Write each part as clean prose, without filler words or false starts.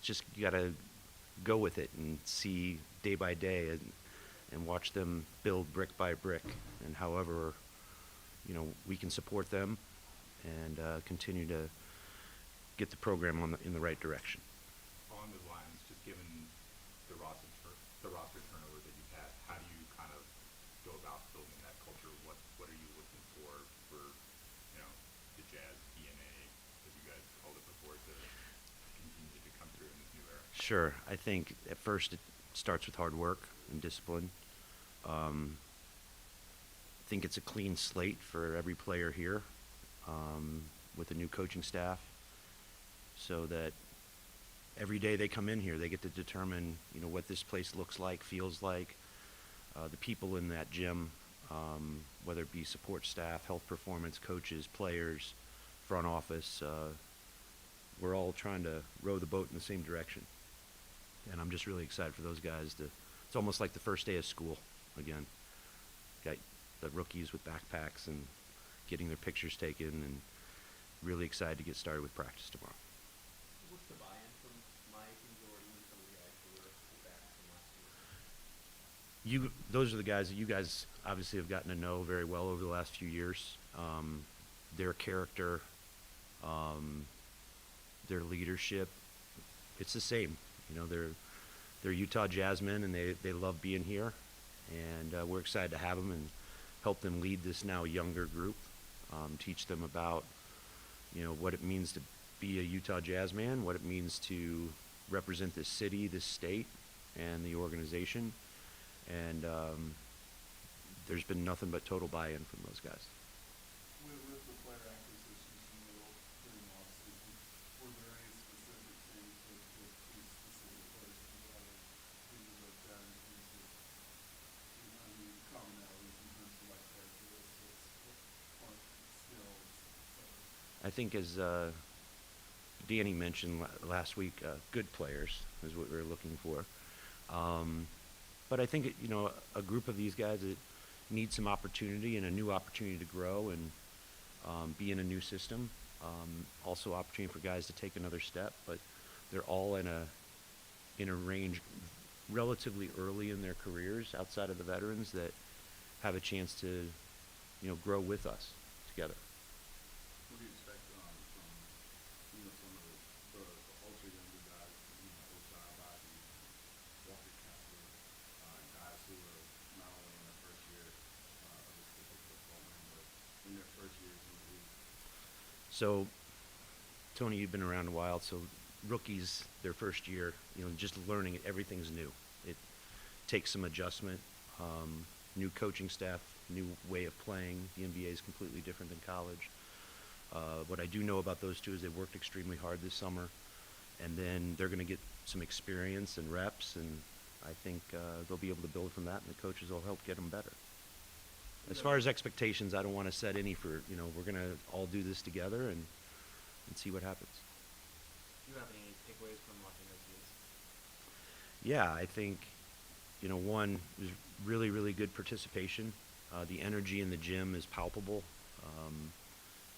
just you got to go with it and see day by day and watch them build brick by brick. And however, we can support them and continue to get the program in the right direction. Along those lines, just given the roster turnover that you've had, how do you kind of go about building that culture? What are you looking for the Jazz DNA, as you guys called it before, to continue to come through in this new era? Sure. I think at first it starts with hard work and discipline. I think it's a clean slate for every player here, with a new coaching staff, so that every day they come in here, they get to determine, what this place looks like, feels like. The people in that gym, whether it be support staff, health performance, coaches, players, front office, we're all trying to row the boat in the same direction. And I'm just really excited for those guys it's almost like the first day of school again. Got the rookies with backpacks and getting their pictures taken, and really excited to get started with practice tomorrow. What's the buy-in from Mike and Jordan and some of the guys who were back from last year? Those are the guys that you guys obviously have gotten to know very well over the last few years. Their character, their leadership, it's the same. They're Utah Jazz men, and they love being here, and we're excited to have them and help them lead this now younger group, teach them about what it means to be a Utah Jazz man, what it means to represent this city, this state, and the organization. And there's been nothing but total buy-in from those guys. With the player acquisitions during the offseason, were there any specific things that these specific players together that you looked at in terms of commonalities in terms of like characteristics, skills, etc.? I think as Danny mentioned last week, good players is what we were looking for. But I think, a group of these guys that need some opportunity and a new opportunity to grow and be in a new system. Also opportunity for guys to take another step, but they're all in a range relatively early in their careers outside of the veterans that have a chance to, grow with us together. What do you expect from some of the ultra younger guys, Osai Abadi, Walker Kessler, guys who are not only in their first year of this particular program, but in their first years in the league? So, Tony, you've been around a while, so rookies, their first year, just learning it, everything's new. It takes some adjustment, new coaching staff, new way of playing. The NBA is completely different than college. What I do know about those two is they worked extremely hard this summer, and then they're going to get some experience and reps, and I think they'll be able to build from that, and the coaches will help get them better. As far as expectations, I don't want to set any for, we're going to all do this together and see what happens. Do you have any takeaways from watching those games? Yeah, I think, one, there's really, really good participation. The energy in the gym is palpable.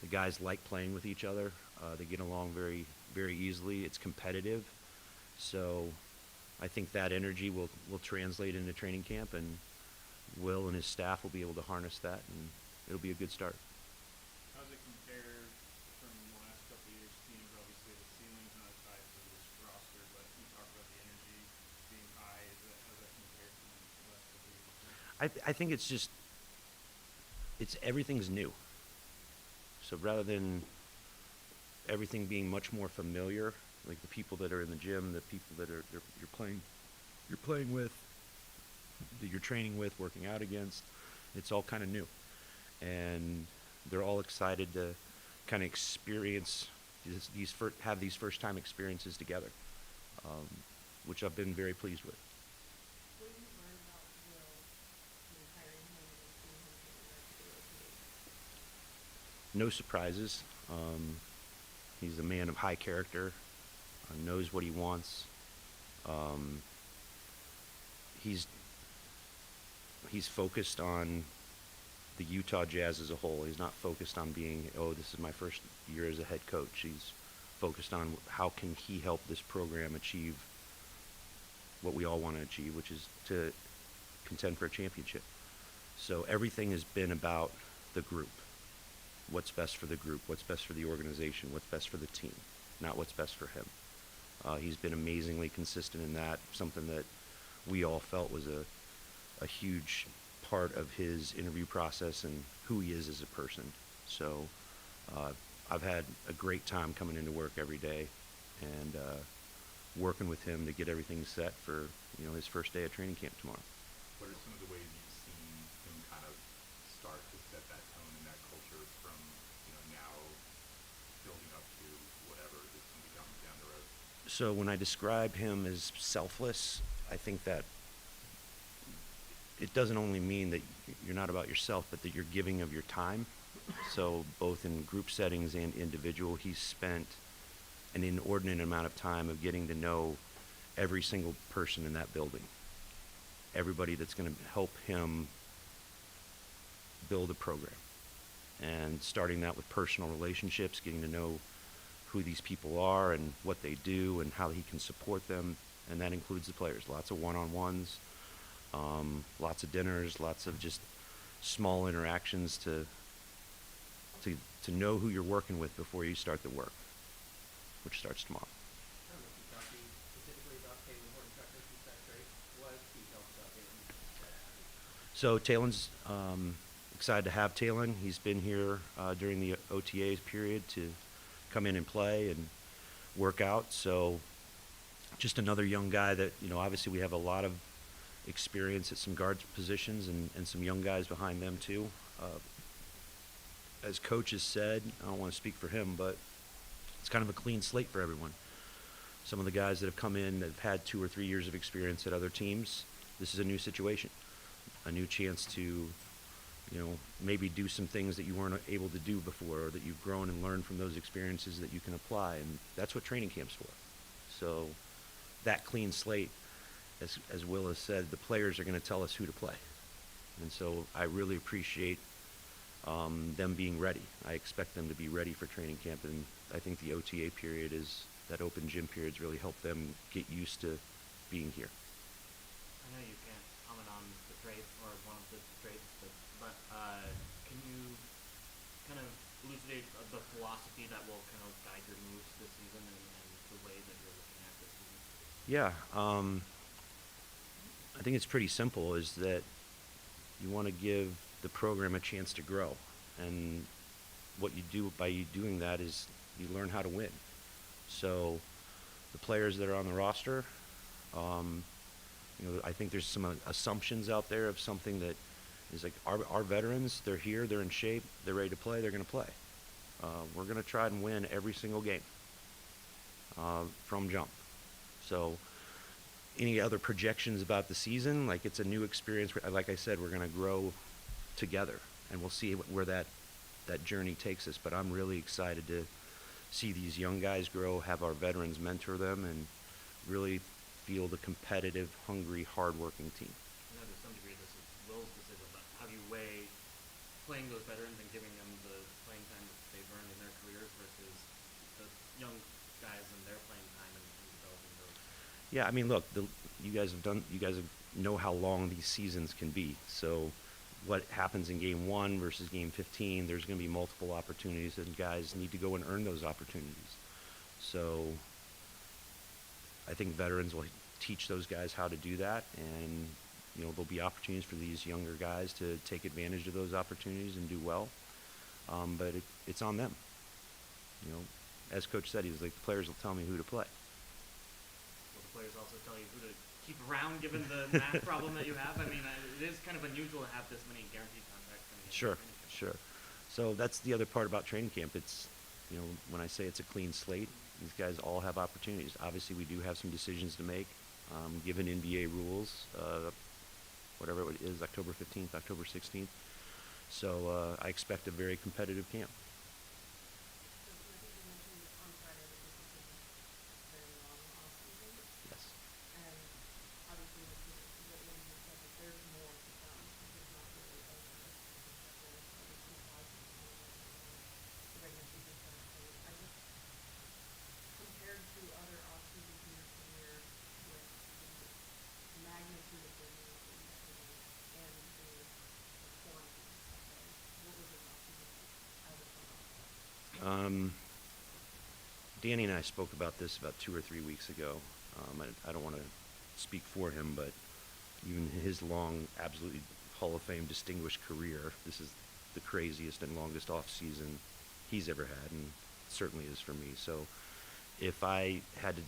The guys like playing with each other. They get along very, very easily. It's competitive. So I think that energy will translate into training camp, and Will and his staff will be able to harness that, and it'll be a good start. How does it compare from the last couple of years' teams? Obviously, the ceiling's not as high for this roster, but you talk about the energy being high. How does that compare from the last couple of years? I think everything's new. So rather than everything being much more familiar, like the people that are in the gym, the people that you're playing with, that you're training with, working out against, it's all kind of new, and they're all excited to kind of experience have these first time experiences together, which I've been very pleased with. What did you learn about Will when hiring him and seeing him for the rest of the rotation? No surprises. He's a man of high character, knows what he wants. He's focused on the Utah Jazz as a whole. He's not focused on being, this is my first year as a head coach. He's focused on how can he help this program achieve what we all want to achieve, which is to contend for a championship. So everything has been about the group. What's best for the group, what's best for the organization, what's best for the team, not what's best for him. He's been amazingly consistent in that, something that we all felt was a huge part of his interview process and who he is as a person. So I've had a great time coming into work every day and working with him to get everything set for his first day of training camp tomorrow. What are some of the ways you've seen him kind of start to set that tone and that culture from now building up to whatever this can become down the road? So when I describe him as selfless, I think that it doesn't only mean that you're not about yourself, but that you're giving of your time. So both in group settings and individual, he's spent an inordinate amount of time of getting to know every single person in that building. Everybody that's going to help him build a program. And starting that with personal relationships, getting to know who these people are and what they do and how he can support them. And that includes the players. Lots of one-on-ones, lots of dinners, lots of just small interactions to know who you're working with before you start the work, which starts tomorrow. I don't know if you talked to you specifically about Taylor Horton Tucker since that trade. What can you tell us about him? So Talen's excited to have Talen. He's been here during the OTAs period to come in and play and work out. So just another young guy that, obviously we have a lot of experience at some guard positions and some young guys behind them too. As Coach has said, I don't want to speak for him, but it's kind of a clean slate for everyone. Some of the guys that have come in that have had 2 or 3 years of experience at other teams, this is a new situation, a new chance to, maybe do some things that you weren't able to do before, or that you've grown and learned from those experiences that you can apply, and that's what training camp's for. So that clean slate, as Will has said, the players are going to tell us who to play. And so I really appreciate them being ready. I expect them to be ready for training camp, and I think the OTA period that open gym period's really helped them get used to being here. I know you can't comment on the trade or one of the trades, but can you kind of elucidate the philosophy that will kind of guide your moves this season and the way that you're looking at this season? Yeah, I think it's pretty simple, is that you want to give the program a chance to grow. And what you do by you doing that is you learn how to win. So the players that are on the roster, I think there's some assumptions out there of something that is like our veterans, they're here, they're in shape, they're ready to play, they're going to play. We're going to try and win every single game from jump. So any other projections about the season, like it's a new experience. Like I said, we're going to grow together, and we'll see where that journey takes us. But I'm really excited to see these young guys grow, have our veterans mentor them, and really feel the competitive, hungry, hard-working team. I know to some degree this is Will's decision, but how do you weigh playing those veterans and giving them the playing time that they've earned in their careers versus the young guys and their playing time and developing those? Yeah, I mean, look, you guys know how long these seasons can be. So what happens in game 1 versus game 15, there's going to be multiple opportunities, and guys need to go and earn those opportunities. So I think veterans will teach those guys how to do that, and there'll be opportunities for these younger guys to take advantage of those opportunities and do well. But it's on them. As Coach said, he's like, the players will tell me who to play. Will the players also tell you who to keep around given the math problem that you have? I mean, it is kind of unusual to have this many guaranteed contracts coming in. Sure. So that's the other part about training camp. It's, when I say it's a clean slate, these guys all have opportunities. Obviously, we do have some decisions to make, given NBA rules, whatever it is, October 15th, October 16th. So I expect a very competitive camp. So I think you mentioned on Friday that this has been a very long off season, Yes. and obviously this is what Andy just said, that there's more to come. This is not really over. There's obviously 5 months more than the regular season starts. So I just Danny and I spoke about this about 2 or 3 weeks ago. I don't want to speak for him, but even his long, absolutely Hall of Fame distinguished career, this is the craziest and longest off season he's ever had, and certainly is for me. So if I had to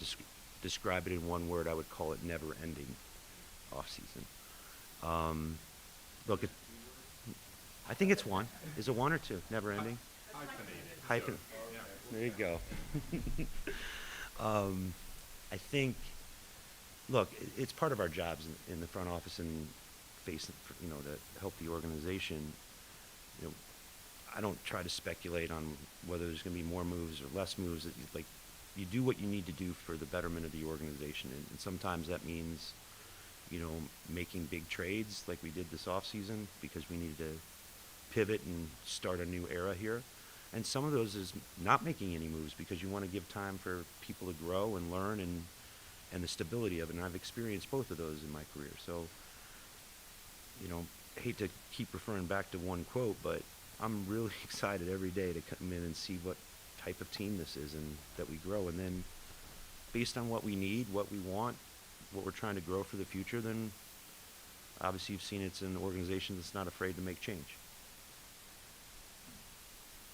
describe it in one word, I would call it never ending off season. Look, I think it's one. Is it one or two? Never ending? Hyphenated. Hyphen. So, yeah. There you go. I think, look, it's part of our jobs in the front office and facing, to help the organization. I don't try to speculate on whether there's going to be more moves or less moves. Like, you do what you need to do for the betterment of the organization, and sometimes that means, making big trades like we did this offseason because we needed to pivot and start a new era here. And some of those is not making any moves because you want to give time for people to grow and learn and the stability of it. And I've experienced both of those in my career. So, hate to keep referring back to one quote, but I'm really excited every day to come in and see what type of team this is and that we grow. And then based on what we need, what we want, what we're trying to grow for the future, then obviously you've seen it's an organization that's not afraid to make change.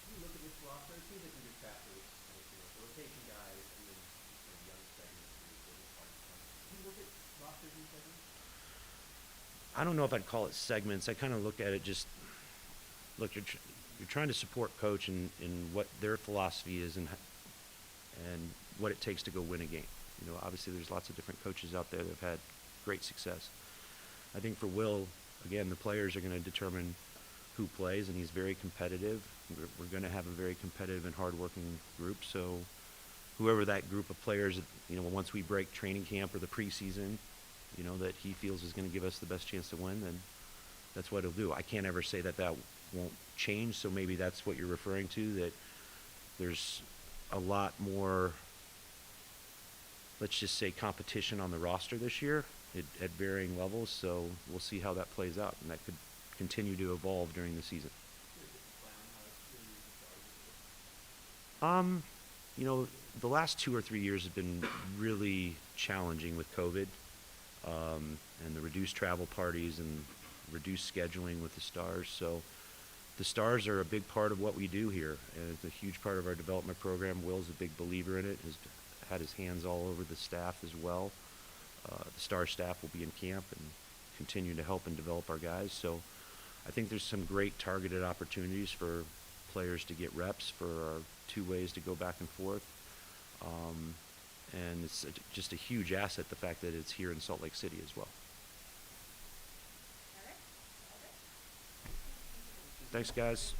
When you look at this roster, it seems like in your chapter, it's kind of, rotation guys and then young segments for this part of the time. Do you look at rosters in segments? I don't know if I'd call it segments. I kind of look at it just, look, you're trying to support coach in what their philosophy is and what it takes to go win a game. Obviously there's lots of different coaches out there that have had great success. I think for Will, again, the players are going to determine who plays, and he's very competitive. We're going to have a very competitive and hardworking group. So whoever that group of players, once we break training camp or the preseason, that he feels is going to give us the best chance to win, then that's what he'll do. I can't ever say that won't change. So maybe that's what you're referring to, that there's a lot more, let's just say, competition on the roster this year at varying levels. So we'll see how that plays out, and that could continue to evolve during the season. The last 2 or 3 years have been really challenging with COVID, and the reduced travel parties and reduced scheduling with the Stars. So the Stars are a big part of what we do here, and it's a huge part of our development program. Will's a big believer in it, has had his hands all over the staff as well. The Star staff will be in camp and continue to help and develop our guys. So I think there's some great targeted opportunities for players to get reps for our 2 ways to go back and forth. And it's just a huge asset, the fact that it's here in Salt Lake City as well. Thanks, guys.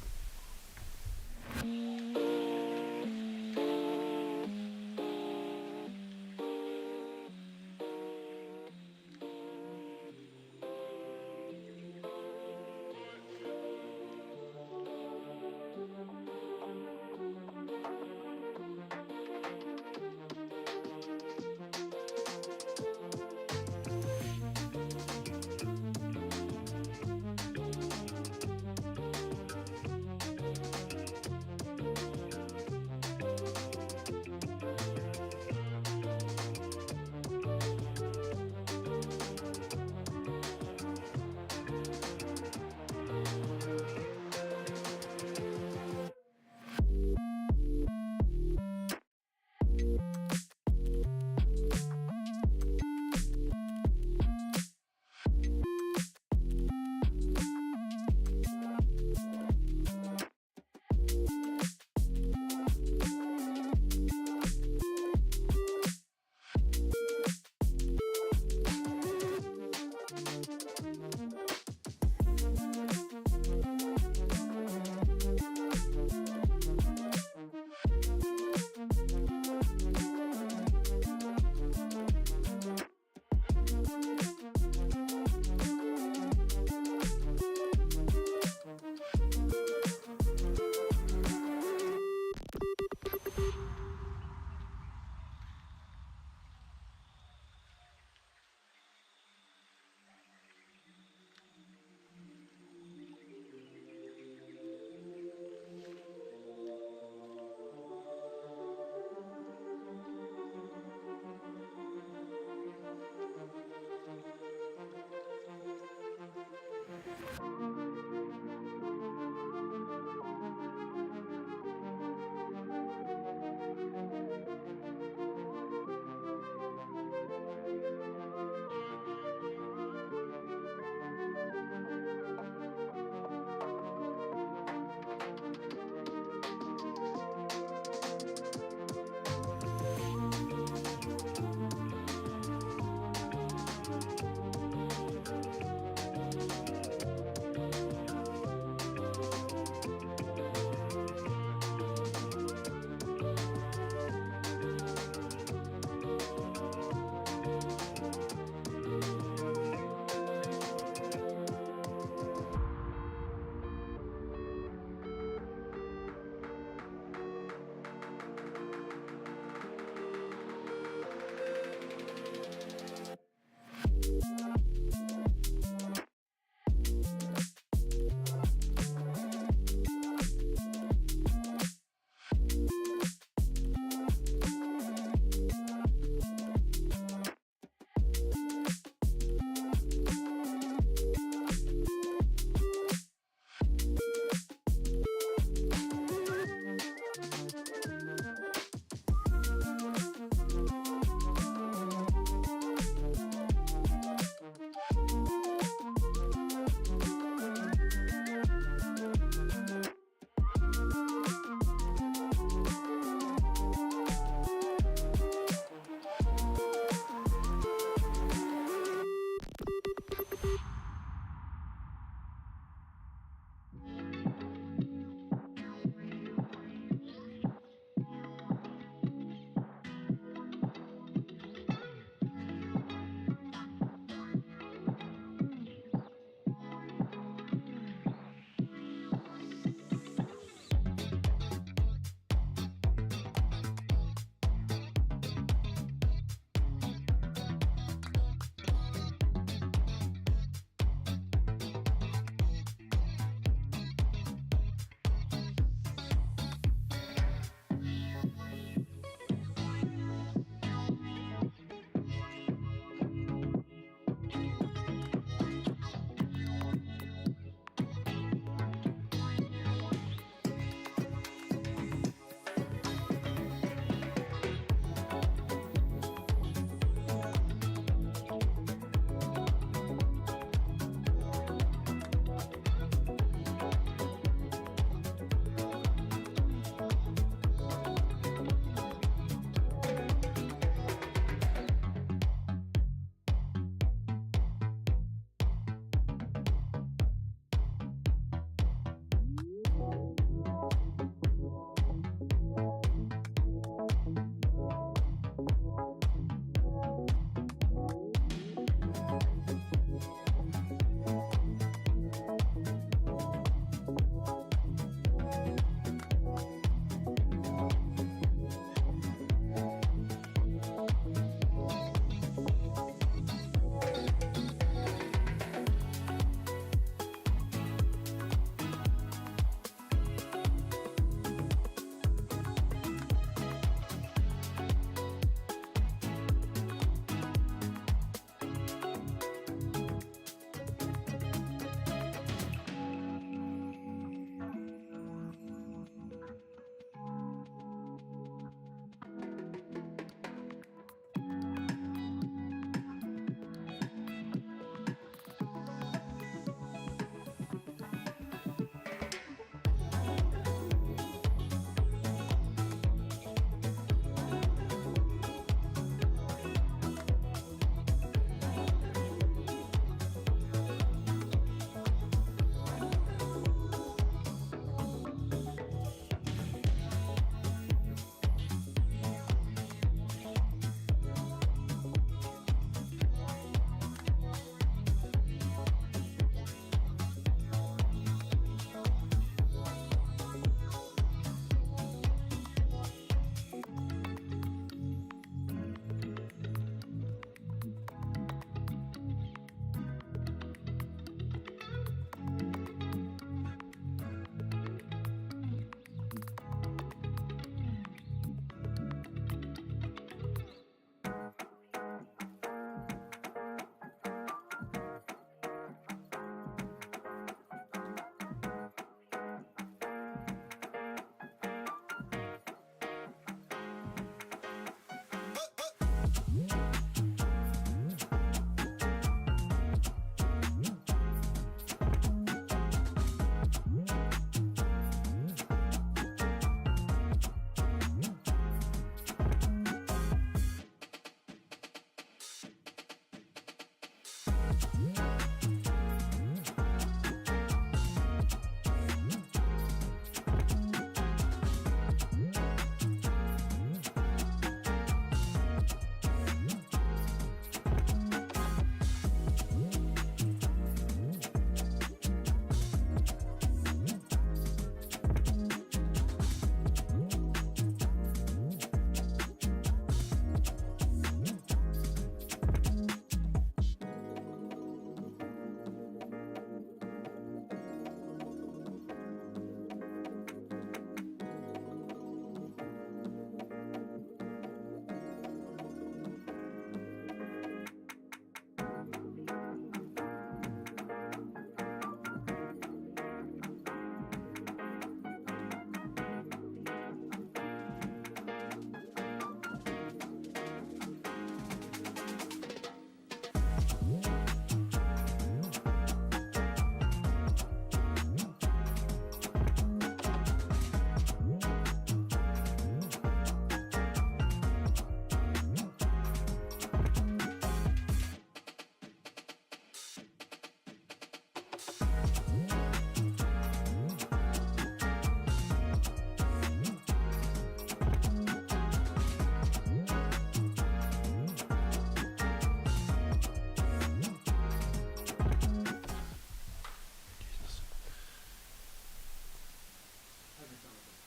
How's your summer been?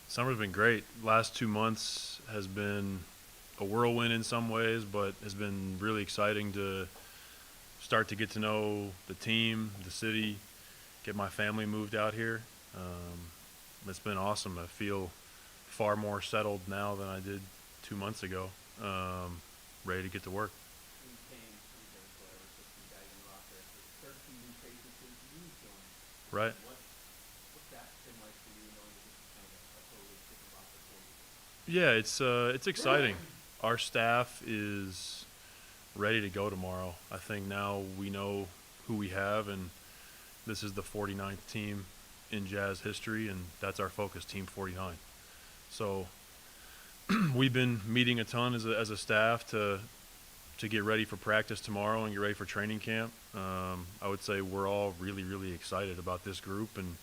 Summer's been great. Last 2 months has been a whirlwind in some ways, but has been really exciting to start to get to know the team, the city, get my family moved out here. It's been awesome. I feel far more settled now than I did 2 months ago. Ready to get to work. You came, you've been whatever, 16 guys in the roster. There's 13 new faces since you joined. Right. What's that been like for you, knowing that this is kind of a totally different roster for you? Yeah, it's exciting. Our staff is ready to go tomorrow. I think now we know who we have, and this is the 49th team in Jazz history, and that's our focus, Team 49. So we've been meeting a ton as a staff to get ready for practice tomorrow and get ready for training camp. I would say we're all really, really excited about this group and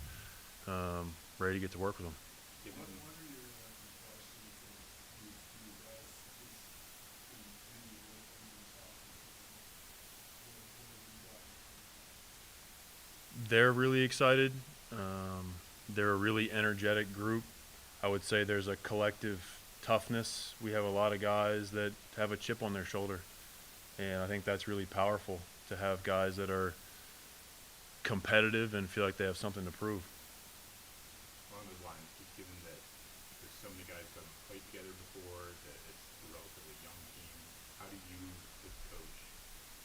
ready to get to work with them. Given What are your impressions of these new guys just continue working themselves? They're really excited. They're a really energetic group. I would say there's a collective toughness. We have a lot of guys that have a chip on their shoulder, and I think that's really powerful to have guys that are competitive and feel like they have something to prove. along those lines, just given that there's so many guys who haven't played together before, that it's a relatively young team, how do you, as coach,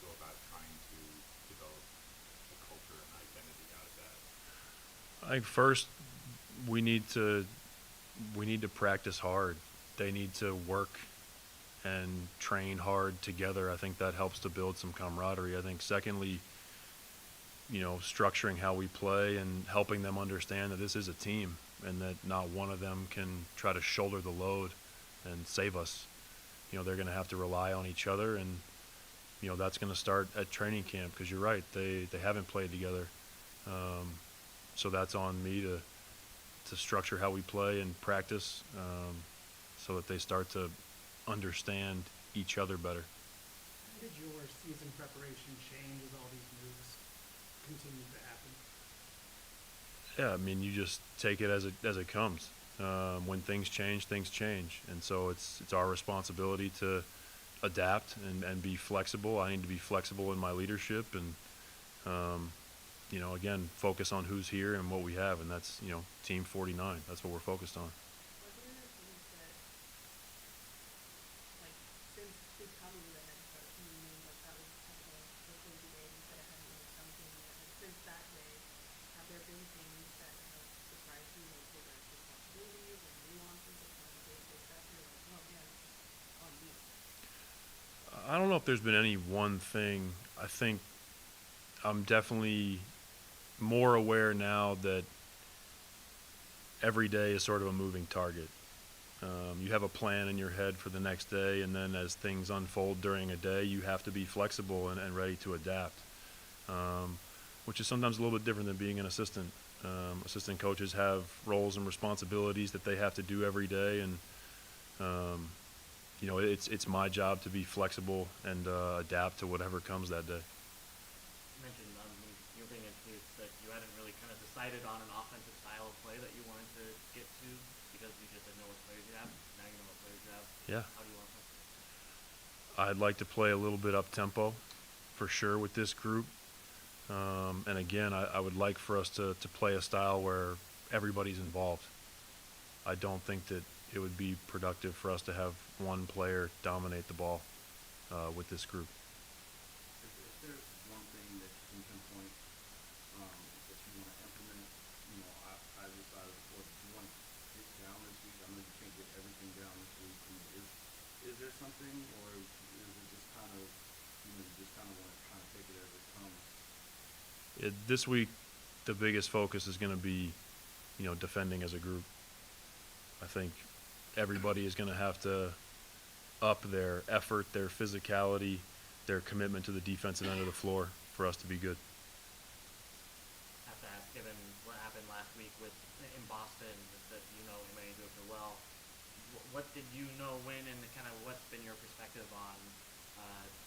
go about trying to develop a culture and identity out of that? I think first we need to practice hard. They need to work and train hard together. I think that helps to build some camaraderie. I think secondly, structuring how we play and helping them understand that this is a team and that not one of them can try to shoulder the load and save us. They're going to have to rely on each other, and that's going to start at training camp, because you're right, they haven't played together. So that's on me to structure how we play and practice, so that they start to understand each other better. How did your season preparation change as all these moves continued to happen? Yeah, you just take it as it comes. When things change, and so it's our responsibility to adapt and be flexible. I need to be flexible in my leadership, and again, focus on who's here and what we have, and that's Team 49. That's what we're focused on. Are there things that, like, since probably the head start, meaning like that was kind of the crazy day, you said it hadn't really come to you yet. Like, since that day, have there been things that have surprised you, like whether it's responsibilities or nuances of kind of the day-to-day stuff, you're like, oh yeah, this is on me. I don't know if there's been any one thing. I think I'm definitely more aware now that every day is sort of a moving target. You have a plan in your head for the next day, and then as things unfold during a day, you have to be flexible and ready to adapt, which is sometimes a little bit different than being an assistant. Assistant coaches have roles and responsibilities that they have to do every day, and it's my job to be flexible and adapt to whatever comes that day. You mentioned when you were being introduced that you hadn't really kind of decided on an offensive style of play that you wanted to get to because you just didn't know what players you have. Now you know what players you have. Yeah. How do you want to play? I'd like to play a little bit up tempo, for sure, with this group. And again, I would like for us to play a style where everybody's involved. I don't think that it would be productive for us to have one player dominate the ball with this group. If there's one thing that you can pinpoint that you want to implement, I decided before that you want to get down this week. I know you can't get everything down this week. Is there something, or is it just kind of, you just kind of want to kind of take it as it comes? This week, the biggest focus is going to be, defending as a group. I think everybody is going to have to up their effort, their physicality, their commitment to the defensive end of the floor for us to be good. I have to ask, given what happened last week in Boston, that Emmanuel did well. What did you know when, and kind of what's been your perspective on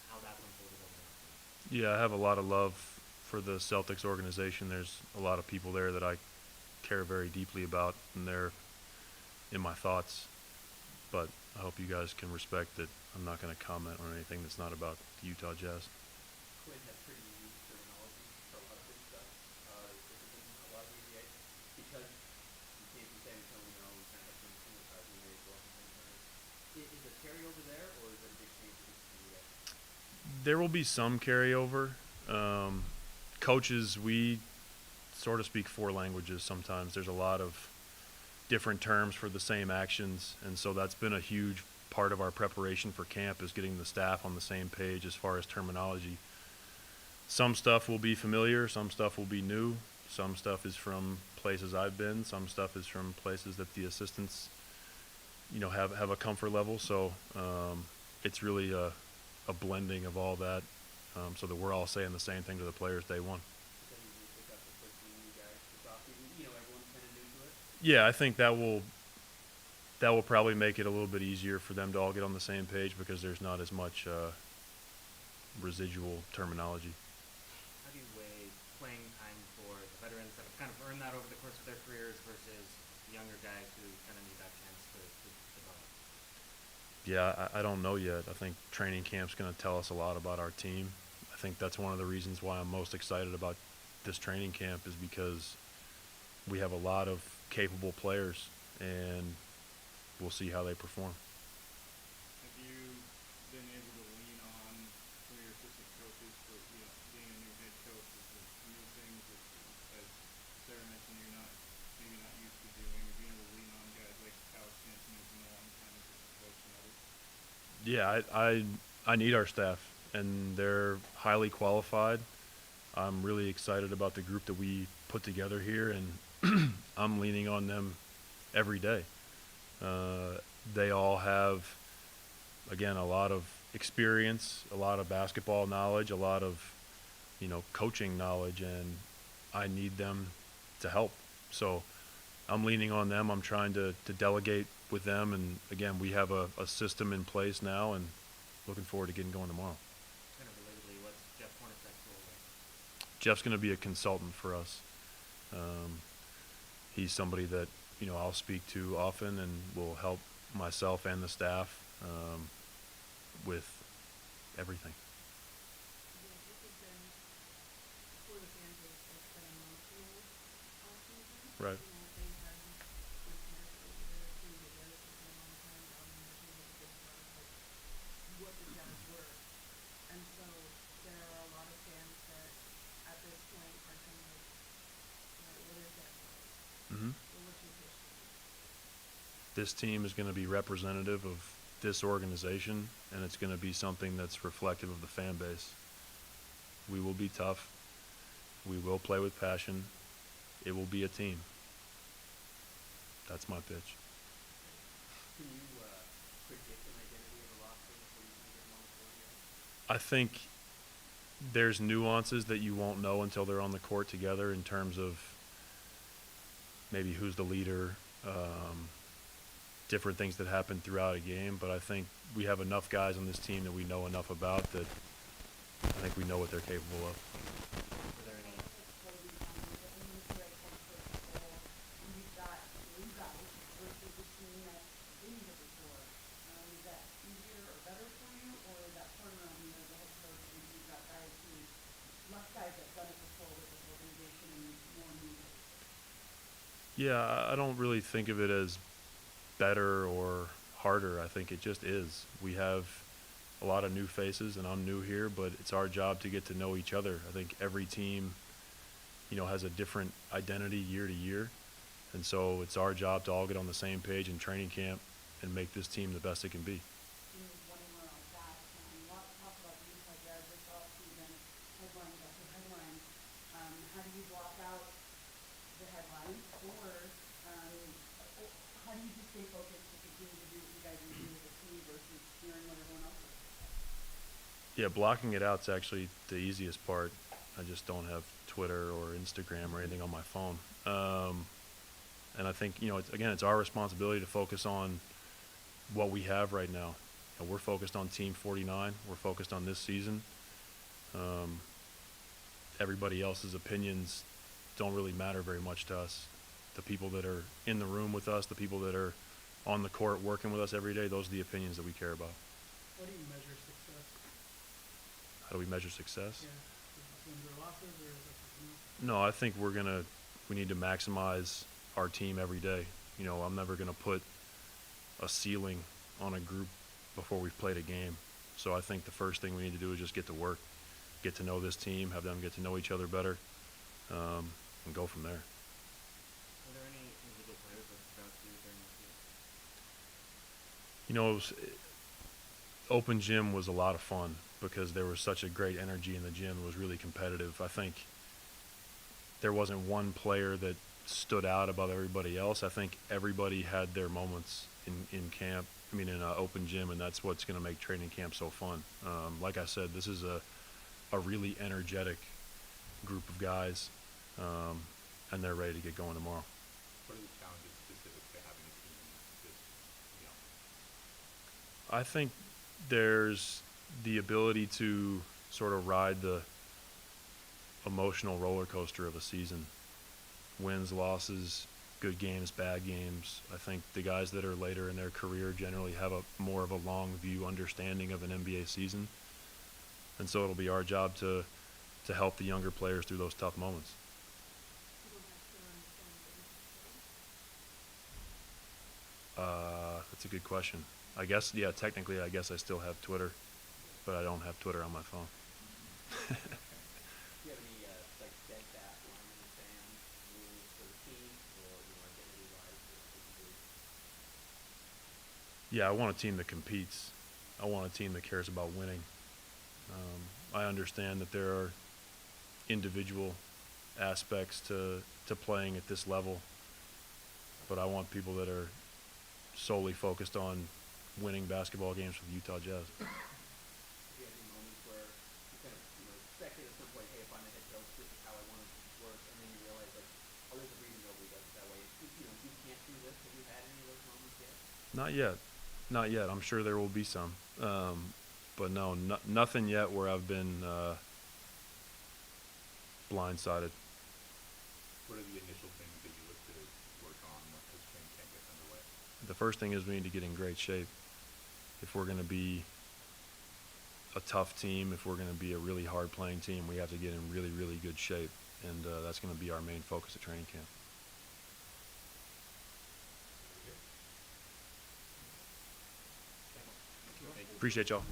how that's unfolded over there? Yeah, I have a lot of love for the Celtics organization. There's a lot of people there that I care very deeply about, and they're in my thoughts. But I hope you guys can respect that I'm not going to comment on anything that's not about the Utah Jazz. Quinn has pretty unique terminology for a lot of his stuff. This has been a lot of media because you came from San Antonio, you kind of have some similar size in age, well, from San Antonio. Is it carryover there, or is it a big change for this team today? There will be some carryover. Coaches, we sort of speak four languages sometimes. There's a lot of different terms for the same actions, and so that's been a huge part of our preparation for camp, is getting the staff on the same page as far as terminology. Some stuff will be familiar, some stuff will be new, some stuff is from places I've been, some stuff is from places that the assistants have a comfort level. So it's really a blending of all that, so that we're all saying the same thing to the players day one. Does that usually pick up the first game you guys this offseason? Everyone's kind of new to it. Yeah, I think that will probably make it a little bit easier for them to all get on the same page, because there's not as much residual terminology. How do you weigh playing time for the veterans that have kind of earned that over the course of their careers versus younger guys who kind of need that chance to develop? Yeah, I don't know yet. I think training camp's going to tell us a lot about our team. I think that's one of the reasons why I'm most excited about this training camp, is because we have a lot of capable players, and we'll see how they perform. Have you been able to lean on some of your assistant coaches for being a new head coach? Is it new things that, as Sarah mentioned, you're maybe not used to doing? Or being able to lean on guys like Kyle Stanton, who's been a long time assistant coach, and others? Yeah, I need our staff, and they're highly qualified. I'm really excited about the group that we put together here, and I'm leaning on them every day. They all have, again, a lot of experience, a lot of basketball knowledge, a lot of, coaching knowledge, and I need them to help. So I'm leaning on them. I'm trying to delegate with them, and again, we have a system in place now, and looking forward to getting going tomorrow. Kind of relatedly, what's Jeff Hornacek's role like? Jeff's going to be a consultant for us. He's somebody that I'll speak to often, and will help myself and the staff with everything. Yeah, this has been, for the fan base, it's been emotional offseason. Right. They've had good players over there, too, the Jazz for a long time. Donovan Mitchell was a big part of what the Jazz were. And so there are a lot of fans that at this point are kind of, what is that like? Mm-hmm. Or what's your history? This team is going to be representative of this organization, and it's going to be something that's reflective of the fan base. We will be tough. We will play with passion. It will be a team. That's my pitch. Can you predict an identity of a roster before you kind of get them on the floor together? I think there's nuances that you won't know until they're on the court together in terms of maybe who's the leader, different things that happen throughout a game. But I think we have enough guys on this team that we know enough about that I think we know what they're capable of. Were there any? You've got three guys versus a team that didn't get before. Is that easier or better for you, or is that turnaround when you're the head coach and you've got guys who, less guys that done it before with this organization and more new guys? Yeah, I don't really think of it as better or harder. I think it just is. We have a lot of new faces, and I'm new here, but it's our job to get to know each other. I think every team, has a different identity year to year, and so it's our job to all get on the same page in training camp and make this team the best it can be. One more on that. A lot of talk about the Utah Jazz this offseason, headlines after headlines. How do you block out the headlines, or how do you just stay focused to continue to do what you guys are doing as a team versus hearing what everyone else is saying? Yeah, blocking it out's actually the easiest part. I just don't have Twitter or Instagram or anything on my phone. And I think, it's our responsibility to focus on what we have right now. We're focused on Team 49. We're focused on this season. Everybody else's opinions don't really matter very much to us. The people that are in the room with us, the people that are on the court working with us every day, those are the opinions that we care about. What do you measure success? How do we measure success? Yeah, wins or losses, or is that something else? No, I think we need to maximize our team every day. I'm never going to put a ceiling on a group before we've played a game. So I think the first thing we need to do is just get to work, get to know this team, have them get to know each other better, and go from there. Were there any individual players that stood out to you during this year? Open gym was a lot of fun because there was such a great energy in the gym. It was really competitive. I think there wasn't one player that stood out above everybody else. I think everybody had their moments in camp, in open gym, and that's what's going to make training camp so fun. Like I said, this is a really energetic group of guys, and they're ready to get going tomorrow. What are the challenges specific to having a team this young? I think there's the ability to sort of ride the emotional roller coaster of a season. Wins, losses, good games, bad games. I think the guys that are later in their career generally have more of a long view understanding of an NBA season. And so it'll be our job to help the younger players through those tough moments. People have to understand that That's a good question. I guess, yeah, technically I guess I still have Twitter, but I don't have Twitter on my phone. Do you have any steadfast line in the sand rules for the team, or identity-wise for the group? Yeah, I want a team that competes. I want a team that cares about winning. I understand that there are individual aspects to playing at this level, but I want people that are solely focused on winning basketball games for the Utah Jazz. Do you have any moments where you kind of, expected at some point, hey, if I'm a head coach, this is how I want it to work, and then you realize, there's a reason nobody does it that way. You can't do this. Have you had any of those moments yet? Not yet. I'm sure there will be some. But no, nothing yet where I've been blindsided. What are the initial things that you look to work on as training camp gets underway? The first thing is we need to get in great shape. If we're going to be a tough team, if we're going to be a really hard-playing team, we have to get in really, really good shape, and that's going to be our main focus at training camp. Appreciate y'all.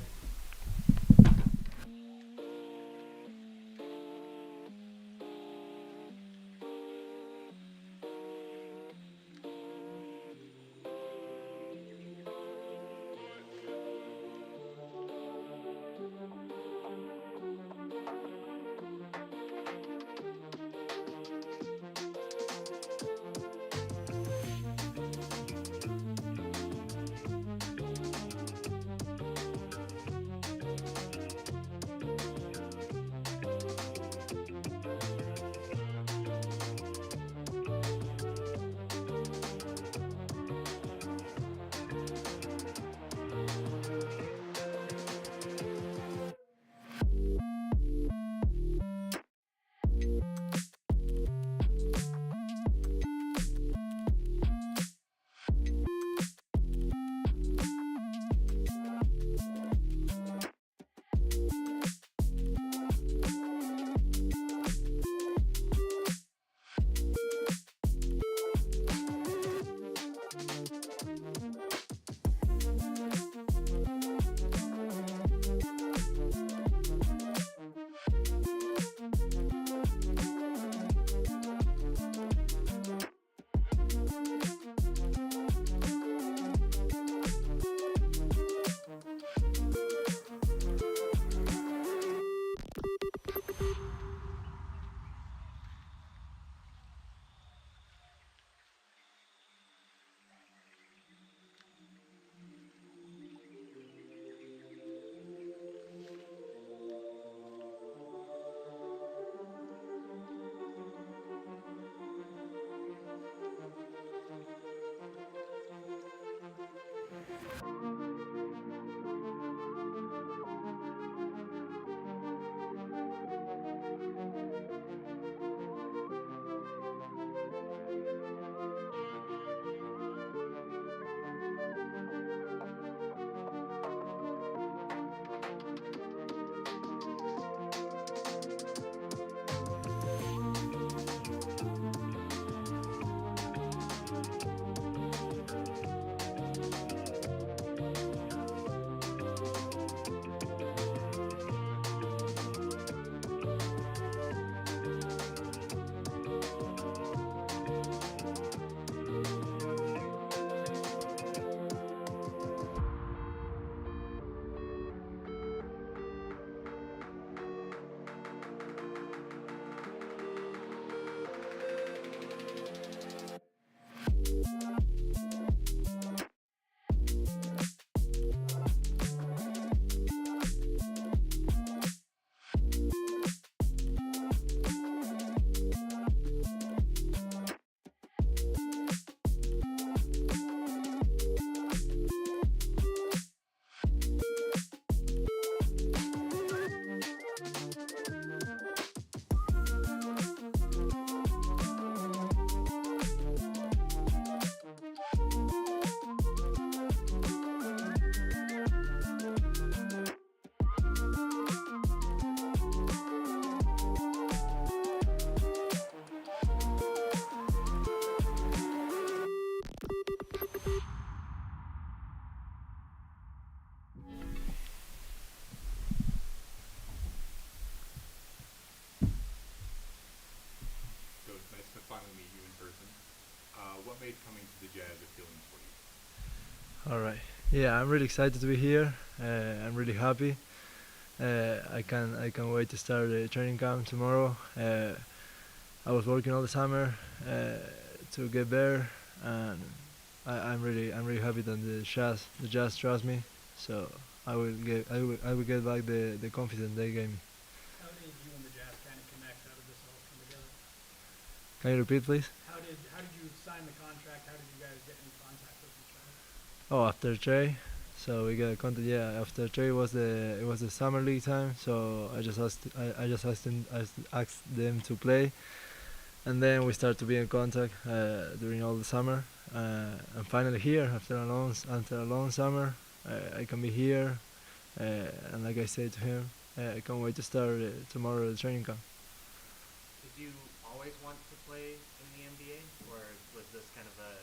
made coming to the Jazz appealing for you? All right. Yeah, I'm really excited to be here. I'm really happy. I can't wait to start the training camp tomorrow. I was working all the summer to get better, and I'm really happy that the Jazz trust me. So I will get back the confidence they gave me. How did you and the Jazz kind of connect? How did this all come together? Can you repeat, please? How did you sign the contract? How did you guys get in contact with each other? Oh, after trade. So we got a contact. Yeah, after trade it was the summer league time. So I just asked them to play, and then we started to be in contact during all the summer. And finally here after a long summer, I can be here. And like I said to him, I can't wait to start tomorrow the training camp. Did you always want to play in the NBA, or was this kind of a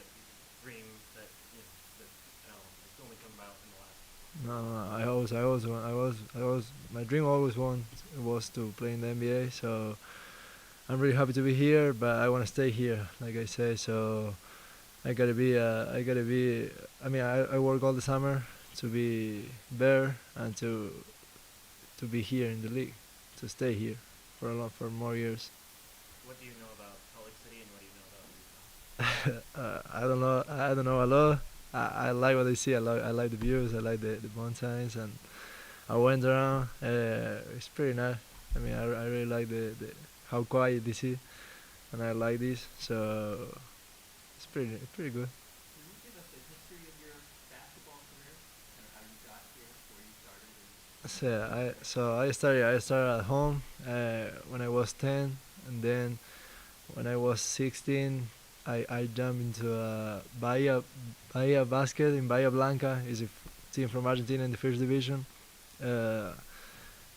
dream that it's only come about in the last? No, my dream always was to play in the NBA. So I'm really happy to be here, but I want to stay here, like I say. So I gotta be. I mean, I work all the summer to be better and to be here in the league, to stay here for more years. What do you know about Salt Lake City, and what do you know about Utah? I don't know a lot. I like what I see. I like the views. I like the mountains, and I went around. It's pretty nice. I mean, I really like the how quiet this is, and I like this. So it's pretty good. Can you give us the history of your basketball career? Kind of how you got here, where you started, and So I started at home when I was 10, and then when I was 16, I jumped into Bahia Basket in Bahia Blanca. Is a team from Argentina in the first division.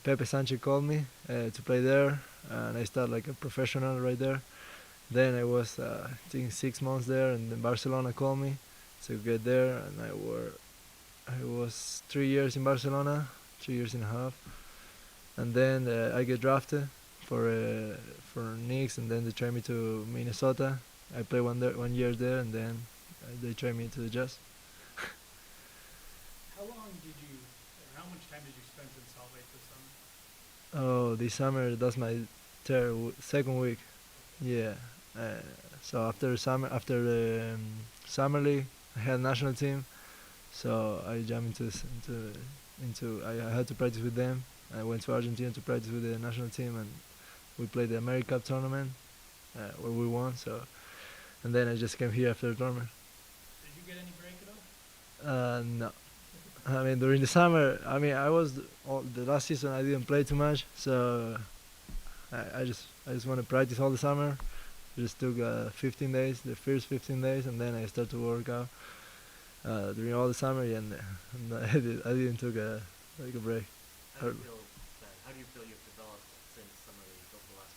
Pepe Sanchez called me to play there, and I started like a professional right there. Then I was I think 6 months there, and then Barcelona called me to get there, and I was 3 years in Barcelona, 3 years and a half, and then I get drafted for Knicks, and then they trade me to Minnesota. I played 1 year there, and then they trade me to the Jazz. How much time did you spend in Salt Lake this summer? Oh, this summer that's my second week. Yeah. So after the summer league, I had national team. So I jumped into I had to practice with them. I went to Argentina to practice with the national team, and we played the America Cup tournament where we won. So, and then I just came here after the tournament. Did you get any break at all? No. I mean, during the summer, the last season I didn't play too much, so I just want to practice all the summer. Just took 15 days, the first 15 days, and then I started to work out during all the summer. Yeah, and I didn't took a break. How do you feel you've developed since summer league over the last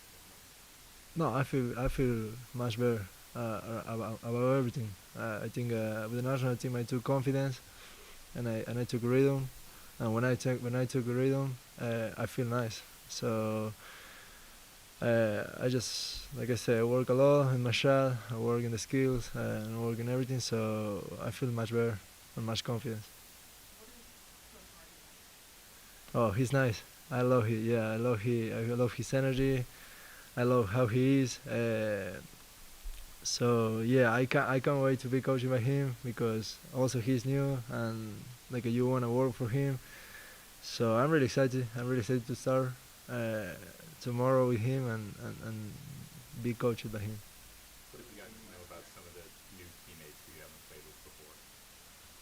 couple of months? No, I feel much better about everything. I think with the national team I took confidence, and I took rhythm, and when I took rhythm, I feel nice. So I just, like I said, I work a lot in my shot, I work in the skills, and I work in everything. So I feel much better and much confidence. Oh, he's nice. I love his energy. I love how he is. So yeah, I can't wait to be coached by him, because also he's new, and like you wanna work for him. So I'm really excited. I'm really excited to start tomorrow with him and be coached by him. What have you gotten to know about some of the new teammates who you haven't played with before?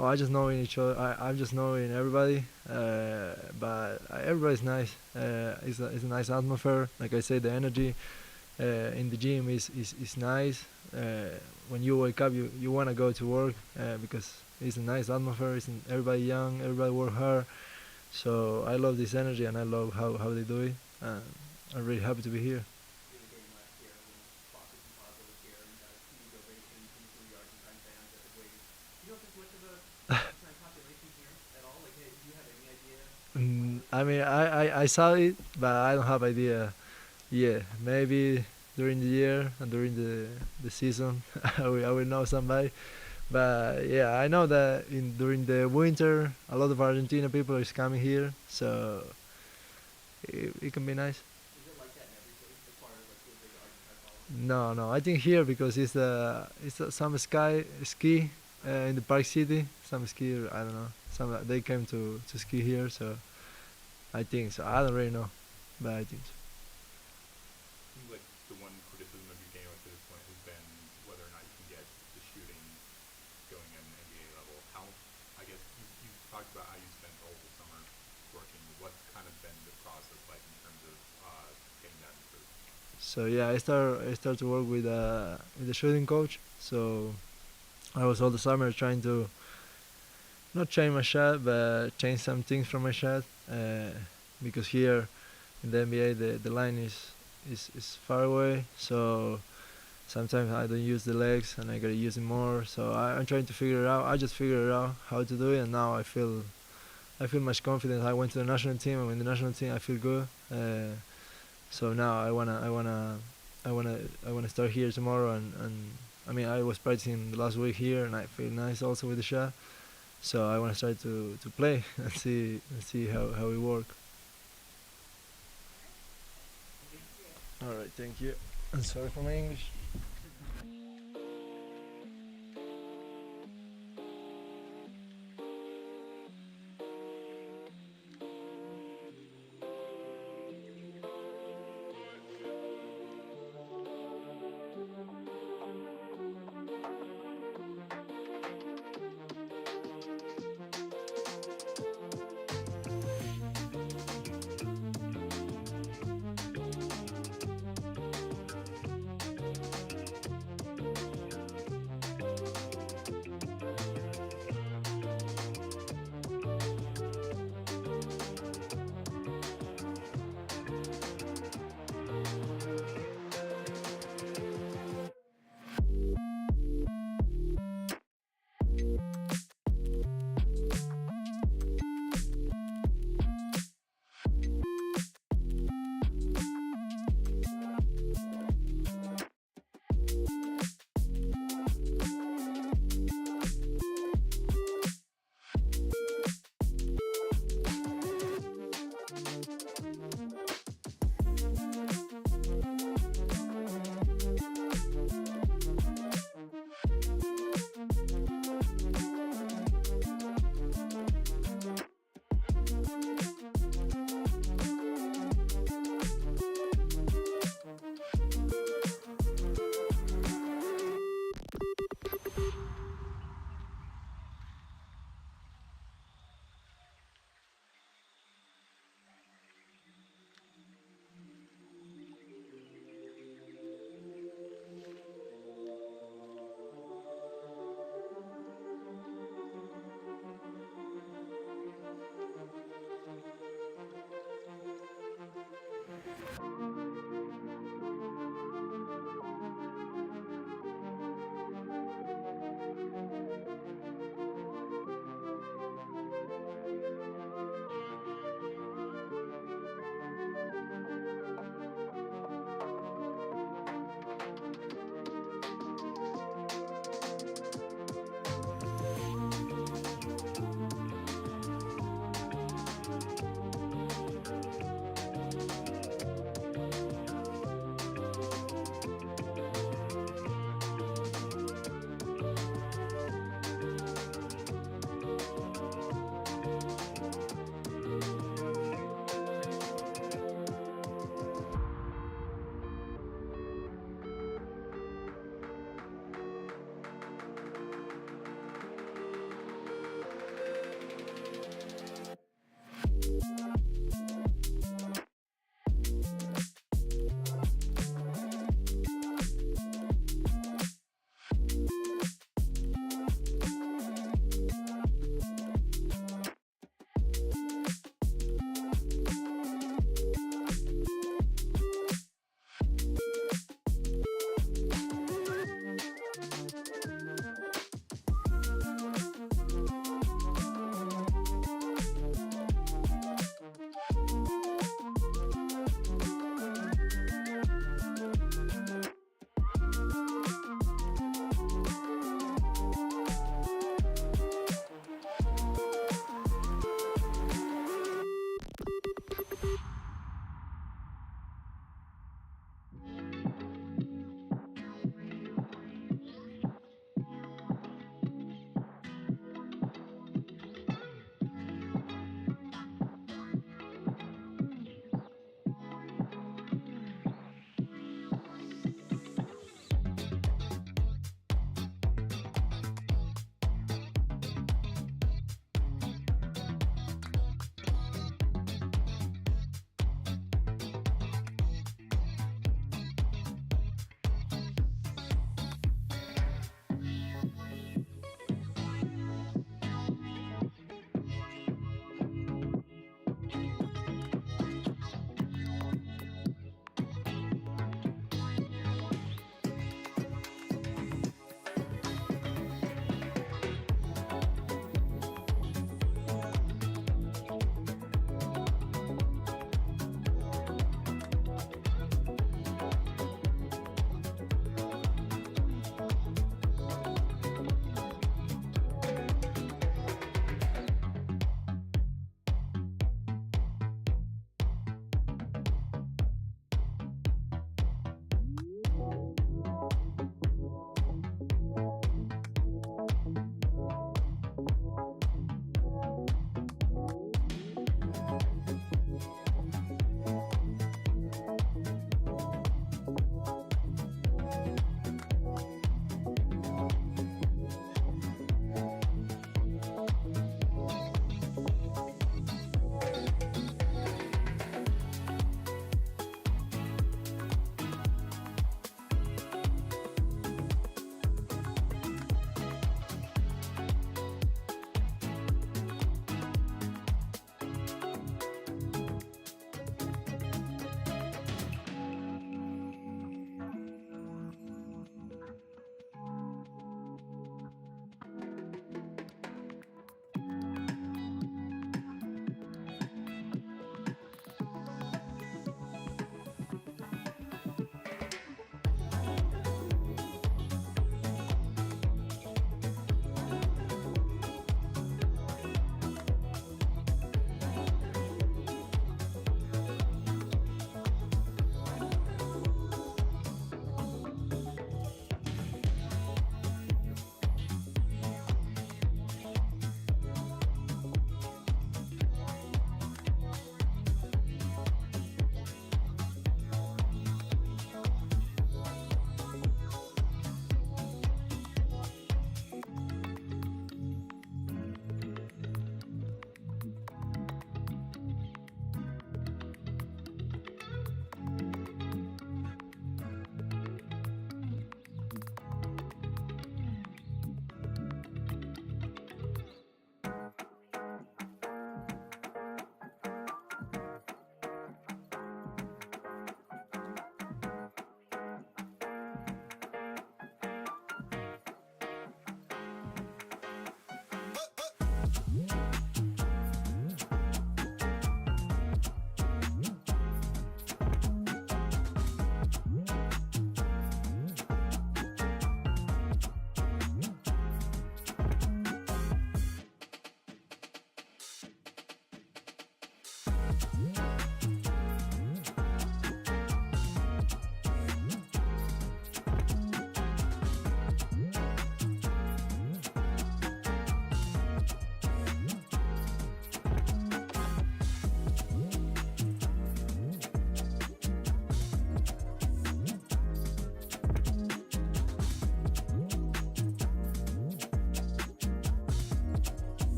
Oh, I just knowing each other. I'm just knowing everybody, but everybody's nice. It's a nice atmosphere. Like I said, the energy in the gym is nice. When you wake up, you want to go to work because it's a nice atmosphere. Everybody young, everybody work hard. So I love this energy, and I love how they do it. I'm really happy to be here. in the game last year, Boston Plaza was here, and huge ovation from some of the Argentine fans at the Wings. Do you know if there's much of a Argentine population here at all? Like, hey, do you have any idea? I mean, I saw it, but I don't have idea. Yeah, maybe during the year and during the season I will know somebody. But yeah, I know that during the winter a lot of Argentina people is coming here, so it can be nice. Is it like that in every city as far as like the big Argentine following? No, I think here because some ski in the Park City. Some ski, I don't know. Some they came to ski here, so I think so. I don't really know, but I think so. Seems like the one criticism of your game up to this point has been whether or not you can get the shooting going at an NBA level. How, I guess, you talked about how you spent the whole summer working. What's kind of been the process like in terms of getting that improved? So yeah, I start to work with the shooting coach. So I was all the summer trying to not change my shot, but change some things from my shot. Because here in the NBA the line is far away, so sometimes I don't use the legs and I gotta use it more. So I'm trying to figure it out. I just figured out how to do it, and now I feel much confident. I went to the national team, and in the national team I feel good. So now I wanna start here tomorrow, and I mean I was practicing the last week here, and I feel nice also with the shot. So I wanna start to play and see how it works. All right, thank you. I'm sorry for my English.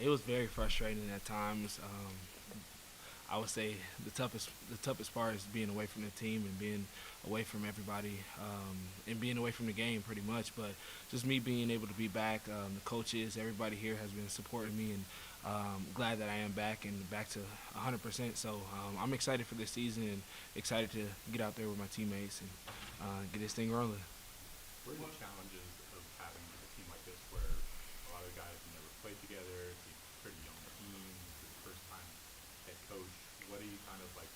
It was very frustrating at times. I would say the toughest part is being away from the team and being away from everybody and being away from the game pretty much. But just me being able to be back, the coaches, everybody here has been supporting me, and glad that I am back and back to 100%. So I'm excited for this season and excited to get out there with my teammates and get this thing rolling. What are the challenges of having a team like this where a lot of the guys have never played together, it's a pretty young team, it's the first time head coach? What do you kind of like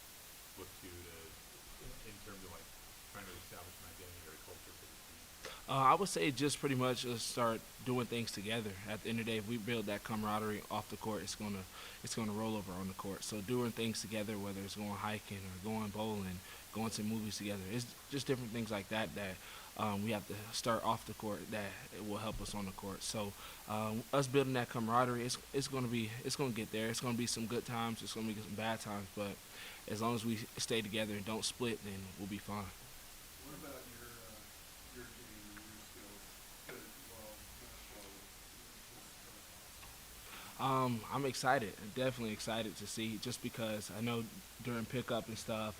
look to in terms of like trying to establish an identity or a culture for the team? I would say just pretty much start doing things together. At the end of the day, if we build that camaraderie off the court, it's gonna roll over on the court. So doing things together, whether it's going hiking or going bowling, going to movies together, it's just different things like that that we have to start off the court that it will help us on the court. So us building that camaraderie, it's gonna get there. It's gonna be some good times. It's gonna be some bad times, but as long as we stay together and don't split, then we'll be fine. What about your game and your skills? Good, well, not well. I'm excited. I'm definitely excited to see, just because I know during pickup and stuff,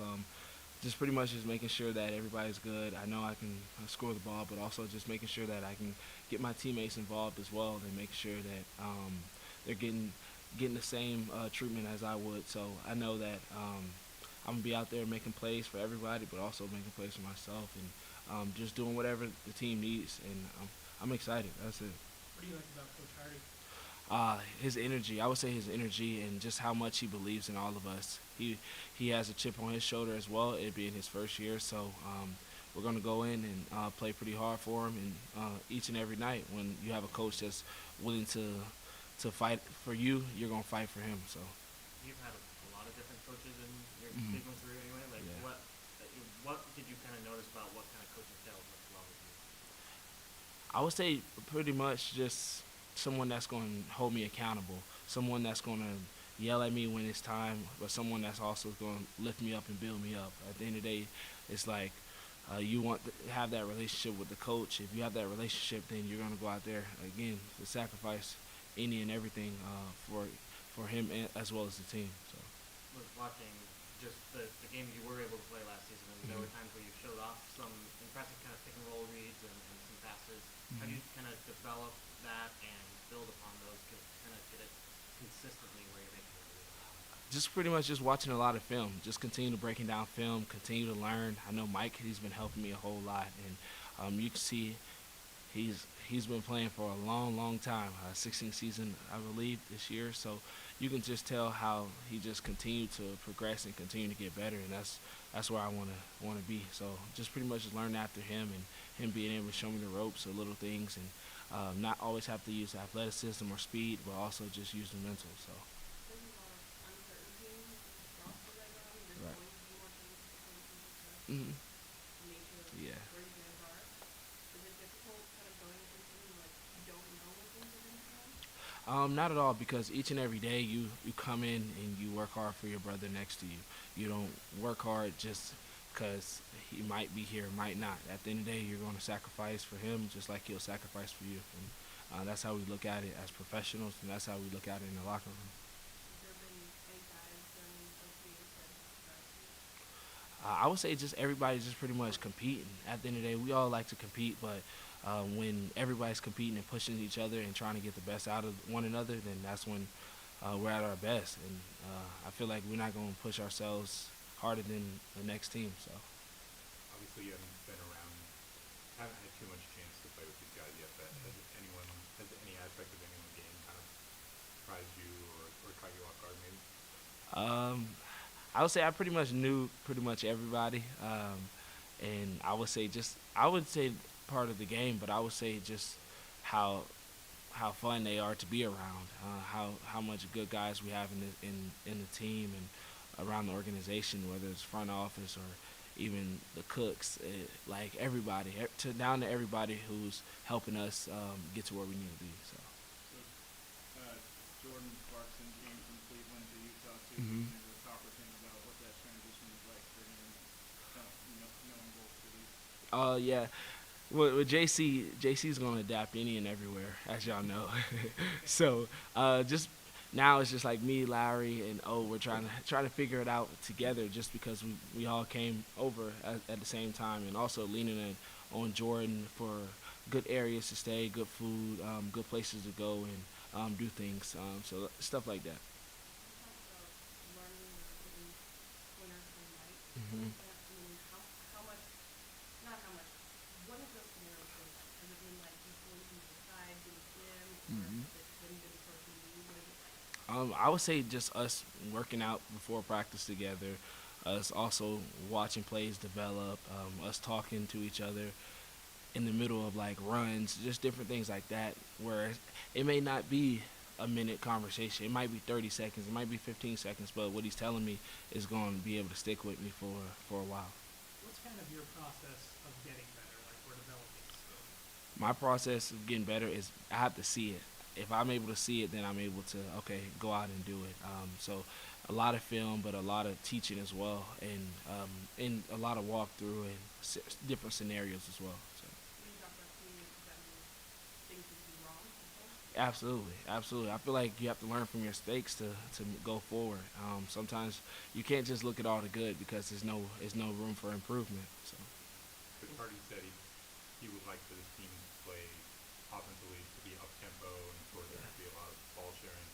just pretty much just making sure that everybody's good. I know I can score the ball, but also just making sure that I can get my teammates involved as well and make sure that they're getting the same treatment as I would. So I know that I'm gonna be out there making plays for everybody, but also making plays for myself and just doing whatever the team needs. And I'm excited. That's it. What do you like about Coach Hardy? His energy. I would say his energy and just how much he believes in all of us. He has a chip on his shoulder as well. It being his first year, so we're gonna go in and play pretty hard for him. And each and every night, when you have a coach that's willing to fight for you, you're gonna fight for him. So. You've had a lot of different coaches in your Mhm. season through anyway. Like Yeah. what did you kind of notice about what kind of coaching style works well with you? I would say pretty much just someone that's going to hold me accountable, someone that's going to yell at me when it's time, but someone that's also going to lift me up and build me up. At the end of the day, it's like you want to have that relationship with the coach. If you have that relationship, then you're going to go out there again to sacrifice any and everything for him as well as the team. So. Was watching just the games you were able to play last season, and there were times where you showed off some impressive kind of pick and roll reads and some passes. How do you kind of develop that and build upon those to kind of get it consistently where you're making it? Just pretty much just watching a lot of film, just continue to breaking down film, continue to learn. I know Mike, he's been helping me a whole lot, and you can see he's been playing for a long time, 16th season I believe this year. So you can just tell how he just continued to progress and continue to get better, and that's where I want to be. So just pretty much just learn after him and him being able to show me the ropes, the little things, and not always have to use athleticism or speed, but also just use the mental. So. There's a lot of uncertainty with the roster right now. There's Right. going to be more changes according to Hmm. the nature of Yeah. where these guys are. Is it difficult kind of going into something like you don't know where things are going to go? Not at all, because each and every day you come in and you work hard for your brother next to you. You don't work hard just because he might be here, might not. At the end of the day, you're going to sacrifice for him just like he'll sacrifice for you. And that's how we look at it as professionals, and that's how we look at it in the locker room. Has there been any guys during OTAs that have surprised you? I would say just everybody's just pretty much competing. At the end of the day, we all like to compete, but when everybody's competing and pushing each other and trying to get the best out of one another, then that's when we're at our best. And I feel like we're not going to push ourselves harder than the next team. So. Obviously, you haven't been around, haven't had too much chance to play with these guys yet, but has any aspect of anyone's game kind of surprised you or caught you off guard maybe? I would say I pretty much knew pretty much everybody, and I would say part of the game, but I would say just how fun they are to be around, how much good guys we have in the team and around the organization, whether it's front office or even the cooks, like everybody, down to everybody who's helping us get to where we need to be. So. Jordan Clarkson came from Cleveland to Utah too. Mhm. Can you talk with him about what that transition was like for him, knowing both cities? Yeah, with JC's gonna adapt any and everywhere, as y'all know. So just now it's just like me, Larry, and we're trying to figure it out together. Just because we all came over at the same time, and also leaning on Jordan for good areas to stay, good food, good places to go, and do things. So stuff like that. You talked about learning or getting pointers from Mike. What Hmm. is that? I mean, how much? Not how much. What have those scenarios been like? Has it been like just going to the side to the gym, or Hmm. has it been good approaching you? What is it like? I would say just us working out before practice together, us also watching plays develop, us talking to each other in the middle of like runs, just different things like that, where it may not be a minute conversation. It might be 30 seconds, it might be 15 seconds, but what he's telling me is going to be able to stick with me for a while. What's kind of your process of getting better, like, or developing skill? My process of getting better is I have to see it. If I'm able to see it, then I'm able to go out and do it. So a lot of film, but a lot of teaching as well, and a lot of walkthrough and different scenarios as well. So. When you talk about seeing it, does that mean things you do wrong also? Absolutely, absolutely. I feel like you have to learn from your mistakes to go forward. Sometimes you can't just look at all the good because there's no room for improvement. So. Coach Hardy said he would like for this team to play offensively, to be up tempo, and for there to be a lot of ball sharing.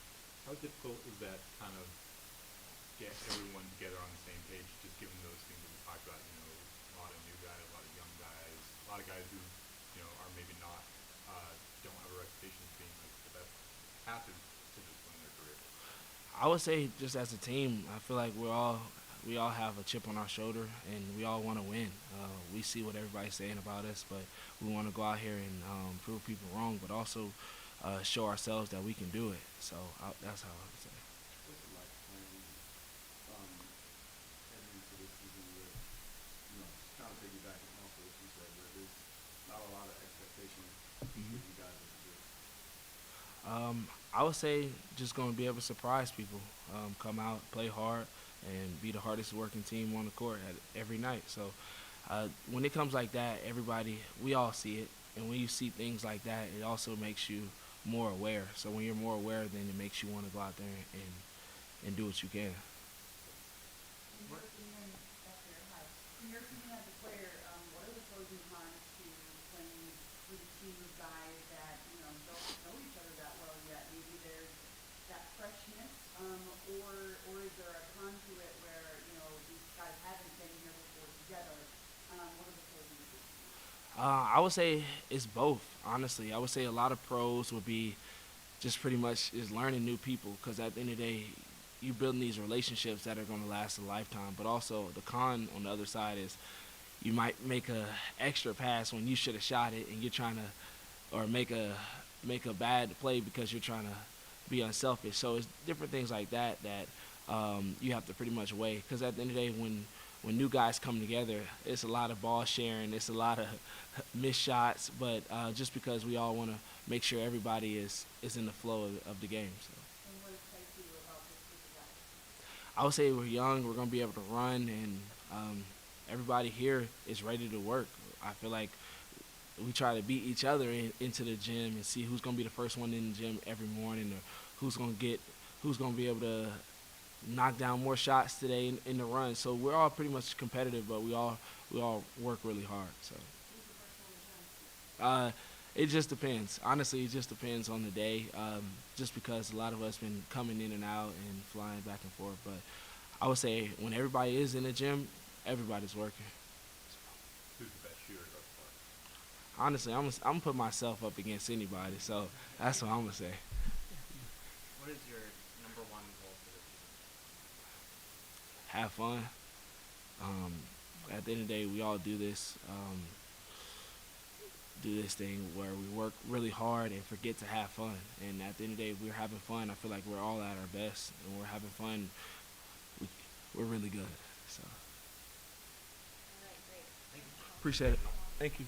How difficult is that to kind of get everyone together on the same page, just given those things that we talked about? You know, a lot of new guys, a lot of young guys, a lot of guys who are maybe not don't have a reputation as being like the best passers to this point in their career. I would say just as a team, I feel like we all have a chip on our shoulder, and we all want to win. We see what everybody's saying about us, but we want to go out here and prove people wrong, but also show ourselves that we can do it. So that's how I would say. What's it like playing heading into this season with, kind of piggybacking off of what you said, where there's not a lot of expectation Mhm. with you guys as a group? I would say just going to be able to surprise people, come out, play hard, and be the hardest working team on the court every night. So when it comes like that, we all see it. And when you see things like that, it also makes you more aware. So when you're more aware, then it makes you want to go out there and do what you can. In your opinion, in your opinion as a player, what are the pros and cons to playing with a team of guys that, don't know each other that well yet? Maybe there's that freshness, or is there a con to it where, these guys haven't been here before together? What are the pros and cons? I would say it's both. Honestly, I would say a lot of pros would be just pretty much is learning new people, because at the end of the day, you building these relationships that are going to last a lifetime. But also the con on the other side is you might make a extra pass when you should have shot it, and you're trying to, or make a bad play because you're trying to be unselfish. So it's different things like that you have to pretty much weigh. Because at the end of the day, when new guys come together, it's a lot of ball sharing, it's a lot of missed shots, but just because we all want to make sure everybody is in the flow of the game. So. And what excites you about this group of guys? I would say we're young, we're going to be able to run, and everybody here is ready to work. I feel like we try to beat each other into the gym and see who's going to be the first one in the gym every morning, or who's going to be able to knock down more shots today in the run. So we're all pretty much competitive, but we all work really hard. So Who's the first one to jump? it just depends. Honestly, it just depends on the day. Just because a lot of us been coming in and out and flying back and forth, but I would say when everybody is in the gym, everybody's working. Who's the best shooter thus far? Honestly, I'm gonna put myself up against anybody, so that's what I'm gonna say. What is your number one goal for the season? Have fun. At the end of the day, we all do this thing where we work really hard and forget to have fun. And at the end of the day, if we're having fun, I feel like we're all at our best, and we're having fun. We're really good. So All right, great. appreciate it. Thank you.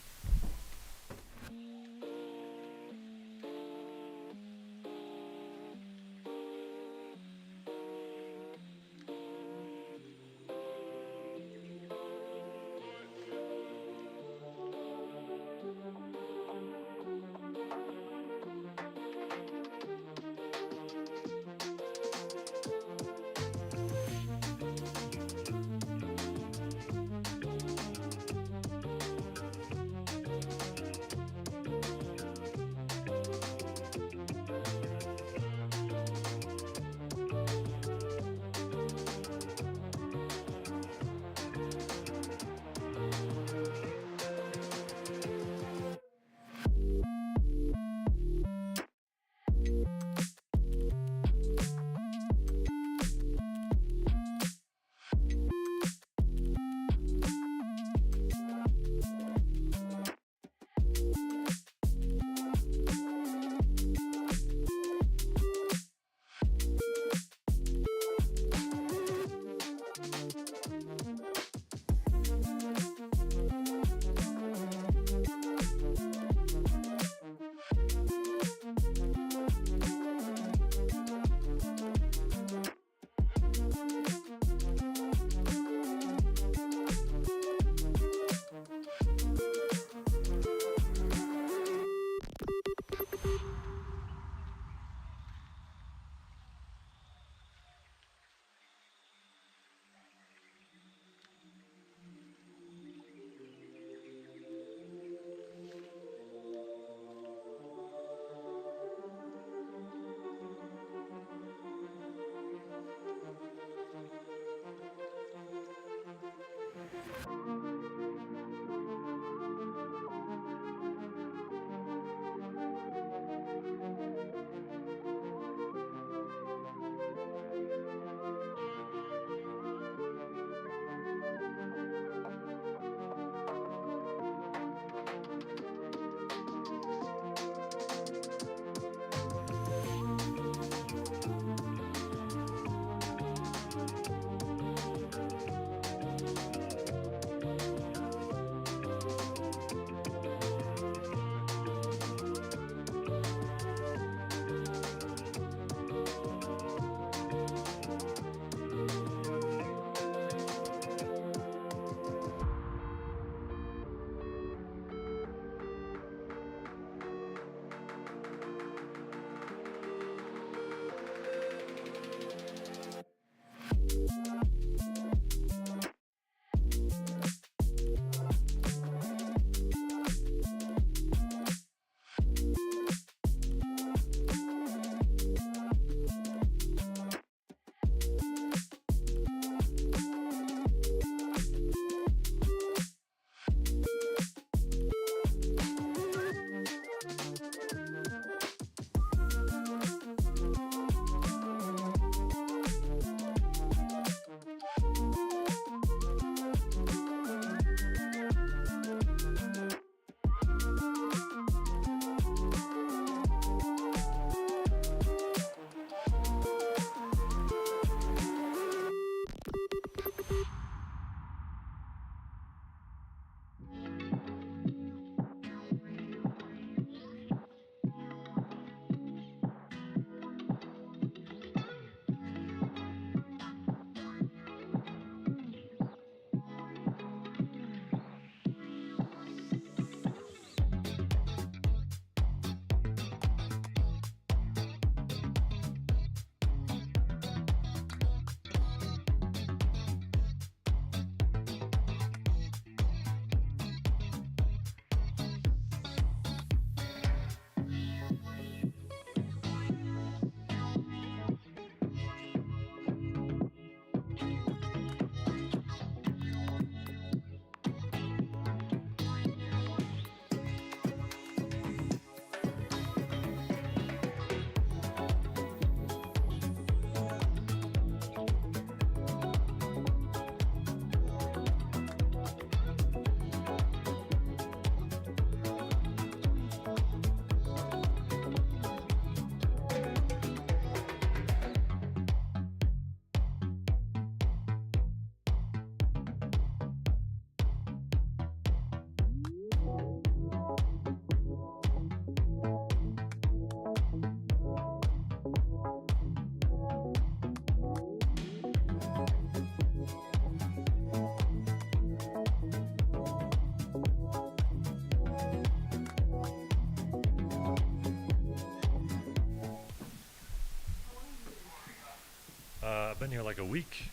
I've been here like a week.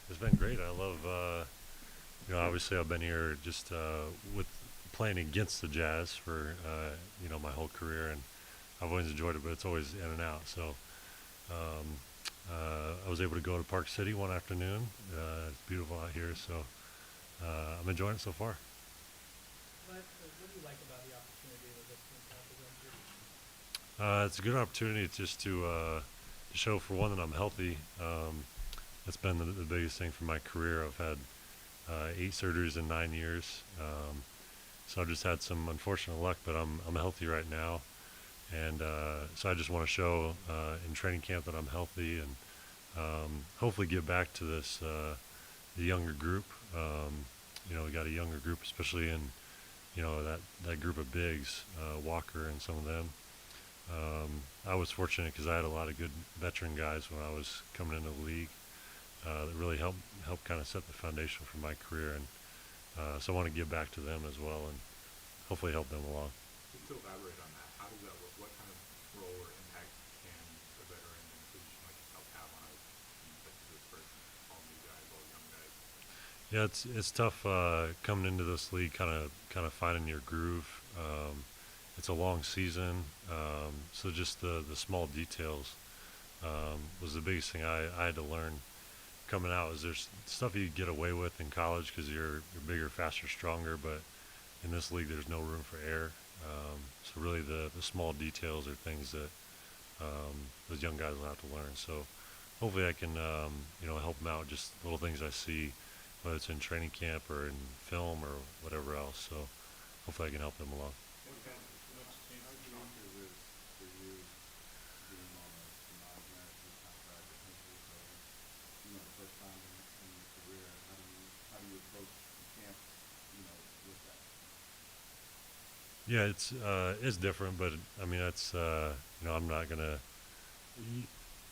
It's been great. I love, obviously I've been here just with playing against the Jazz for, my whole career, and I've always enjoyed it, but it's always in and out. So I was able to go to Park City one afternoon. It's beautiful out here, so I'm enjoying it so far. What do you like about the opportunity that this team has? It's a good opportunity just to show, for one, that I'm healthy. That's been the biggest thing for my career. I've had 8 surgeries in 9 years, so I've just had some unfortunate luck. But I'm healthy right now, and so I just want to show in training camp that I'm healthy, and hopefully give back to this the younger group. We got a younger group, especially in that group of bigs, Walker and some of them. I was fortunate because I had a lot of good veteran guys when I was coming into the league that really helped kind of set the foundation for my career, and so I want to give back to them as well and hopefully help them along. Just to elaborate on that, how does that work? What kind of role or impact can a veteran in a position like yourself have on a team such as this, for all new guys, all young guys? Yeah, it's tough coming into this league, kind of finding your groove. It's a long season, so just the small details was the biggest thing I had to learn coming out. Is there's stuff you get away with in college because you're bigger, faster, stronger, but in this league there's no room for error. So really the small details are things that those young guys will have to learn. So hopefully I can help them out, just little things I see, whether it's in training camp or in film or whatever else. So hopefully I can help them along. Yeah, it's different, but I mean that's I'm not gonna.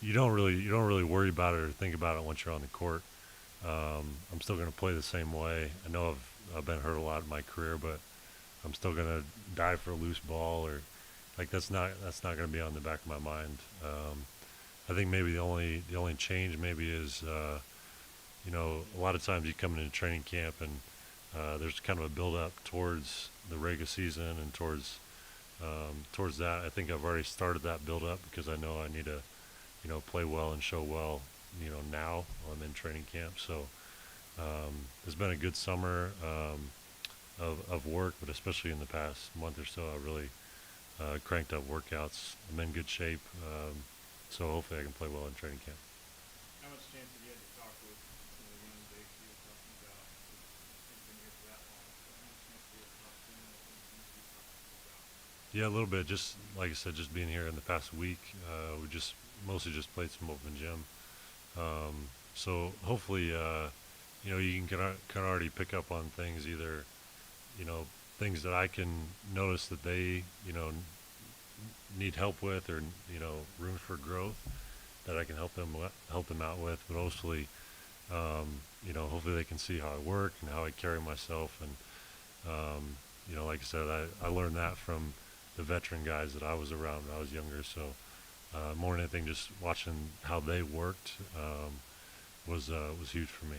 You don't really worry about it or think about it once you're on the court. I'm still gonna play the same way. I know I've been hurt a lot in my career, but I'm still gonna dive for a loose ball, or like that's not gonna be on the back of my mind. I think maybe the only change maybe is a lot of times you come into training camp and there's kind of a build up towards the regular season and towards that. I think I've already started that build up because I know I need to play well and show well now I'm in training camp. So it's been a good summer of work, but especially in the past month or so I really cranked up workouts. I'm in good shape, so hopefully I can play well in training camp. How much chance have you had to talk with some of the young bigs you were talking about? You've been here for that long. So how much chance have you had to talk to them? What kind of things have you talked to them about? Yeah, a little bit. Just like I said, just being here in the past week, we just mostly just played some open gym. So hopefully, you can kind of already pick up on things, either, things that I can notice that they, need help with, or room for growth that I can help them out with. But mostly, hopefully they can see how I work and how I carry myself, and like I said, I learned that from the veteran guys that I was around when I was younger. So more than anything, just watching how they worked was huge for me.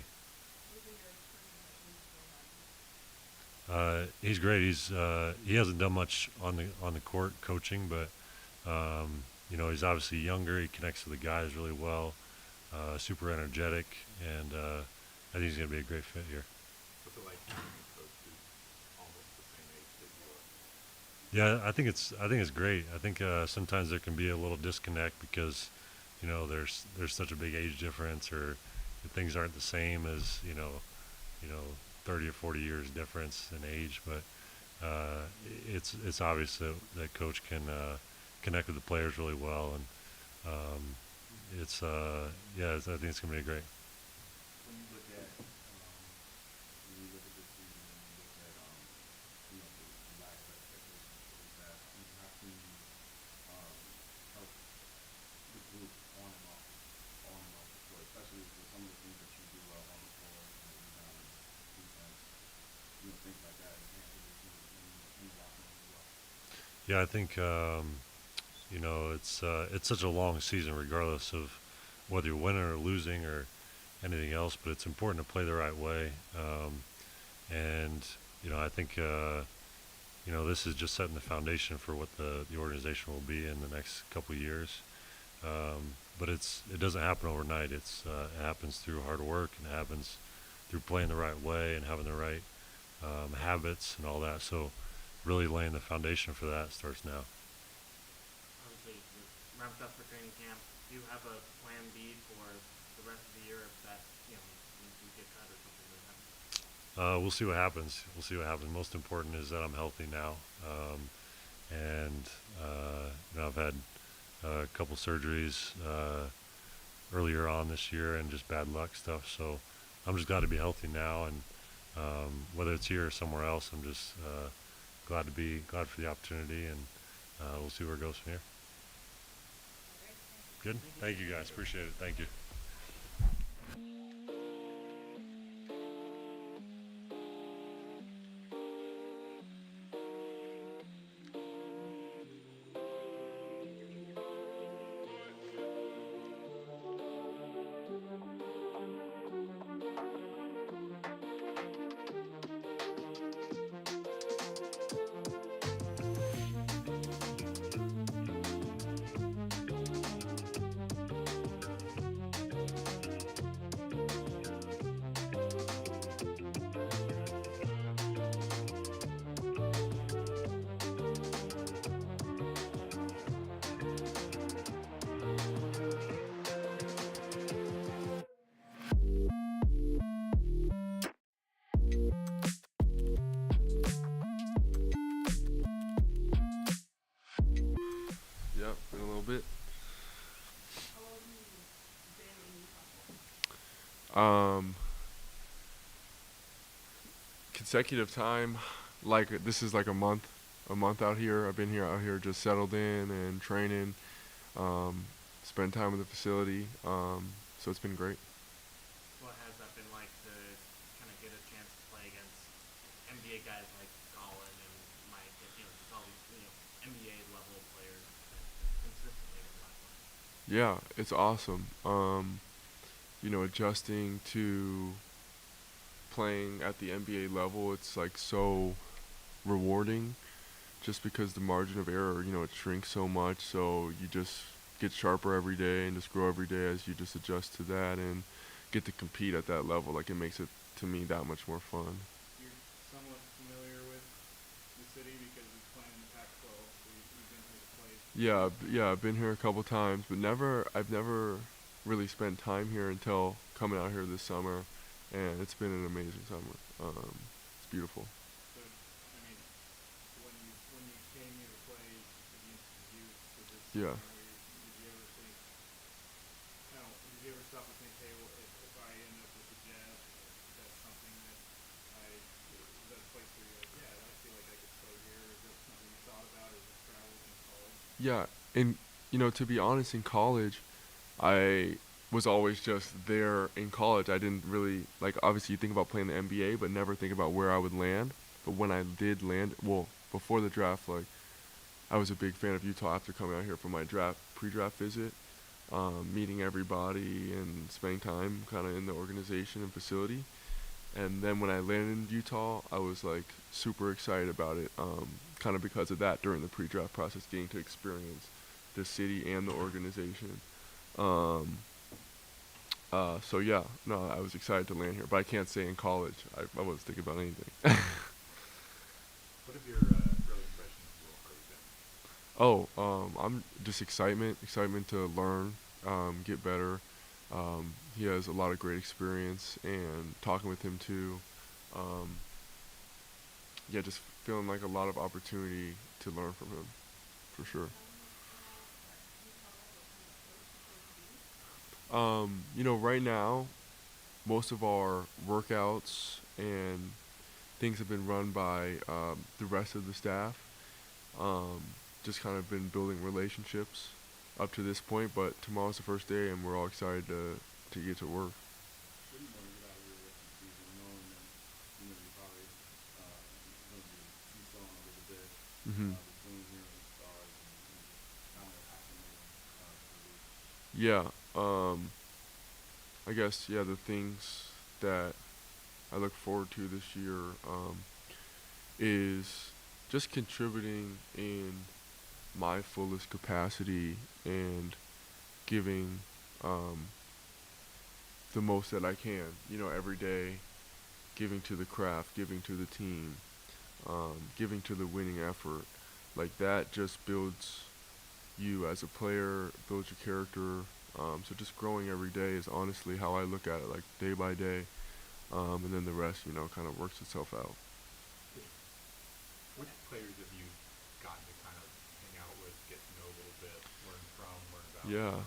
He's great. He hasn't done much on the court coaching, but he's obviously younger. He connects with the guys really well. Super energetic, and I think he's going to be a great fit here. What's it like having a coach who's almost the same age that you are? Yeah, I think it's great. I think sometimes there can be a little disconnect because there's such a big age difference, or things aren't the same as 30 or 40 years difference in age. But it's obvious that coach can connect with the players really well, and I think it's gonna be great. When you look at this season, and you look at the lack of expectations for the past, how can you help the group on and off the floor, especially for some of the things that you do well on the floor, rebounding, defense, things like that, enhance the team in the locker room as well. Yeah, I think it's such a long season, regardless of whether you're winning or losing or anything else, but it's important to play the right way. And I think this is just setting the foundation for what the organization will be in the next couple of years. But it doesn't happen overnight. It happens through hard work, and it happens through playing the right way and having the right habits and all that. So really laying the foundation for that starts now. Obviously, you're ramped up for training camp. Do you have a plan B for the rest of the year if that, you get cut or something like that? We'll see what happens. We'll see what happens. Most important is that I'm healthy now. And I've had a couple surgeries earlier on this year and just bad luck stuff. So I'm just glad to be healthy now. And whether it's here or somewhere else, I'm just glad for the opportunity. And we'll see where it goes from here. Good. Thank you guys. Appreciate it. Thank you. Yep, been a little bit. How long have you been in Utah for? Consecutive time, like this is like a month out here. I've been out here just settled in and training, spent time in the facility, so it's been great. What has that been like to kind of get a chance to play against NBA guys like Colin and Mike and just all these NBA level players consistently in the last one? Yeah, it's awesome. Adjusting to playing at the NBA level, it's like so rewarding just because the margin of error, it shrinks so much, so you just get sharper every day and just grow every day as you just adjust to that and get to compete at that level. Like, it makes it, to me, that much more fun. You're somewhat familiar with the city because you play in the Pac-12, so you've been here to play. Yeah, I've been here a couple times, but I've never really spent time here until coming out here this summer, and it's been an amazing summer. It's beautiful. So, when you came here to play against the youth for this Yeah. summer, did you ever think, did you ever stop and think, hey, well, if I end up with the Jazz, that's something that is that a place where you're like, yeah, I feel like I could play here? Is that something you thought about as you traveled in college? Yeah, and to be honest, in college, I was always just there in college. I didn't really, like, obviously you think about playing the NBA, but never think about where I would land. But when I did land, well, before the draft, like, I was a big fan of Utah after coming out here for my pre-draft visit, meeting everybody and spending time kind of in the organization and facility. And then when I landed in Utah, I was like super excited about it, kind of because of that during the pre-draft process, getting to experience the city and the organization. So yeah, no, I was excited to land here, but I can't say in college I wasn't thinking about anything. What have your early impressions of Will Hardy been? I'm just excitement to learn, get better. He has a lot of great experience, and talking with him too, just feeling like a lot of opportunity to learn from him, for sure. Right now, most of our workouts and things have been run by the rest of the staff. Just kind of been building relationships up to this point, but tomorrow's the first day, and we're all excited to get to work. What do you want to get out of your rookie season, knowing that you're probably going to be seesawing a little bit between here and the stars and kind of acclimating to the league? Yeah. I guess yeah, the things that I look forward to this year is just contributing in my fullest capacity and giving the most that I can, every day, giving to the craft, giving to the team, giving to the winning effort. Like that just builds you as a player, builds your character. So just growing every day is honestly how I look at it, like day by day. And then the rest, kind of works itself out. Which players have you gotten to kind of hang out with, get to know a little bit, learn from, learn about? Yeah,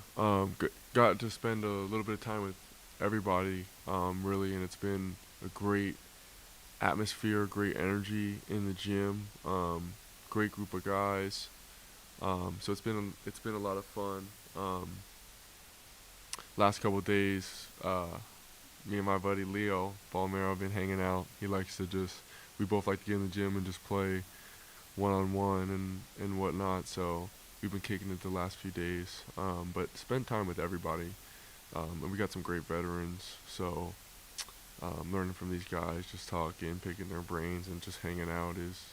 got to spend a little bit of time with everybody, really, and it's been a great atmosphere, great energy in the gym, great group of guys. So it's been a lot of fun. Last couple of days, me and my buddy Leo Balmero have been hanging out. He likes to we both like to get in the gym and just play one-on-one and whatnot. So we've been kicking it the last few days, but spend time with everybody. And we got some great veterans, so learning from these guys, just talking, picking their brains, and just hanging out is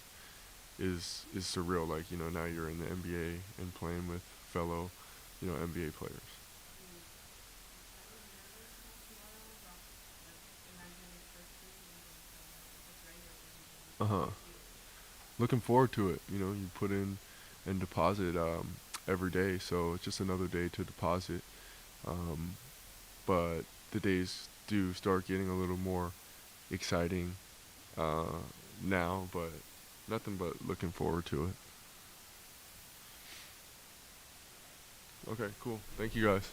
surreal. Like, now you're in the NBA and playing with fellow, NBA players. Uh-huh. Looking forward to it. You put in and deposit every day, so it's just another day to deposit. But the days do start getting a little more exciting now, but nothing but looking forward to it. Okay, cool. Thank you guys.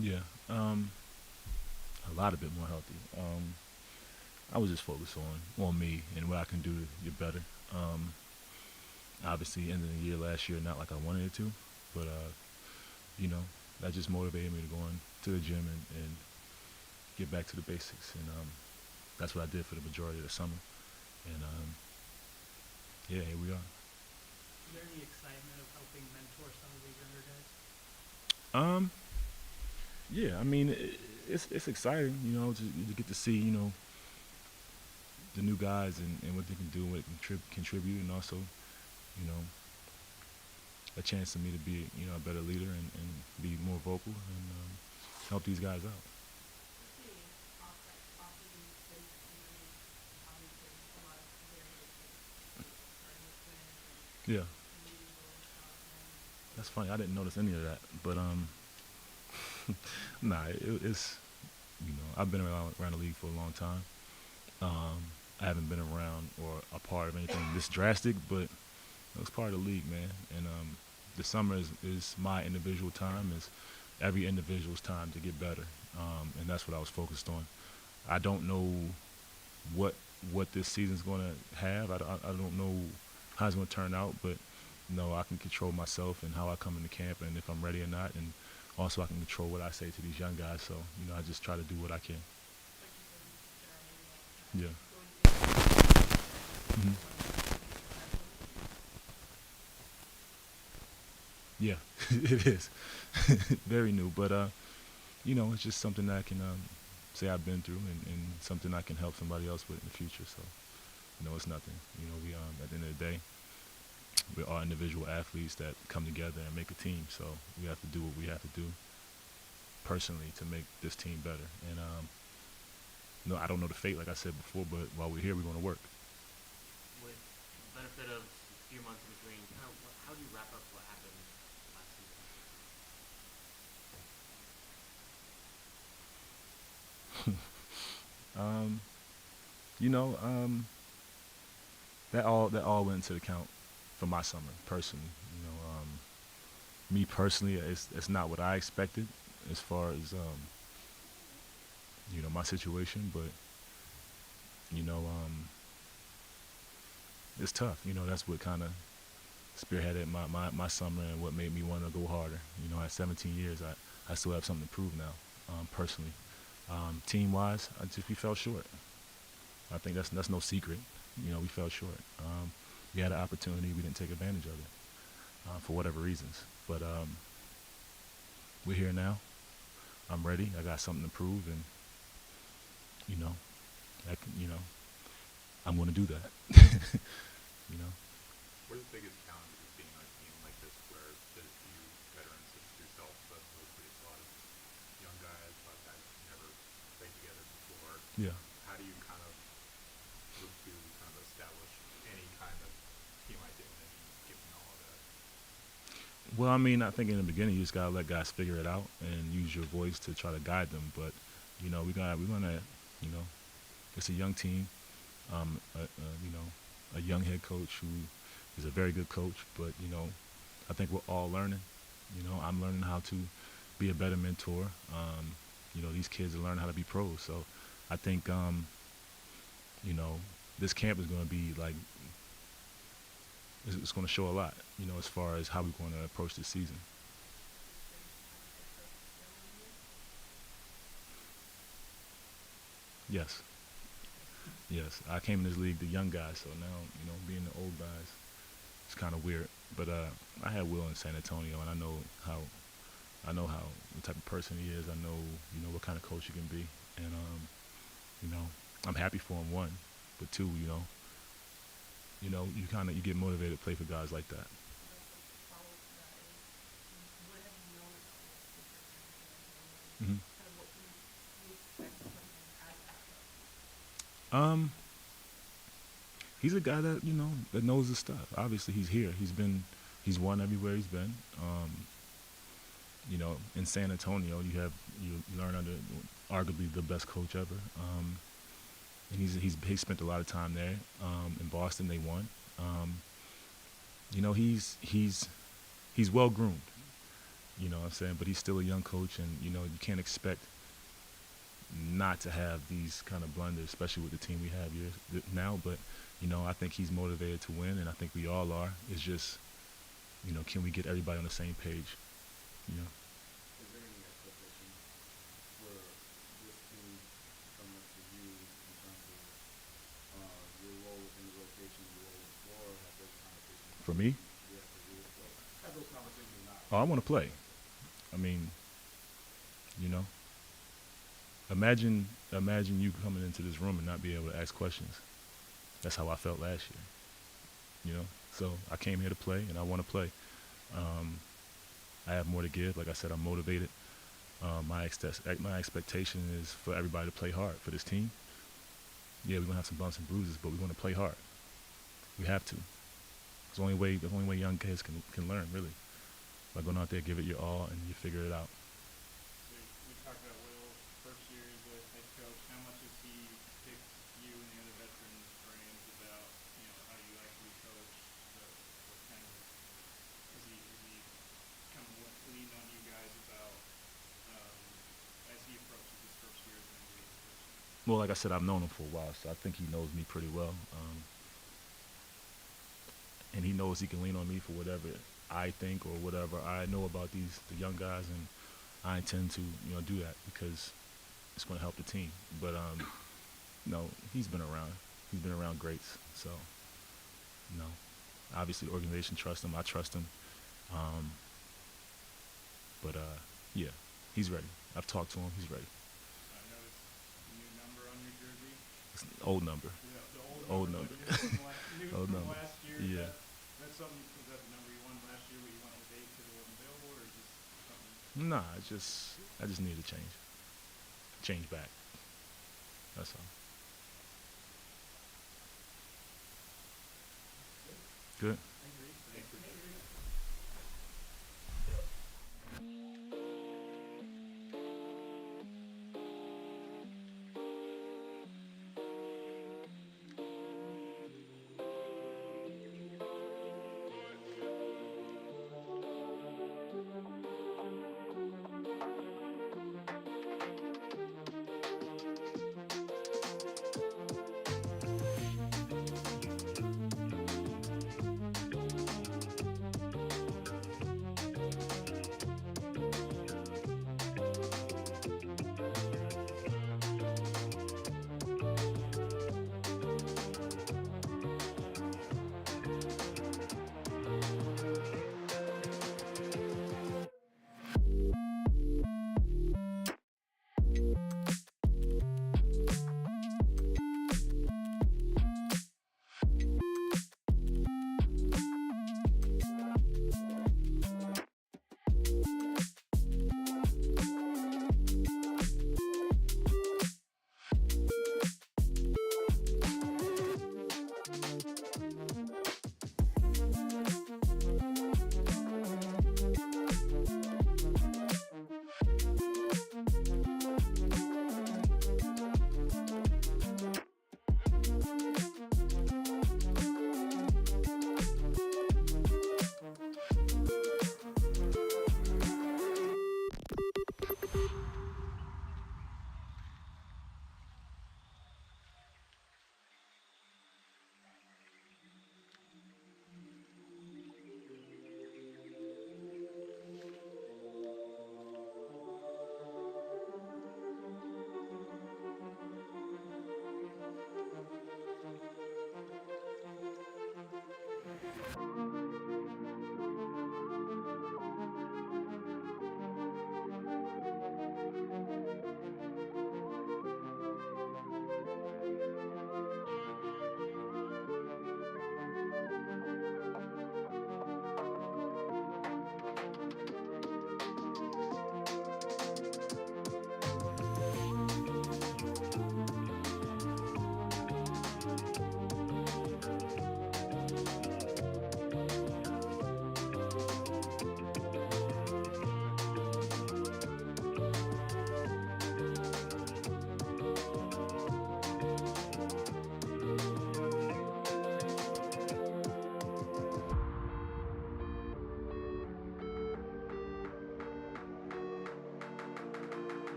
Yeah, a lot of bit more healthy. I was just focused on me and what I can do to get better. Obviously, end of the year last year, not like I wanted it to, but you know, that just motivated me to go to the gym and get back to the basics, and that's what I did for the majority of the summer. And yeah, here we are. Is there any excitement of helping mentor some of these younger guys? Yeah, I mean, it's exciting, to get to see, the new guys and what they can do, what they can contribute, and also, a chance for me to be, a better leader and be more vocal and help these guys out. Yeah. That's funny. I didn't notice any of that, but nah, it's I've been around the league for a long time. I haven't been around or a part of anything this drastic, but it was part of the league, man. And the summer is my individual time, is every individual's time to get better, and that's what I was focused on. I don't know what this season's going to have. I don't know how it's going to turn out, but I can control myself and how I come into camp and if I'm ready or not, and also I can control what I say to these young guys. So I just try to do what I can. Yeah. hmm Yeah, it is very new, but it's just something that I can say I've been through and something I can help somebody else with in the future. So it's nothing. We at the end of the day, we're all individual athletes that come together and make a team. So we have to do what we have to do personally to make this team better. And I don't know the fate, like I said before, but while we're here, we're going to work. With the benefit of a few months in between, how do you wrap up what happened last season? That all went into account for my summer personally. Me personally, it's not what I expected as far as my situation, but it's tough. That's what kind of spearheaded my summer and what made me want to go harder. At 17 years, I still have something to prove now, personally. Team-wise, we fell short. I think that's no secret. We fell short. We had an opportunity, we didn't take advantage of it for whatever reasons. But we're here now. I'm ready. I got something to prove, and I'm going to do that. What are the biggest challenges of being on a team like this, where there's a few veterans such as yourself, but mostly it's a lot of young guys, a lot of guys who've never played together before? Yeah. How do you kind of look to kind of establish any kind of team identity given all of that? Well, I mean, I think in the beginning you just gotta let guys figure it out and use your voice to try to guide them. But we're gonna, it's a young team, a young head coach who is a very good coach. But I think we're all learning. I'm learning how to be a better mentor. These kids are learning how to be pros. So I think this camp is going to be like, it's going to show a lot, as far as how we're going to approach this season. Yes. Yes. I came in this league the young guys, so now, being the old guys, it's kind of weird. But I had Will in San Antonio, and I know how the type of person he is. I know, what kind of coach he can be. And, I'm happy for him, one. But two, you get motivated to play for guys like that. Mm-hmm. He's a guy that that knows his stuff. Obviously, he's here. He's won everywhere he's been. In San Antonio, you learn under arguably the best coach ever. And he's spent a lot of time there. In Boston, they won. He's well groomed. You know what I'm saying? But he's still a young coach, and you can't expect not to have these kind of blunders, especially with the team we have now. But I think he's motivated to win, and I think we all are. It's just, can we get everybody on the same page? You know. Is there any expectation for this team coming up to you in terms of your role within the rotation, your role on the floor? Have those conversations? For me? Yeah, for you. Have those conversations not? Oh, I want to play. I mean, you know, imagine you coming into this room and not being able to ask questions. That's how I felt last year. So I came here to play, and I want to play. I have more to give. Like I said, I'm motivated. My expectation is for everybody to play hard for this team. Yeah, we're gonna have some bumps and bruises, but we're gonna play hard. We have to. It's the only way young kids can learn, really. By going out there, give it your all, and you figure it out. So we talked about Will, first year as a head coach. How much has he picked you and the other veterans' brains about how you actually coach? What kind of is he kind of leaned on you guys about as he approaches his first year as an NBA coach? Well, like I said, I've known him for a while, so I think he knows me pretty well. And he knows he can lean on me for whatever I think or whatever I know about the young guys, and I intend to do that because it's going to help the team. But he's been around. He's been around greats, so obviously the organization trusts him. I trust him. But yeah, he's ready. I've talked to him. He's ready. I noticed a new number on your jersey. It's an old number. Yeah, the Old number. number. New Old from number. last year. Yeah. That's something. Is that the number you won last year, but you went with 8 because it wasn't available, or is this something? Nah, I just need to change back. That's all. Good.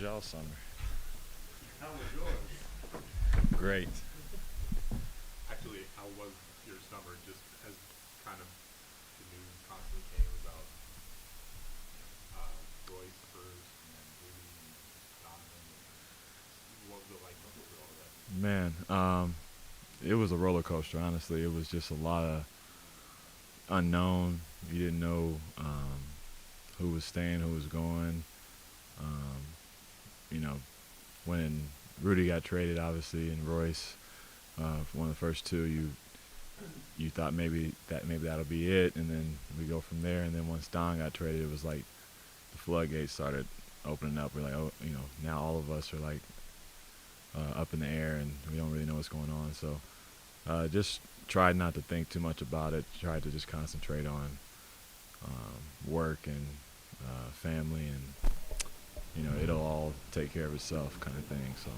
y'all summer? How was yours? Great. Actually, how was your summer? Just as kind of the news constantly came about Royce first, and then Rudy and Donovan. What was it like going through all of that? Man, it was a roller coaster, honestly. It was just a lot of unknown. You didn't know who was staying, who was going. You know, when Rudy got traded, obviously, and Royce, one of the first two, you thought maybe that'll be it, and then we go from there. And then once Don got traded, it was like the floodgates started opening up. We're like, oh, you know, now all of us are like up in the air, and we don't really know what's going on. So just tried not to think too much about it. Tried to just concentrate on work and family, and you know, it'll all take care of itself, kind of thing. So. Do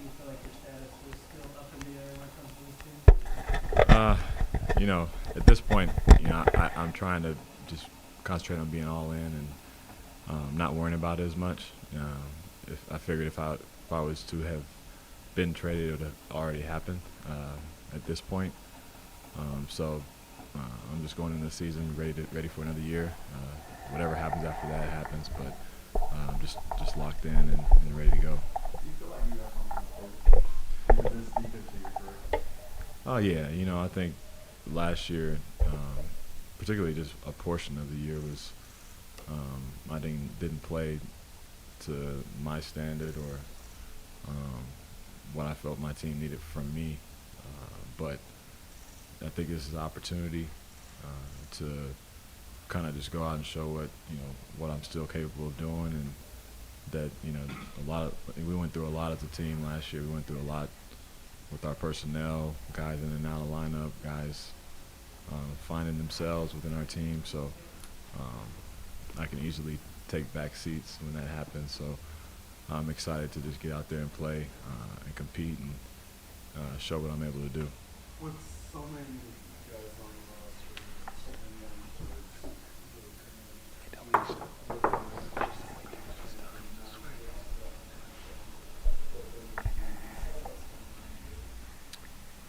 you feel like your status is still up in the air when it comes to this team? You know, at this point, you know, I'm trying to just concentrate on being all in and not worrying about it as much. If I figured if I was to have been traded, it would have already happened at this point. So I'm just going into the season ready for another year. Whatever happens after that happens, but just locked in and ready to go. Do you feel like you have something this deep into your career? Oh yeah, you know, I think last year, particularly just a portion of the year was I didn't play to my standard or what I felt my team needed from me, but I think this is an opportunity to kind of just go out and show what I'm still capable of doing, and that we went through a lot as a team last year. We went through a lot with our personnel, guys in and out of lineup, guys finding themselves within our team. So I can easily take back seats when that happens. So I'm excited to just get out there and play and compete and show what I'm able to do. With so many guys on the roster, so many young kids,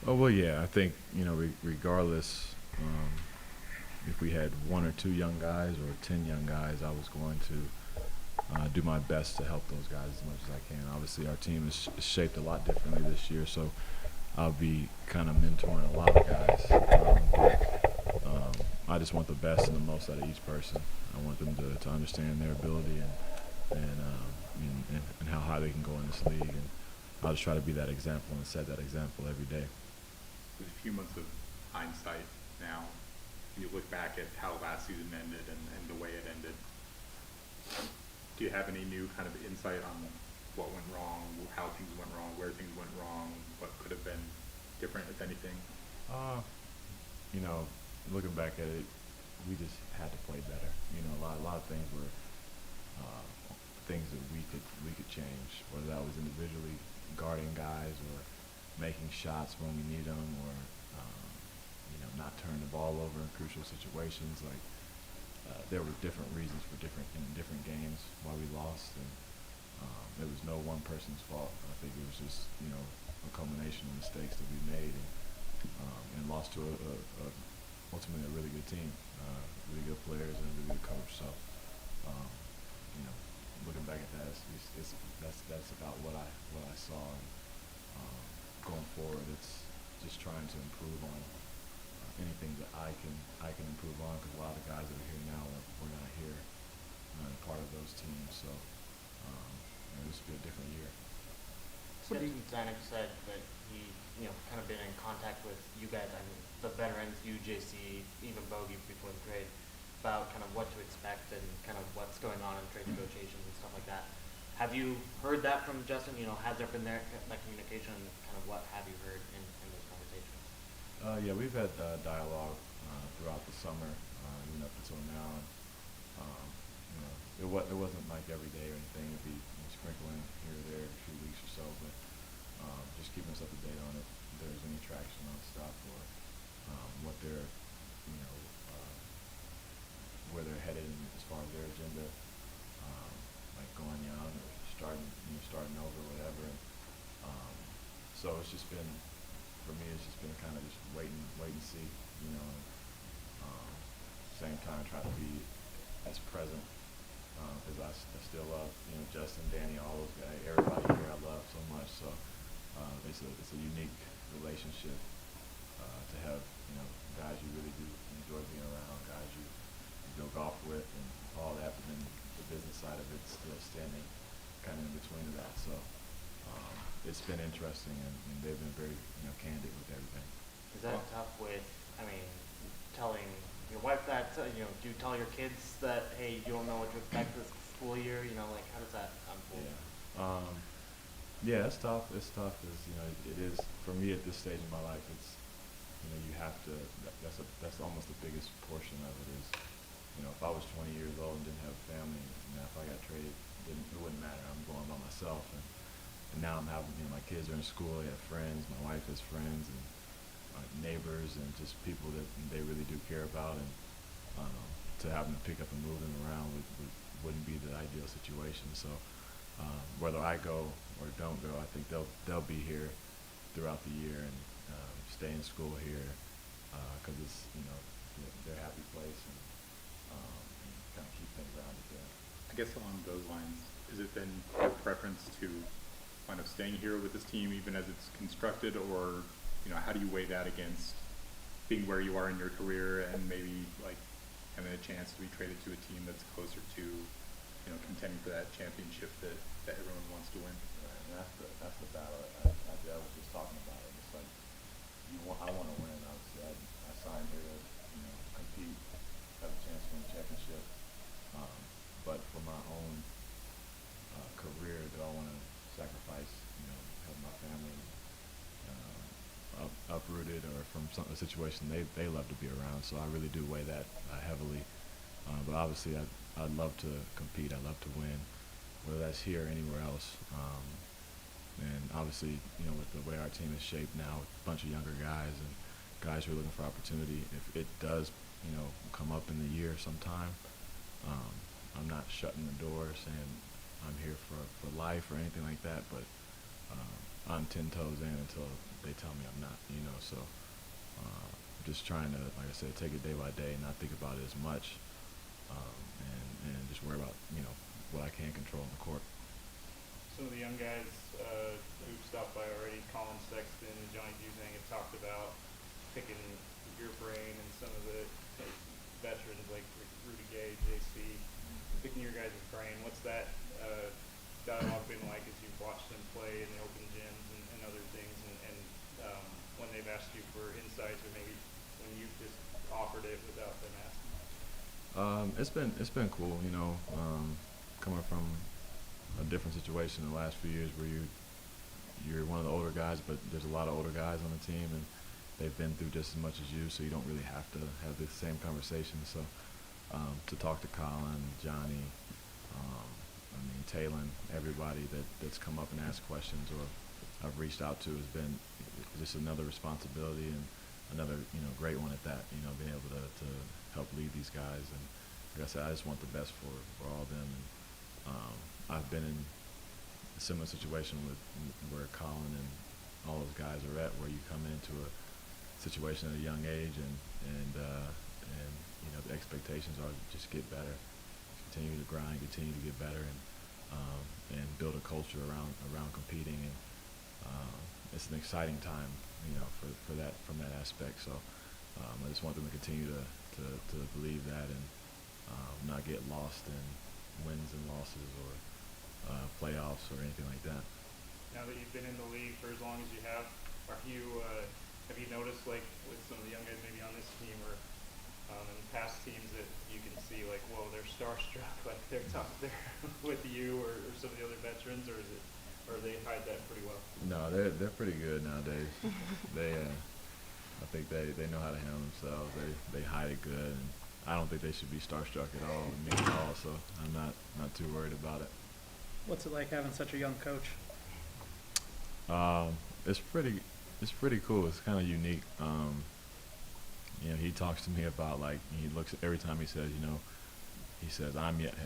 Oh well, yeah. I think regardless if we had one or two young guys or 10 young guys, I was going to do my best to help those guys as much as I can. Obviously, our team is shaped a lot differently this year, so I'll be kind of mentoring a lot of guys. I just want the best and the most out of each person. I want them to understand their ability and how high they can go in this league. And I'll just try to be that example and set that example every day. With a few months of hindsight now, you look back at how last season ended and the way it ended. Do you have any new kind of insight on what went wrong, how things went wrong, where things went wrong, what could have been different, if anything? Looking back at it, we just had to play better. A lot of things were things that we could change, whether that was individually guarding guys or making shots when we need them, or not turning the ball over in crucial situations. Like there were different reasons for different games why we lost, and it was no one person's fault. I think it was just a culmination of mistakes that we made, and lost to ultimately a really good team, really good players and a really good coach. So looking back at that, that's about what I saw. And going forward, it's just trying to improve on anything that I can improve on, because a lot of the guys that are here now were not here, part of those teams. So this will be a different year. Stetson Zanuck said that he, kind of been in contact with you guys, the veterans, you, JC, even Bogey before the trade, about kind of what to expect and kind of what's going on in trade negotiations and stuff like that. Have you heard that from Justin? Has there been that communication, and kind of what have you heard in those conversations? Yeah, we've had dialogue throughout the summer, even up until now. It wasn't like every day or anything. It'd be sprinkling here or there every few weeks or so, but just keeping us up to date on it. If there's any traction on stuff or what they're, where they're headed as far as their agenda, like going out or starting over or whatever. And, so it's just been, for me, it's just been kind of just wait and see, you know. And, same time, try to be as present because I still love, Justin, Danny, all those guys, everybody here I love so much. So it's a unique relationship to have, guys you really do enjoy being around, guys you go golf with, and all that. But then the business side of it's still standing kind of in between of that. So it's been interesting, and they've been very, candid with everything. Is that tough with, telling your wife that, do you tell your kids that, hey, you don't know what to expect this school year, how does that unfold? Yeah, it's tough. It's tough because, it is, for me at this stage in my life, it's, you have to, that's almost the biggest portion of it is, if I was 20 years old and didn't have a family, if I got traded, it wouldn't matter. I'm going by myself. And now I'm having, my kids are in school, they have friends, my wife has friends, and neighbors, and just people that they really do care about. And to have them pick up and move them around wouldn't be the ideal situation. So whether I go or don't go, I think they'll be here throughout the year and stay in school here because it's their happy place and kind of keep things grounded there. I guess along those lines, is it then your preference to kind of staying here with this team even as it's constructed, or how do you weigh that against being where you are in your career and maybe like having a chance to be traded to a team that's closer to contending for that championship that everyone wants to win? Right, and that's the battle I was just talking about. It's like I want to win. Obviously, I signed here to compete, have a chance to win a championship. But for my own career, do I want to sacrifice? Have my family uprooted, or from a situation they love to be around. So I really do weigh that heavily. But obviously, I'd love to compete. I'd love to win, whether that's here or anywhere else. And obviously, with the way our team is shaped now, with a bunch of younger guys and guys who are looking for opportunity, if it does, come up in the year sometime, I'm not shutting the door saying I'm here for life or anything like that. But I'm 10 toes in until they tell me I'm not, So just trying to, like I said, take it day by day and not think about it as much, and just worry about, what I can control on the court. Some of the young guys who've stopped by already, Colin Sexton and Johnny Duzang, have talked about picking your brain, and some of the veterans like Rudy Gay, JC, picking your guys' brain. What's that dialogue been like as you've watched them play in the open gyms and other things, and when they've asked you for insights, or maybe when you've just offered it without them asking? It's been cool, coming from a different situation in the last few years where you're one of the older guys, but there's a lot of older guys on the team, and they've been through just as much as you, so you don't really have to have the same conversation. So to talk to Colin, Johnny, Talon, everybody that's come up and asked questions or I've reached out to has been just another responsibility and another great one at that. Being able to help lead these guys, and like I said, I just want the best for all of them. And I've been in a similar situation with where Colin and all those guys are at, where you come into a situation at a young age, and the expectations are to just get better, continue to grind, continue to get better, and build a culture around competing. And it's an exciting time, for that, from that aspect. So I just want them to continue to believe that, and not get lost in wins and losses or playoffs or anything like that. Now that you've been in the league for as long as you have you noticed, like with some of the young guys maybe on this team or in past teams, that you can see like, whoa, they're starstruck, like they're with you or some of the other veterans, or they hide that pretty well? No, they're pretty good nowadays. I think they know how to handle themselves. They hide it good, and I don't think they should be starstruck at all, me at all. So I'm not too worried about it. What's it like having such a young coach? It's pretty cool. It's kind of unique. He talks to me about, like, he looks every time he says, he says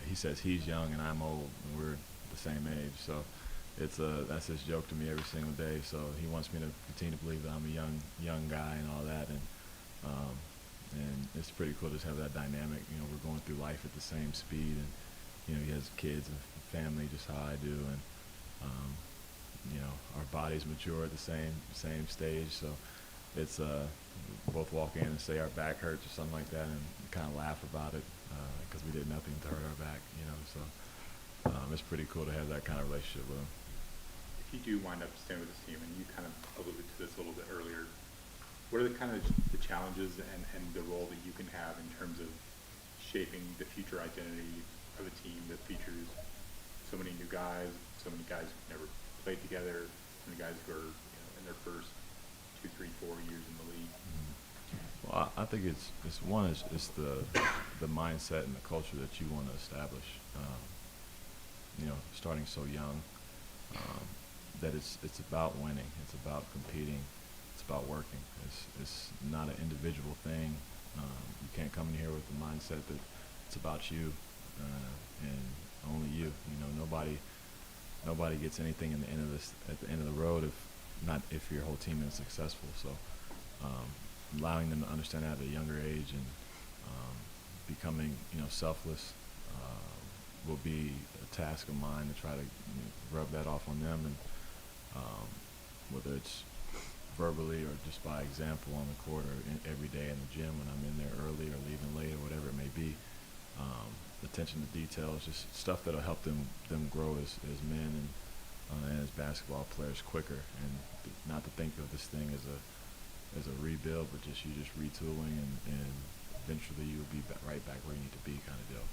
he says he's young and I'm old, and we're the same age. So that's his joke to me every single day. So he wants me to continue to believe that I'm a young guy and all that, and it's pretty cool to just have that dynamic. You know, we're going through life at the same speed, and you know, he has kids and family just how I do, and you know, our bodies mature at the same stage. So it's both walk in and say our back hurts or something like that, and kind of laugh about it because we did nothing to hurt our back. You know, so it's pretty cool to have that kind of relationship with him. If you do wind up staying with this team, and you kind of alluded to this a little bit earlier, what are the kind of the challenges and the role that you can have in terms of shaping the future identity of a team that features so many new guys, so many guys who've never played together, so many guys who are, you know, in their first 2, 3, 4 years in the league? Well, I think it's the mindset and the culture that you want to establish. You know, starting so young, that it's about winning. It's about competing. It's about working. It's not an individual thing. You can't come in here with the mindset that it's about you and only you. You know, nobody gets anything at the end of the road if your whole team is successful. So allowing them to understand that at a younger age and becoming, you know, selfless will be a task of mine to try to, you know, rub that off on them, and whether it's verbally or just by example on the court or every day in the gym when I'm in there early or leaving late or whatever it may be. Attention to detail is just stuff that'll help them grow as men and as basketball players quicker, and not to think of this thing as a rebuild, but just retooling, and eventually you'll be right back where you need to be, kind of deal.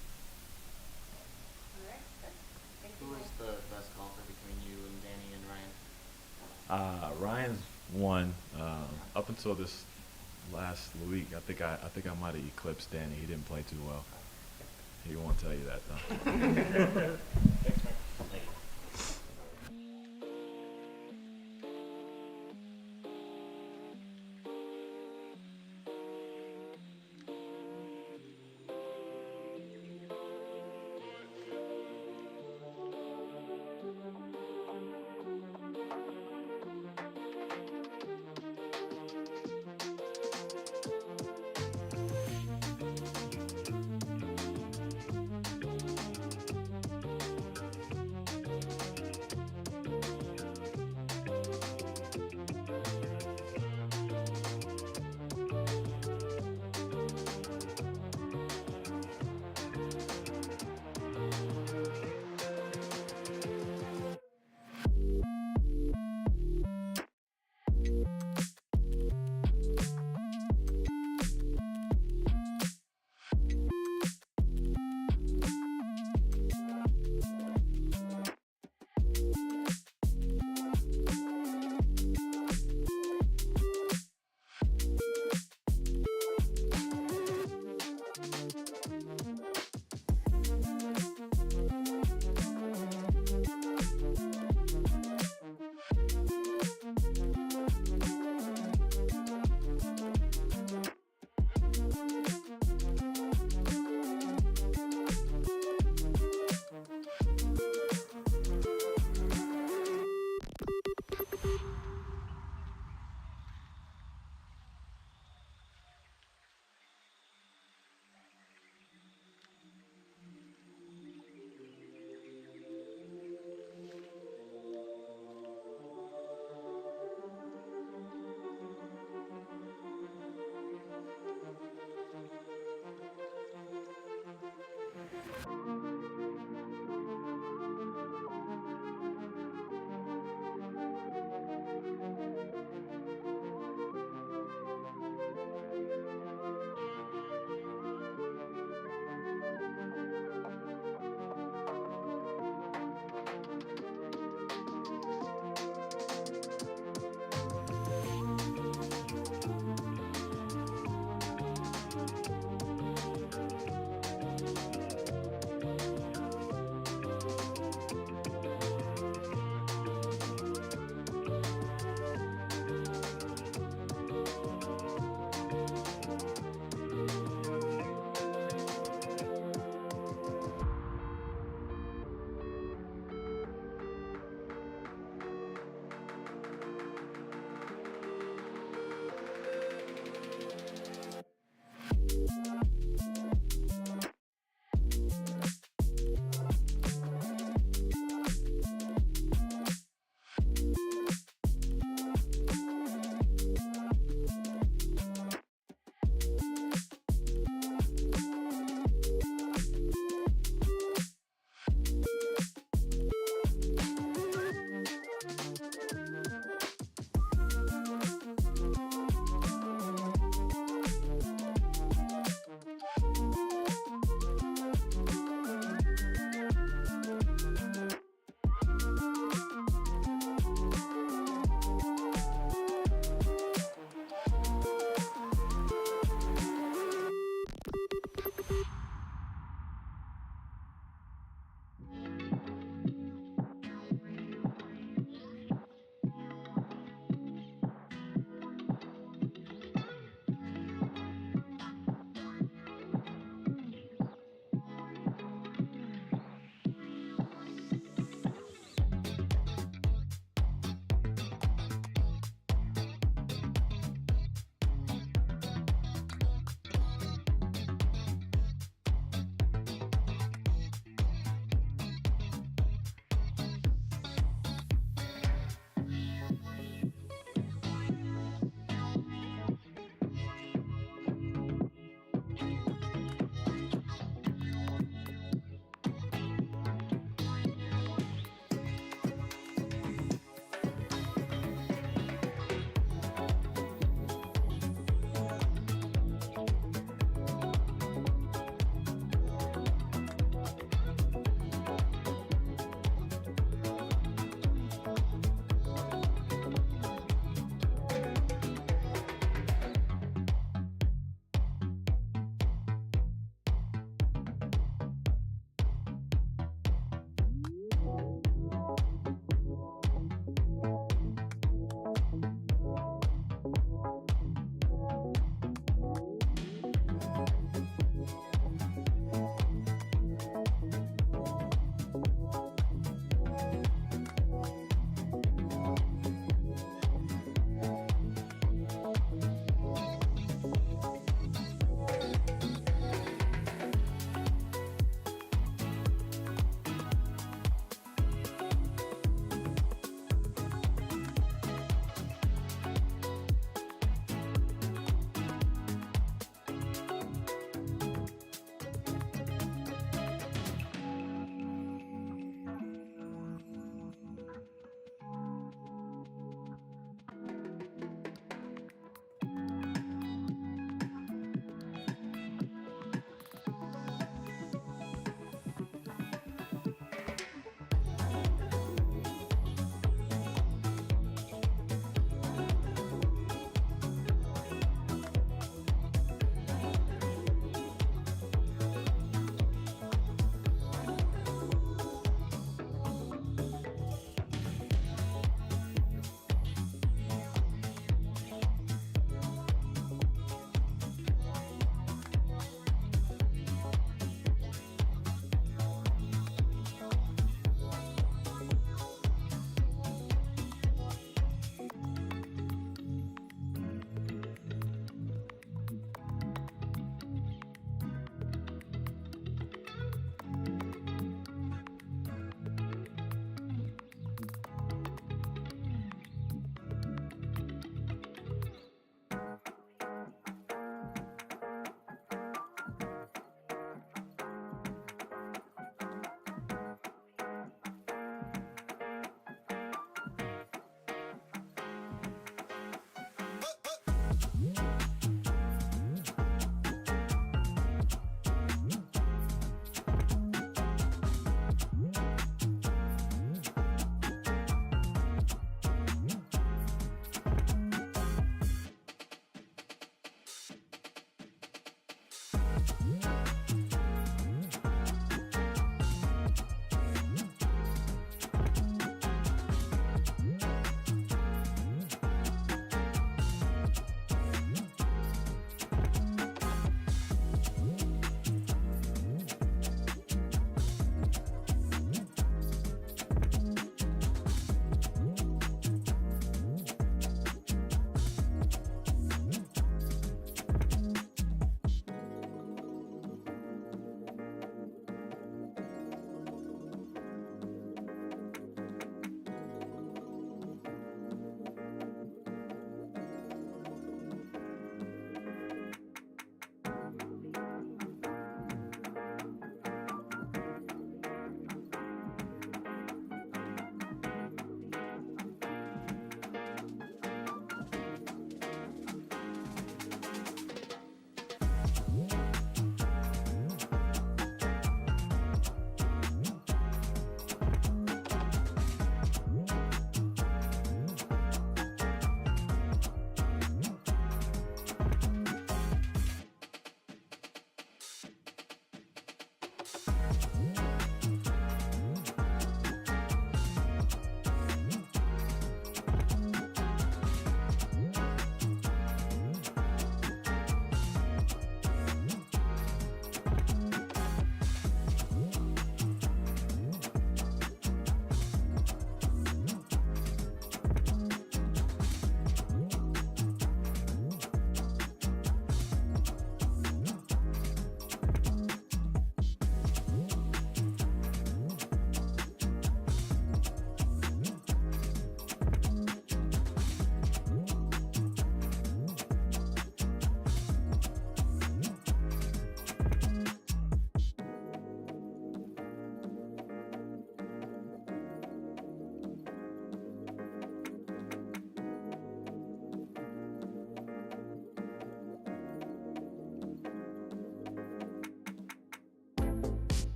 All right, good. Thank you. Who was the best golfer between you and Danny and Ryan? Ryan's won up until this last week. I think I might have eclipsed Danny. He didn't play too well. He won't tell you that though. Thanks, Mike. Thank you.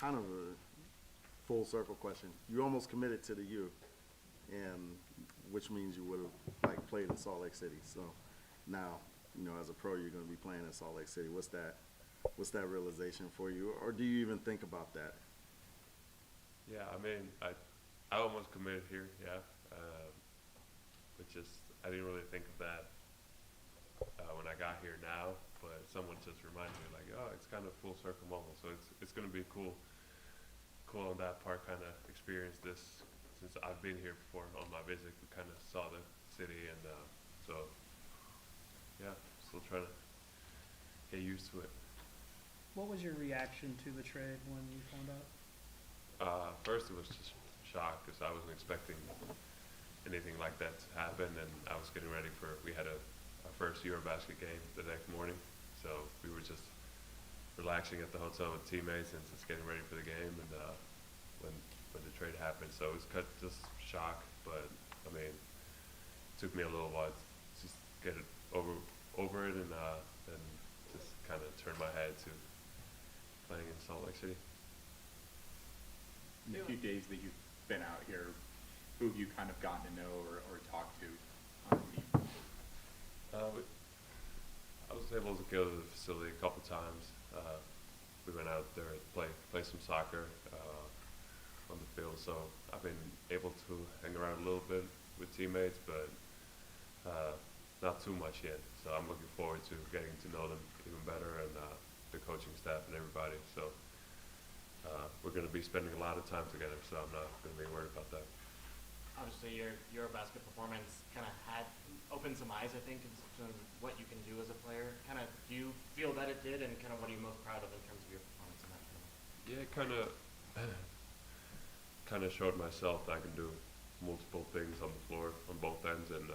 kind of a full circle question. You almost committed to the U, and which means you would have like played in Salt Lake City. So now, as a pro, you're going to be playing in Salt Lake City. What's that realization for you, or do you even think about that? Yeah, I mean, I almost committed here, yeah. But just, I didn't really think of that when I got here now, but someone just reminded me, like, oh, it's kind of full circle moment, so it's going to be cool on that part, kind of experience this, since I've been here before on my visit. We kind of saw the city, and so, yeah, still trying to get used to it. What was your reaction to the trade when you found out? First it was just shock, because I wasn't expecting anything like that to happen, and I was getting ready we had our first Eurobasket game the next morning, so we were just relaxing at the hotel with teammates and just getting ready for the game, and when the trade happened, so it was just shock, but I mean, it took me a little while to just get it over it, and just kind of turn my head to playing in Salt Lake City. In the few days that you've been out here, who have you kind of gotten to know or talked to on the team? I was able to go to the facility a couple times. We went out there to play some soccer on the field, so I've been able to hang around a little bit with teammates, but not too much yet. So I'm looking forward to getting to know them even better, and the coaching staff and everybody. So we're going to be spending a lot of time together, so I'm not going to be worried about that. Obviously, your Eurobasket performance kind of had opened some eyes, I think, in terms of what you can do as a player. Kind of, do you feel that it did, and kind of what are you most proud of in terms of your performance in that tournament? Yeah, kind of showed myself that I can do multiple things on the floor on both ends, and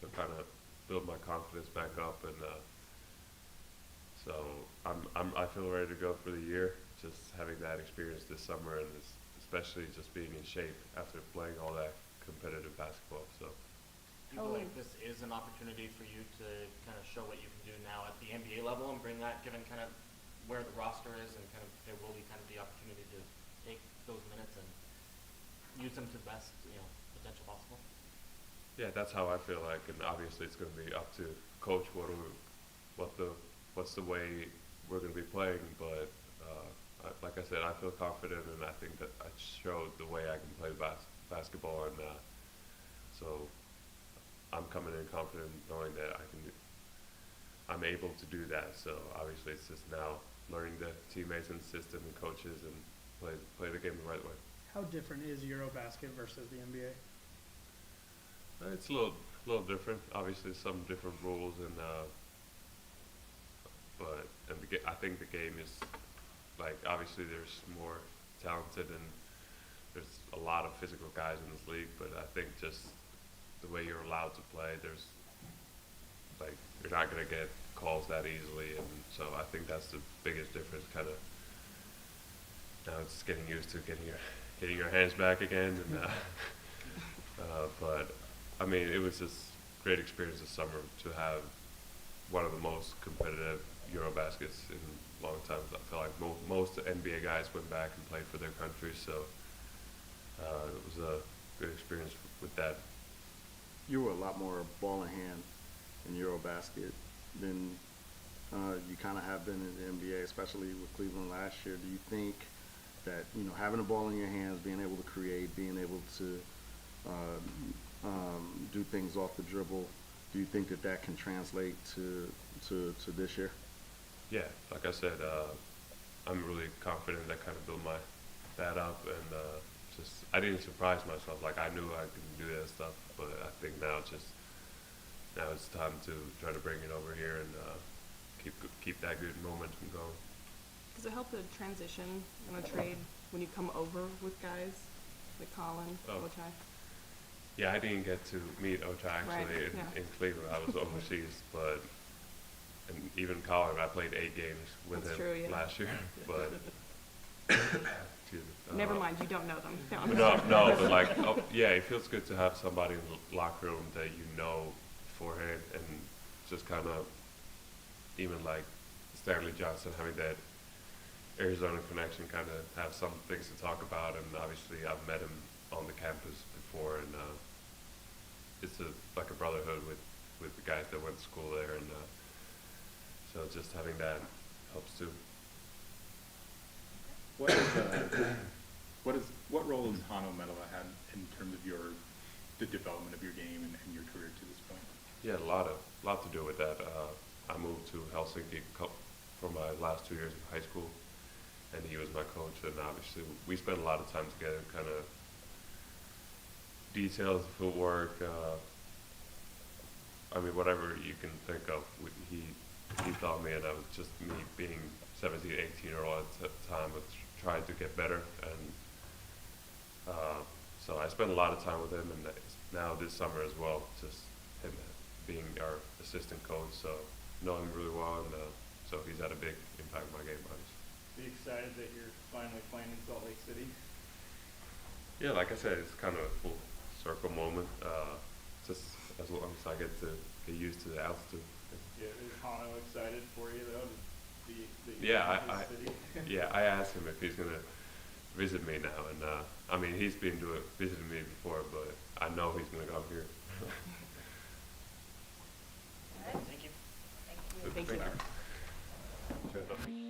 so kind of build my confidence back up, and so I feel ready to go for the year. Just having that experience this summer, and especially just being in shape after playing all that competitive basketball. So, do you feel like this is an opportunity for you to kind of show what you can do now at the NBA level, and bring that, given kind of where the roster is, and kind of there will be kind of the opportunity to take those minutes and use them to the best potential possible? Yeah, that's how I feel like, and obviously it's going to be up to coach what's the way we're going to be playing, but like I said, I feel confident, and I think that I showed the way I can play basketball, and so I'm coming in confident knowing that I'm able to do that. So obviously it's just now learning the teammates and system and coaches, and play the game the right way. How different is Eurobasket versus the NBA? It's a little different. Obviously, some different rules, and I think the game is, like, obviously there's more talented, and there's a lot of physical guys in this league, but I think just the way you're allowed to play, there's, like, you're not going to get calls that easily, and so I think that's the biggest difference. Kind of now it's getting used to getting your hands back again, and but I mean, it was just great experience this summer to have one of the most competitive Eurobaskets in a long time. I feel like most NBA guys went back and played for their country, so it was a good experience with that. You were a lot more ball in hand in Eurobasket than you kind of have been in the NBA, especially with Cleveland last year. Do you think that, having the ball in your hands, being able to create, being able to do things off the dribble, do you think that can translate to this year? Yeah, like I said, I'm really confident that kind of built that up, and just I didn't surprise myself. Like, I knew I could do that stuff, but I think now it's time to try to bring it over here and keep that good momentum going. Does it help the transition in a trade when you come over with guys like Colin, Ochai? Yeah, I didn't get to meet Ochai actually in Cleveland. I was overseas, and even Colin, I played 8 games with him last year. But never mind, you don't know them. No, but like, it feels good to have somebody in the locker room that you know beforehand, and just kind of, even like Stanley Johnson, having that Arizona connection, kind of have some things to talk about. And obviously, I've met him on the campus before, and it's like a brotherhood with the guys that went to school there, and so just having that helps too. What role has Hano Metala had in terms of the development of your game and your career to this point? Yeah, a lot to do with that. I moved to Helsinki for my last 2 years of high school, and he was my coach. And obviously, we spent a lot of time together, kind of details, footwork. I mean, whatever you can think of. He taught me, and I was just me being 17, 18-year-old at the time, was trying to get better. And so I spent a lot of time with him, and now this summer as well, just him being our assistant coach. So know him really well, and so he's had a big impact on my game, obviously. Are you excited that you're finally playing in Salt Lake City? Yeah, like I said, it's kind of a full circle moment. Just as long as I get to get used to the altitude. Yeah, is Hano excited for you though to be Yeah, in his city? yeah, I asked him if he's gonna visit me now, and I mean he's been visiting me before, but I know he's gonna come here. Thank you. Thank you. Thank you.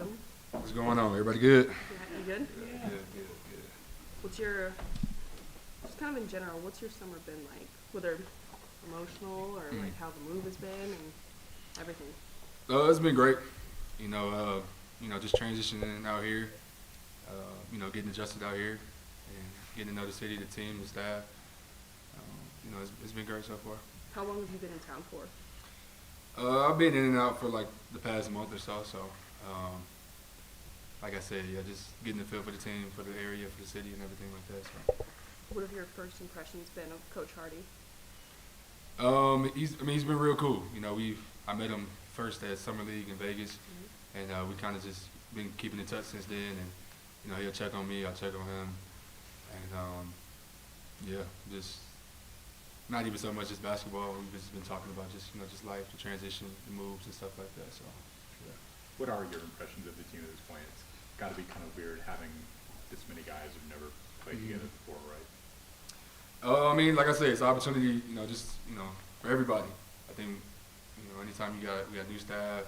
welcome. What's going on? Everybody good? Yeah, you good? Good. What's your, just kind of in general, what's your summer been like? Whether emotional or like how the move has been and everything. It's been great. Just transitioning out here. Getting adjusted out here and getting to know the city, the team, the staff. It's been great so far. How long have you been in town for? I've been in and out for like the past month or so. So, like I said, just getting the feel for the team, for the area, for the city, and everything like that. So. What have your first impressions been of Coach Hardy? He's been real cool. I met him first at Summer League in Vegas, and we kind of just been keeping in touch since then. And he'll check on me, I'll check on him, and just not even so much just basketball. We've just been talking about just life, the transition, the moves, and stuff like that. So, yeah. What are your impressions of the team at this point? It's got to be kind of weird having this many guys who've never played together before, right? Like I said, it's an opportunity, for everybody. I think, anytime we got new staff,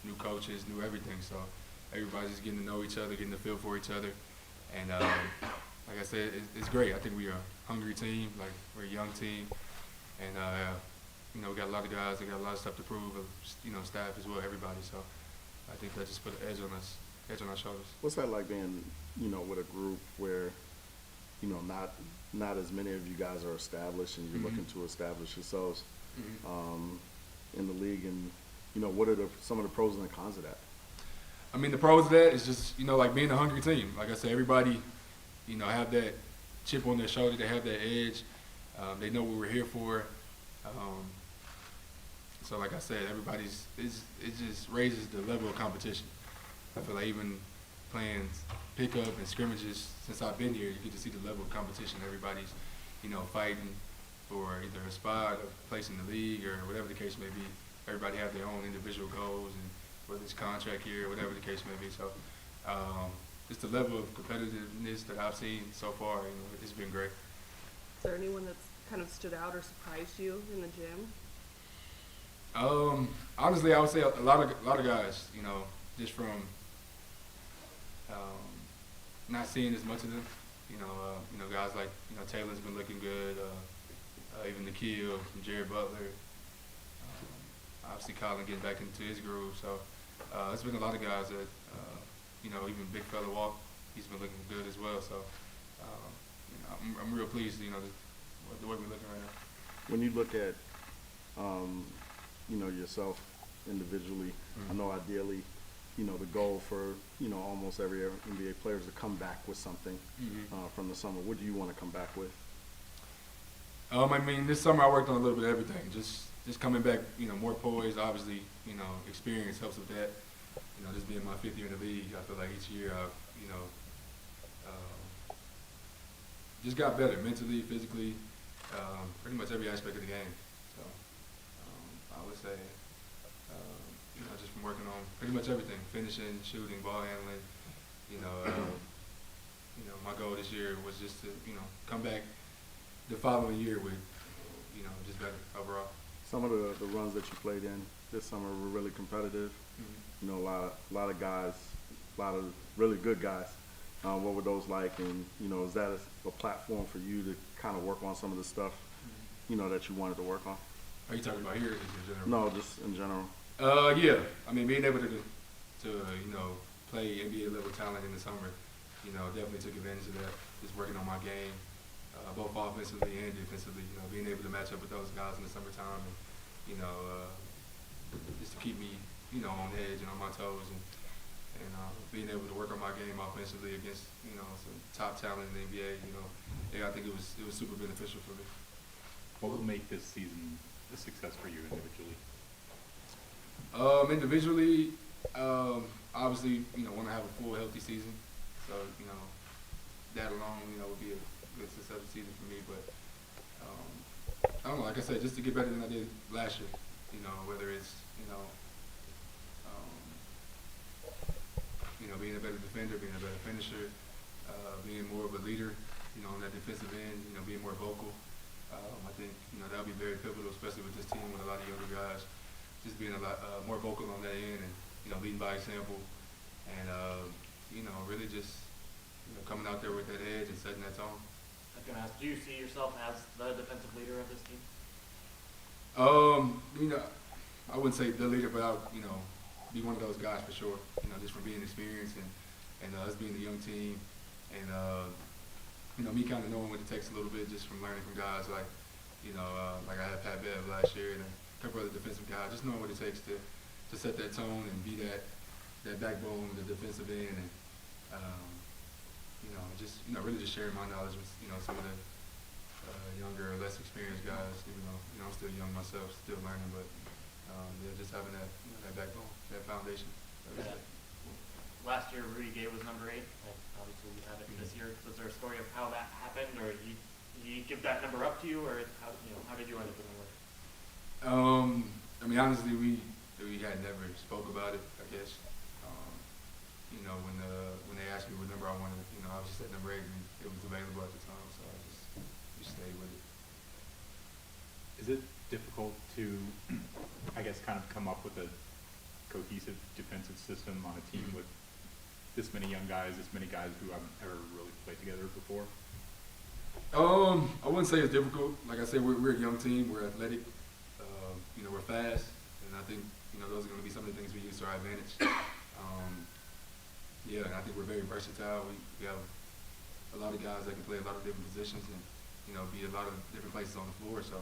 new coaches, new everything. So everybody's just getting to know each other, getting the feel for each other. And like I said, it's great. I think we're a hungry team, like we're a young team. And, we got a lot of guys that got a lot of stuff to prove, staff as well, everybody. So I think that just put an edge on us, edge on our shoulders. What's that like being, with a group where, not as many of you guys are established and you're looking to establish yourselves in the league, and what are some of the pros and the cons of that? The pros of that is just like being a hungry team. Like I said, everybody have that chip on their shoulder. They have that edge. They know what we're here for. So like I said, it just raises the level of competition. I feel like even playing pickup and scrimmages since I've been here, you get to see the level of competition. Everybody's, fighting for either a spot, a place in the league, or whatever the case may be. Everybody have their own individual goals, and whether it's contract here, whatever the case may be. So, just the level of competitiveness that I've seen so far, it's been great. Is there anyone that's kind of stood out or surprised you in the gym? Honestly, I would say a lot of guys, just from not seeing as much of them. Guys like Taylor's been looking good. Even Nikhil, Jared Butler. Obviously, Colin getting back into his groove. So it's been a lot of guys that even big fella Walk, he's been looking good as well. So I'm real pleased, the way we're looking right now. When you look at yourself individually, I know ideally, the goal for, almost every NBA player is to come back with something from the summer. What do you want to come back with? This summer I worked on a little bit of everything. Just coming back, more poised. Obviously, experience helps with that. This being my 5th year in the league, I feel like each year I've, just got better mentally, physically, pretty much every aspect of the game. So I would say, just from working on pretty much everything, finishing, shooting, ball handling, my goal this year was just to, come back the following year with, just better overall. Some of the runs that you played in this summer were really competitive. A lot of guys, a lot of really good guys. What were those like? And is that a platform for you to kind of work on some of the stuff, that you wanted to work on? Are you talking about here or just in general? No, just in general. Yeah. Being able to play NBA level talent in the summer, definitely took advantage of that. Just working on my game, both offensively and defensively. Being able to match up with those guys in the summertime, and just to keep me, on edge and on my toes, and being able to work on my game offensively against, some top talent in the NBA. I think it was super beneficial for me. What will make this season a success for you individually? Individually, obviously, want to have a full healthy season. So, that alone, would be a good successful season for me. But I don't know, like I said, just to get better than I did last year. Whether it's, being a better defender, being a better finisher, being more of a leader, on that defensive end, being more vocal. I think, that'll be very pivotal, especially with this team with a lot of younger guys. Just being a lot more vocal on that end and, leading by example, and really just coming out there with that edge and setting that tone. I was gonna ask, do you see yourself as the defensive leader of this team? I wouldn't say the leader, but I'll be one of those guys for sure. Just from being experienced and us being a young team, and me kind of knowing what it takes a little bit just from learning from guys like like I had Pat Bev last year and a couple other defensive guys, just knowing what it takes to set that tone and be that backbone of the defensive end, and really just sharing my knowledge with some of the younger, less experienced guys. Even though I'm still young myself, still learning, but just having that that backbone, that foundation. Last year, Rudy Gay was number 8. Obviously, you have it this year. Was there a story of how that happened, or he give that number up to you, or how did you end up in the work? Honestly, we had never spoke about it, I guess. When they asked me what number I wanted, I was just at number 8, and it was available at the time, so I just stayed with it. Is it difficult to, I guess, kind of come up with a cohesive defensive system on a team with this many young guys, this many guys who haven't ever really played together before? I wouldn't say it's difficult. Like I said, we're a young team. We're athletic. We're fast, and I think those are going to be some of the things we use to our advantage. And I think we're very versatile. We have a lot of guys that can play a lot of different positions and be a lot of different places on the floor. So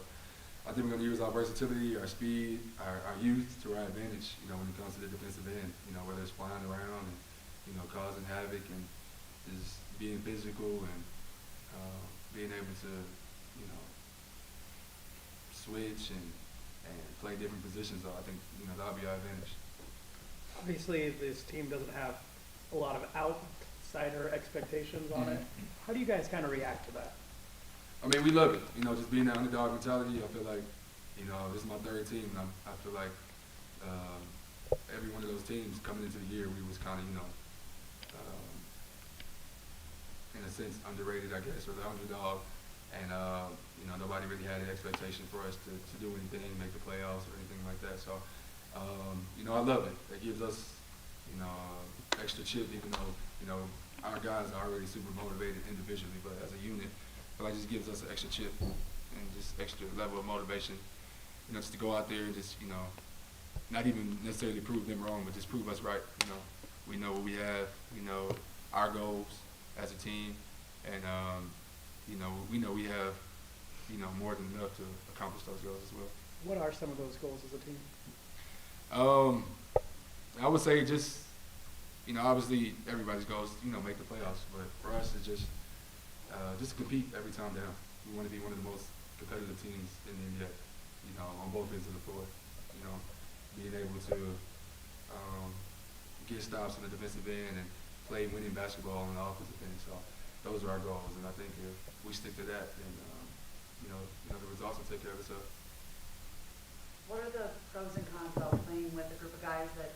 I think we're going to use our versatility, our speed, our youth to our advantage. When it comes to the defensive end. Whether it's flying around and causing havoc and just being physical and being able to switch and play different positions. So I think that'll be our advantage. Obviously, this team doesn't have a lot of outsider expectations on it. How do you guys kind of react to that? We love it. Just being that underdog mentality. I feel like this is my 3rd team, and I feel like every one of those teams coming into the year, we was kind of in a sense underrated, I guess, or the underdog, and nobody really had an expectation for us to do anything, make the playoffs or anything like that. So I love it. It gives us extra chip, even though our guys are already super motivated individually, but as a unit, I feel like it just gives us an extra chip and just extra level of motivation, just to go out there and just not even necessarily prove them wrong, but just prove us right. We know what we have, we know our goals as a team, and we know we have more than enough to accomplish those goals as well. What are some of those goals as a team? I would say just obviously everybody's goals make the playoffs, but for us it's just to compete every time down. We want to be one of the most competitive teams in the NBA, on both ends of the floor. Being able to get stops on the defensive end and play winning basketball on the offensive end. So those are our goals, and I think if we stick to that, then the results will take care of itself. What are the pros and cons about playing with a group of guys that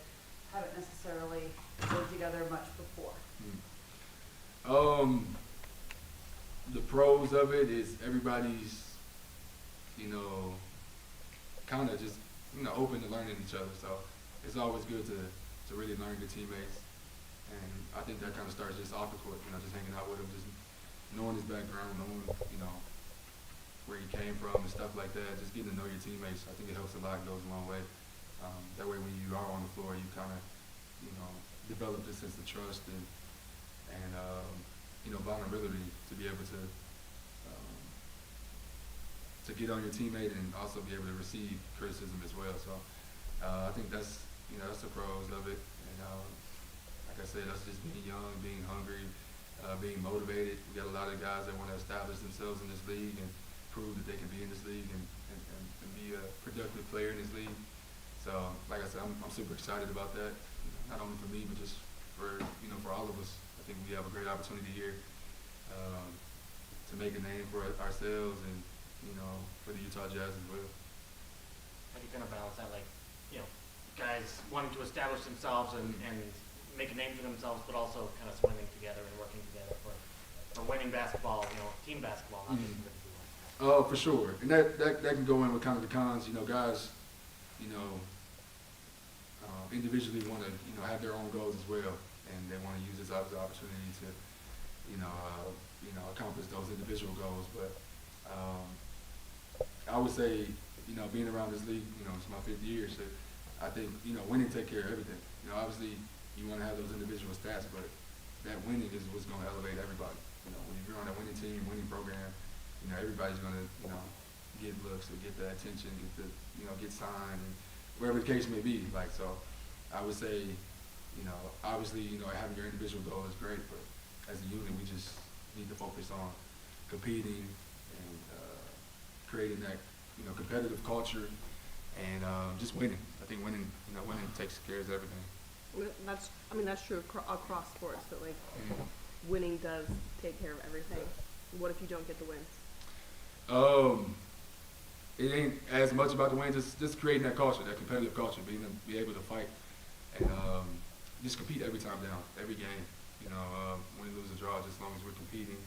haven't necessarily worked together much before? The pros of it is everybody's, kind of just, open to learning each other. So it's always good to really learn your teammates. And I think that kind of starts just off the court, just hanging out with him, just knowing his background, knowing, where he came from and stuff like that, just getting to know your teammates. I think it helps a lot, goes a long way. That way when you are on the floor, you kind of, develop this sense of trust and vulnerability to be able to get on your teammate and also be able to receive criticism as well. So I think that's the pros of it. And like I said, us just being young, being hungry, being motivated. We got a lot of guys that want to establish themselves in this league and prove that they can be in this league and be a productive player in this league. So like I said, I'm super excited about that. Not only for me, but just for all of us. I think we have a great opportunity here to make a name for ourselves and for the Utah Jazz as well. How do you kind of balance that, guys wanting to establish themselves and make a name for themselves, but also kind of swimming together and working together for winning basketball, team basketball, not just individual? Oh, for sure. And that can go in with kind of the cons. Guys, individually want to, have their own goals as well. and they want to use this as an opportunity to, accomplish those individual goals. But I would say, being around this league, it's my 5th year, so I think, winning take care of everything. Obviously you want to have those individual stats, but that winning is what's going to elevate everybody. When you're on a winning team, winning program, everybody's going to, get looks or get the attention, get signed, and wherever the case may be. So I would say, obviously, having your individual goal is great, but as a unit, we just need to focus on competing and creating that, competitive culture and just winning. I think winning takes care of everything. That's true across sports, that like winning does take care of everything. What if you don't get the wins? It ain't as much about the win, just creating that culture, that competitive culture, be able to fight and just compete every time down, every game. Win, lose, or draw, just as long as we're competing,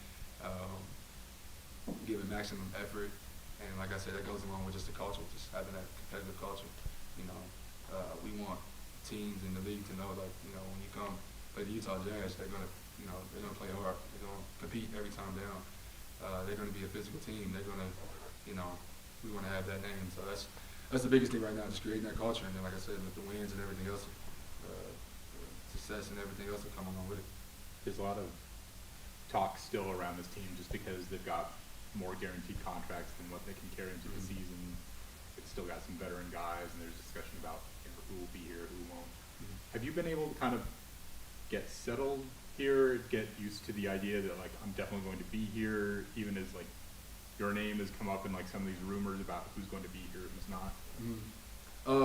giving maximum effort. And like I said, that goes along with just the culture, just having that competitive culture. We want teams in the league to know, like, when you come play the Utah Jazz, they're gonna play hard. They're gonna compete every time down. They're gonna be a physical team. They're gonna, we want to have that name. So that's the biggest thing right now, just creating that culture. And then, like I said, with the wins and everything else, success and everything else will come along with it. There's a lot of talk still around this team just because they've got more guaranteed contracts than what they can carry into the season. They've still got some veteran guys, and there's discussion about who will be here, who won't. Have you been able to kind of get settled here, get used to the idea that, like, I'm definitely going to be here, even as, like, your name has come up in, like, some of these rumors about who's going to be here and who's not?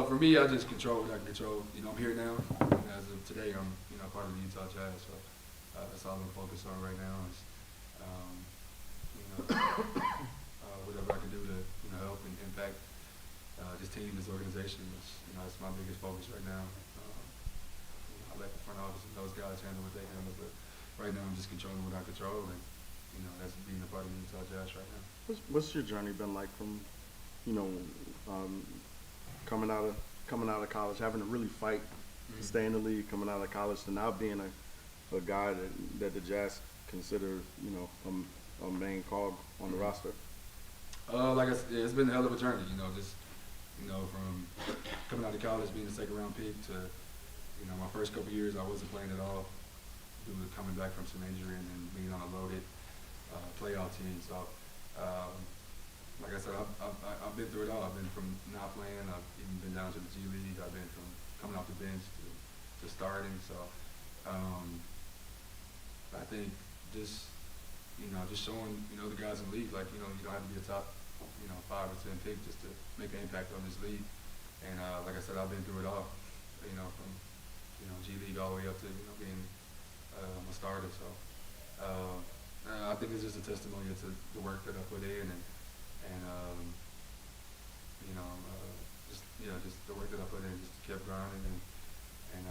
For me, I just control what I can control. I'm here now, and as of today, I'm, part of the Utah Jazz, so that's all I'm focused on right now is, whatever I can do to, help and impact this team, this organization. That's my biggest focus right now. I let the front office and those guys handle what they handle, but right now I'm just controlling what I control, and that's being a part of the Utah Jazz right now. What's your journey been like from, coming out of college, having to really fight to stay in the league, coming out of college, to now being a guy that the Jazz consider, a main cog on the roster? Like I said, it's been a hell of a journey. From coming out of college, being a 2nd round pick to, my first couple years I wasn't playing at all due to coming back from some injury and then being on a loaded playoff team. So, like I said, I've been through it all. I've been from not playing. I've even been down to the G League. I've been from coming off the bench to starting. So, I think just showing, the guys in the league, like, you don't have to be a top, 5 or 10 pick just to make an impact on this league. And like I said, I've been through it all, from, G League all the way up to, being a starter. So I think it's just a testimony to the work that I put in and just the work that I put in, just kept grinding and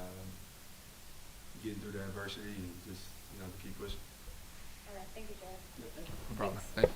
getting through the adversity and just, to keep pushing. All right, thank you, Jared. Yeah, thank you. No problem. Thank you.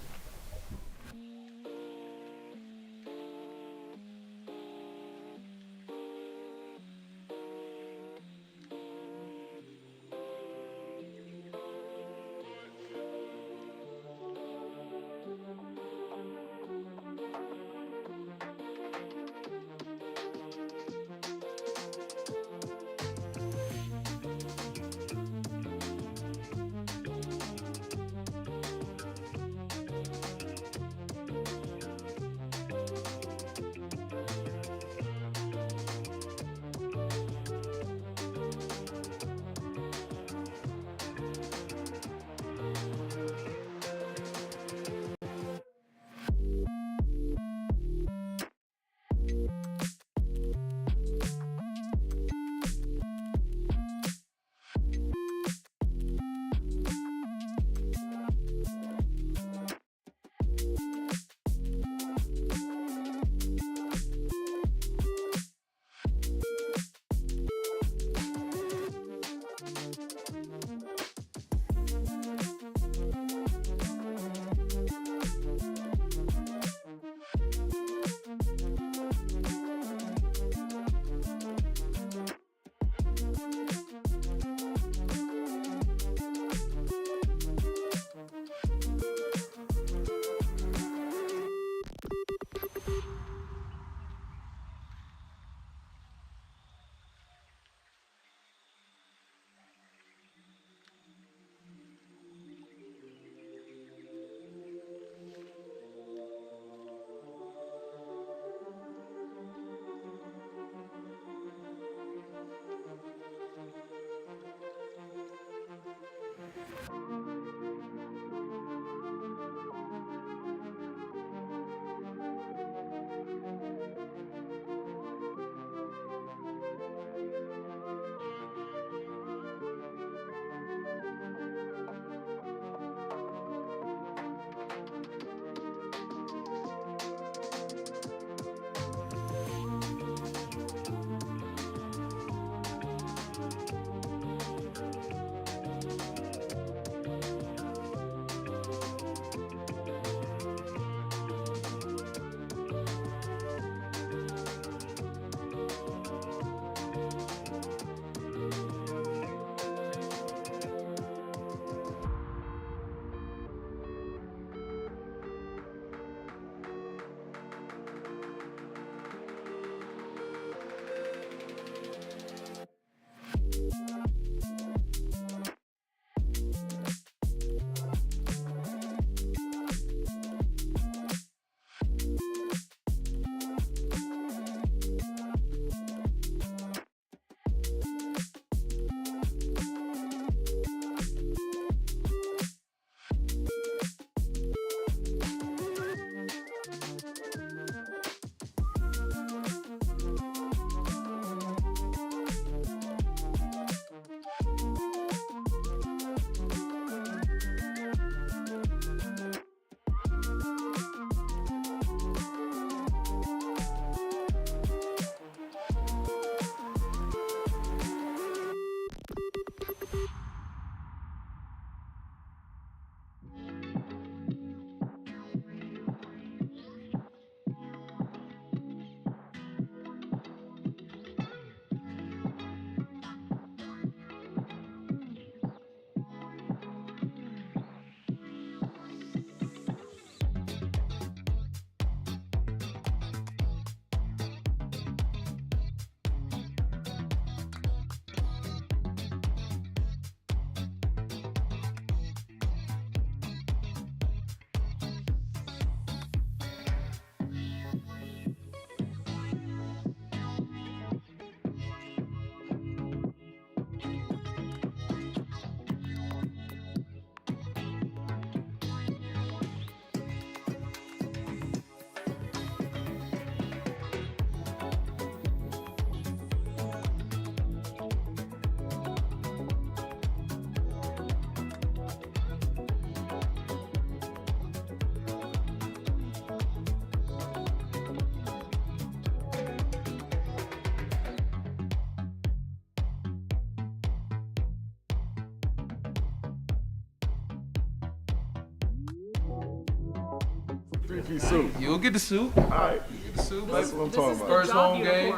Three-piece suit. You'll get the suit. All right. You get the suit. That's what I'm talking about. First home game.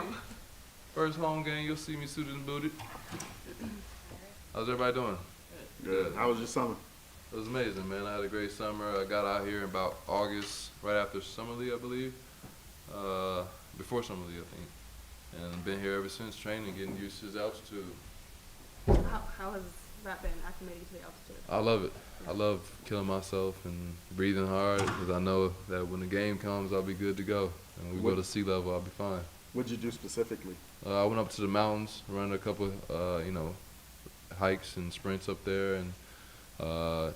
First home game, you'll see me suited and booted. How's everybody doing? Good. How was your summer? It was amazing, man. I had a great summer. I got out here in about August, right after Summer League, I believe. Before Summer League, I think. And I've been here ever since, training, getting used to this altitude. How has that been, acclimating to the altitude? I love it. I love killing myself and breathing hard because I know that when the game comes, I'll be good to go. And we go to sea level, I'll be fine. What'd you do specifically? I went up to the mountains, ran a couple, hikes and sprints up there, and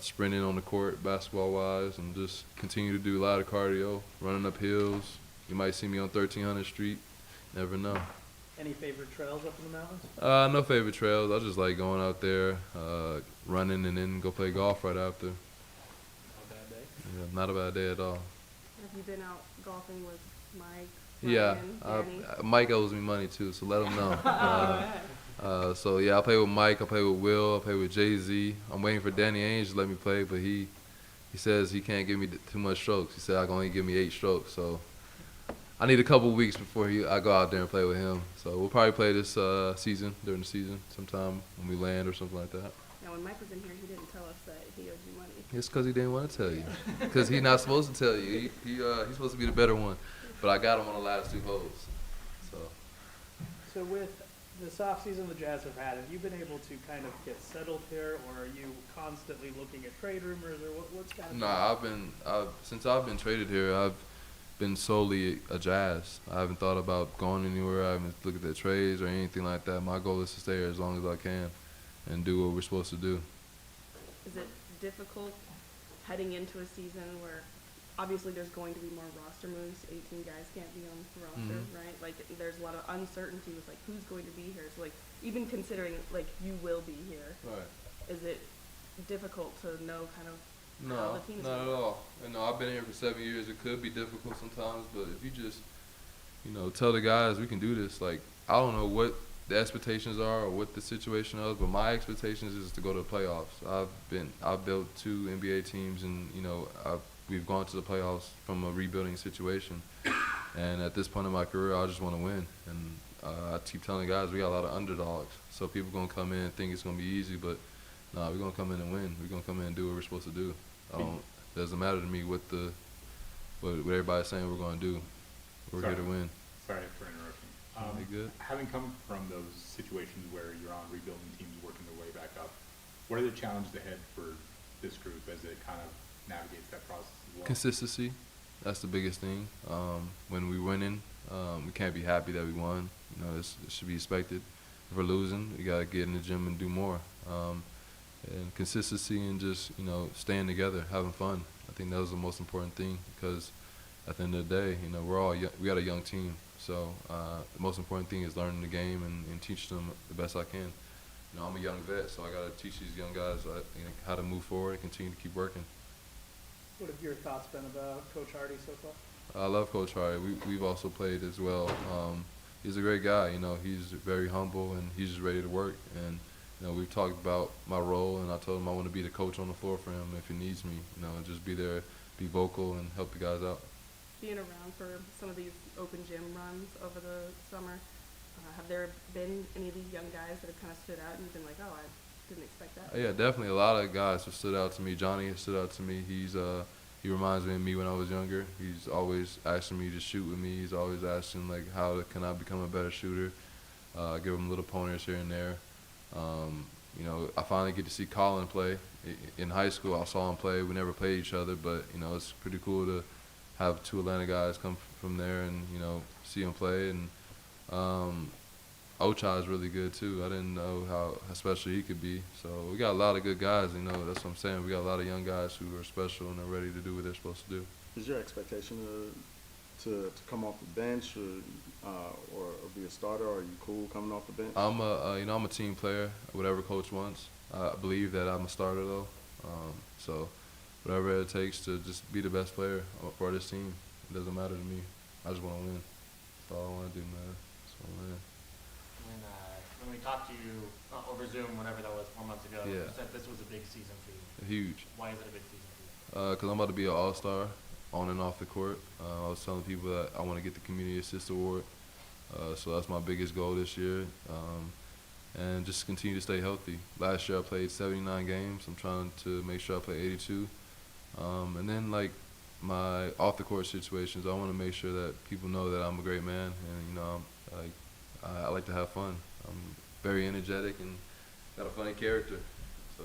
sprinting on the court, basketball-wise, and just continue to do a lot of cardio, running up hills. You might see me on 1300 Street. Never know. Any favorite trails up in the mountains? No favorite trails. I just like going out there, running, and then go play golf right after. Not a bad day? Yeah, not a bad day at all. Have you been out golfing with Mike? Yeah, Ryan, Danny? Mike owes me money too, so let him know. So yeah, I play with Mike, I play with Will, I play with Jay-Z. I'm waiting for Danny Ainge to let me play, but he says he can't give me too much strokes. He said I can only give me 8 strokes, so I need a couple weeks before I go out there and play with him. So we'll probably play this season, during the season, sometime when we land or something like that. Now, when Mike was in here, he didn't tell us that he owed you money. It's because he didn't want to tell you. Because he's not supposed to tell you. He's supposed to be the better one. But I got him on the last 2 holes. So with this offseason the Jazz have had you been able to kind of get settled here, or are you constantly looking at trade rumors, or what's kind of? Nah, since I've been traded here, I've been solely a Jazz. I haven't thought about going anywhere. I haven't looked at trades or anything like that. My goal is to stay here as long as I can and do what we're supposed to do. Is it difficult heading into a season where obviously there's going to be more roster moves? 18 guys can't be on the roster, right? Like there's a lot of uncertainty with like who's going to be here. So like even considering like you will be here, right? Is it difficult to know kind of how No, the team is not going? at all. I've been here for 7 years. It could be difficult sometimes, but if you just, tell the guys we can do this. Like I don't know what the expectations are or what the situation is, but my expectations is to go to the playoffs. I've built 2 NBA teams, and we've gone to the playoffs from a rebuilding situation. And at this point in my career, I just want to win. And I keep telling guys we got a lot of underdogs, so people gonna come in and think it's gonna be easy, but nah, we're gonna come in and win. We're gonna come in and do what we're supposed to do. Doesn't matter to me what everybody's saying we're gonna do. We're here to win. Sorry for interrupting. You good? Having come from those situations where you're on rebuilding teams working their way back up, what are the challenges ahead for this group as it kind of navigates that process as well? Consistency. That's the biggest thing. When we're winning, we can't be happy that we won. It should be expected. If we're losing, we got to get in the gym and do more. And consistency and just, staying together, having fun. I think that was the most important thing because at the end of the day, we're all we got a young team. So the most important thing is learning the game and teach them the best I can. I'm a young vet, so I got to teach these young guys how to move forward and continue to keep working. What have your thoughts been about Coach Hardy so far? I love Coach Hardy. We've also played as well. He's a great guy. He's very humble and he's just ready to work. And we've talked about my role, and I told him I want to be the coach on the floor for him if he needs me. Just be there, be vocal, and help the guys out. Being around for some of these open gym runs over the summer, have there been any of these young guys that have kind of stood out and you've been like, oh, I didn't expect that? Yeah, definitely. A lot of guys have stood out to me. Johnny has stood out to me. He reminds me of me when I was younger. He's always asking me to shoot with me. He's always asking, how can I become a better shooter? Give him little pointers here and there. I finally get to see Colin play. In high school, I saw him play. We never played each other, but, it's pretty cool to have 2 Atlanta guys come from there and, see him play. And Ochai is really good, too. I didn't know how special he could be. So we got a lot of good guys, that's what I'm saying. We got a lot of young guys who are special and are ready to do what they're supposed to do. Is your expectation to come off the bench or be a starter? Or are you cool coming off the bench? I'm a team player, whatever coach wants. I believe that I'm a starter, though. So whatever it takes to just be the best player for this team, it doesn't matter to me. I just want to win. That's all I want to do, man. Just want to win. When we talked to you over Zoom, whenever that was, 4 months ago, you said this was a big season for you. Huge. Why is it a big season for you? Because I'm about to be an all-star on and off the court. I was telling people that I want to get the Community Assist Award, so that's my biggest goal this year. And just continue to stay healthy. Last year I played 79 games. I'm trying to make sure I play 82. And then like my off the court situations, I want to make sure that people know that I'm a great man, and you know, I like to have fun. I'm very energetic and got a funny character, so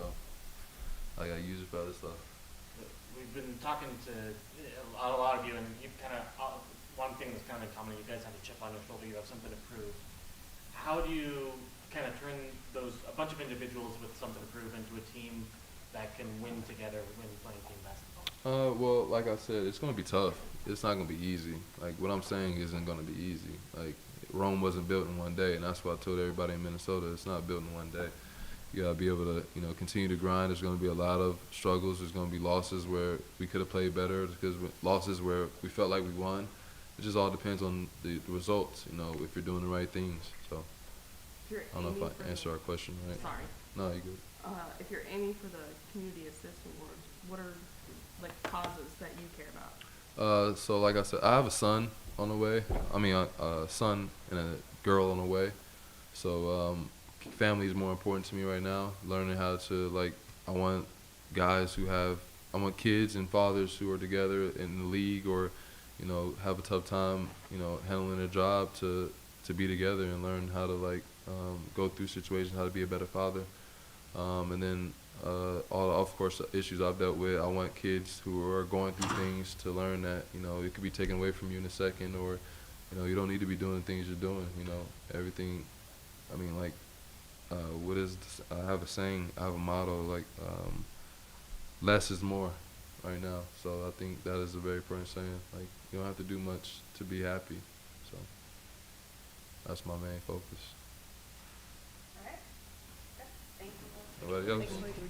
I gotta use it for other stuff. We've been talking to a lot of you, and you kind of one thing that's kind of common. You guys have a chip on your shoulder. You have something to prove. How do you kind of turn a bunch of individuals with something to prove into a team that can win together when playing team basketball? Well, like I said, it's gonna be tough. It's not gonna be easy. Like what I'm saying isn't gonna be easy. Like Rome wasn't built in one day, and that's why I told everybody in Minnesota it's not built in one day. You gotta be able to, you know, continue to grind. There's gonna be a lot of struggles. There's gonna be losses where we could have played better. Because losses where we felt like we won. It just all depends on the results. You know, if you're doing the right things. So If you're I don't know aiming if I for answered our question right. Sorry. No, you good. If you're aiming for the Community Assist Awards, what are like causes that you care about? So like I said, I have a son on the way. I mean, a son and a girl on the way. So family is more important to me right now. Learning how to I want kids and fathers who are together in the league or, you know, have a tough time, you know, handling their job to be together and learn how to go through situations, how to be a better father. And then of course, the issues I've dealt with, I want kids who are going through things to learn that, you know, it could be taken away from you in a second, or, you know, you don't need to be doing the things you're doing, you know, everything. I mean, what is this? I have a saying, I have a motto, less is more right now. So I think that is a very important saying. Like, you don't have to do much to be happy. So that's my main focus. All right. Thank you. Nobody else? Thank you.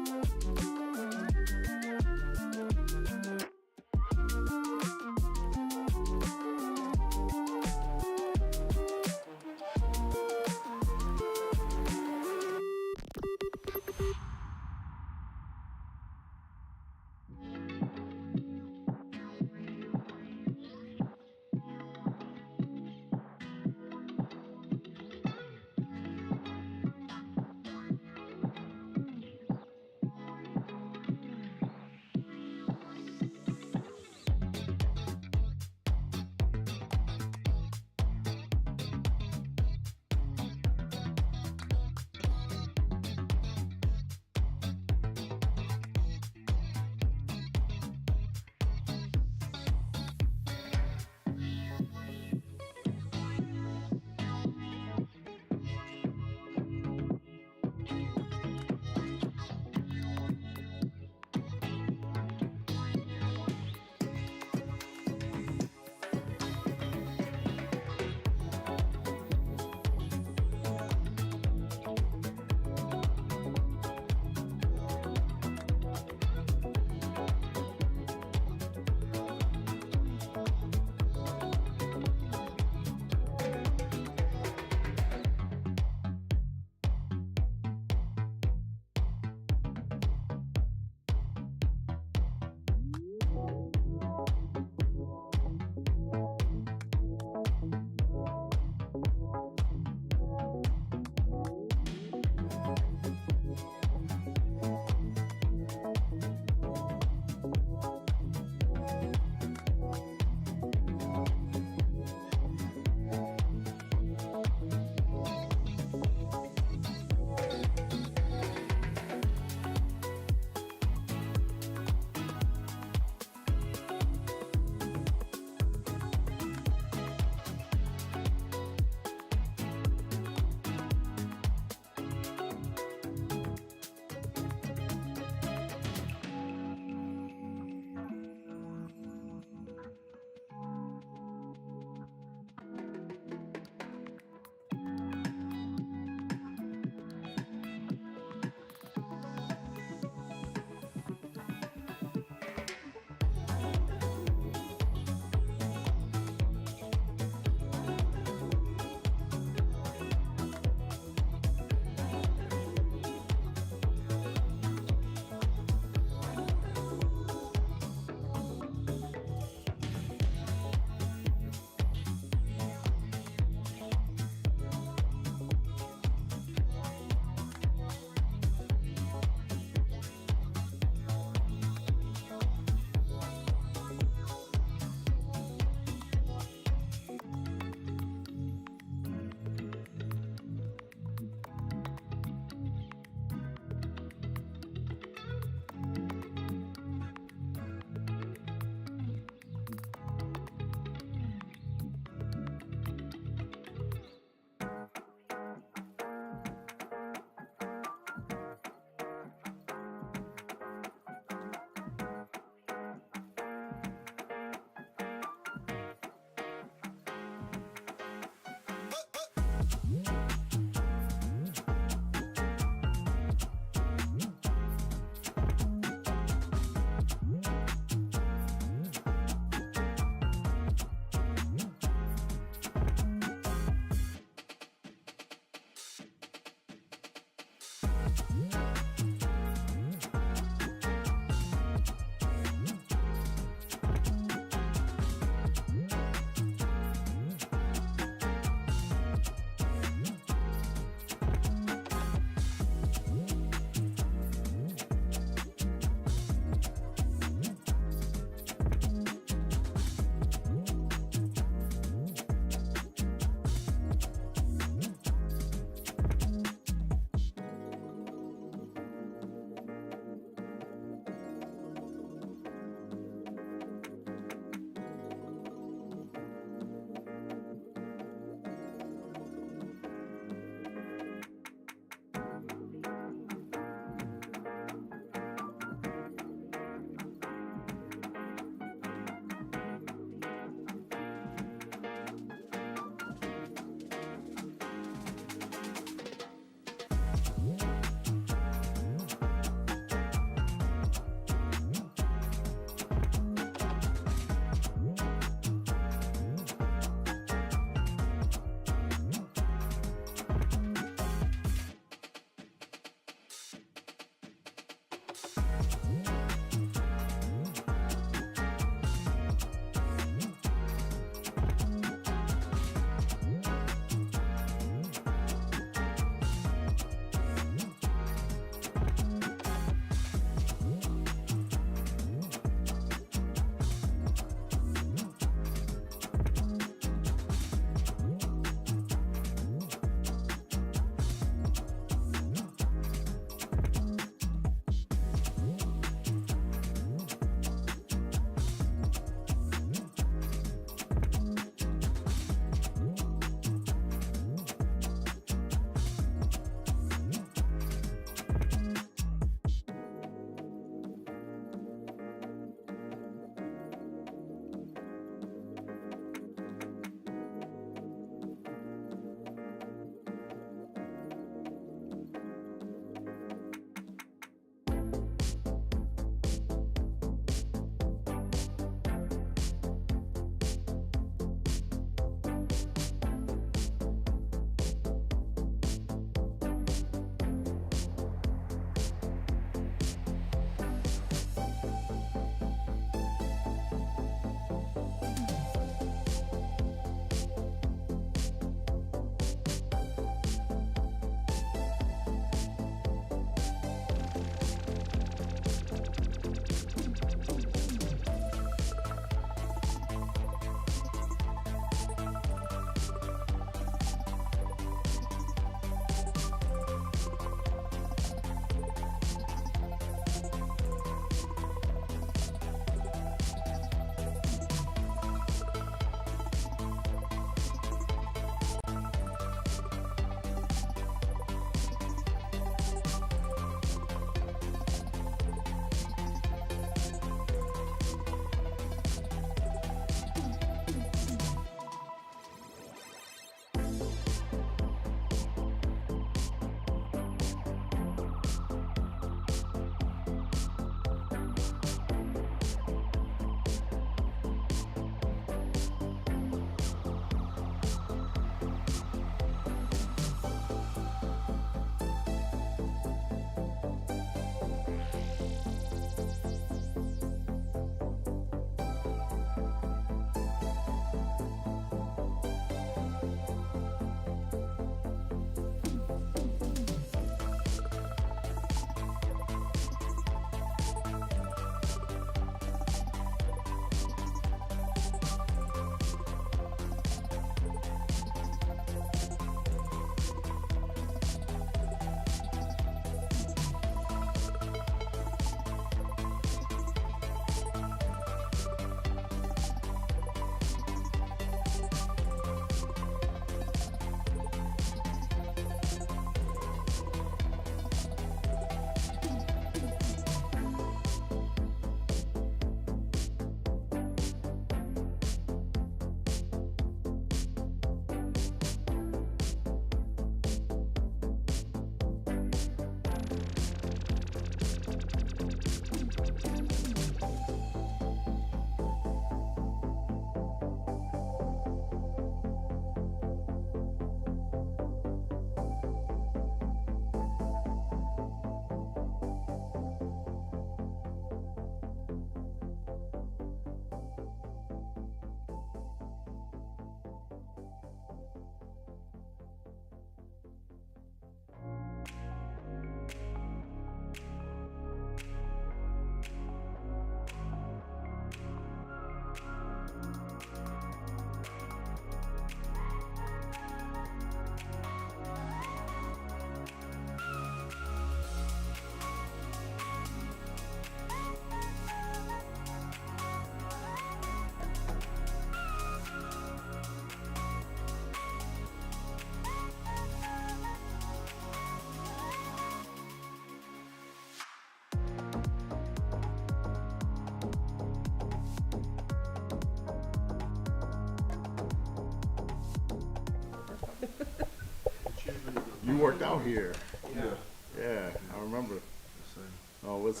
You worked out here. Yeah. Yeah, I remember. Yes, sir. What's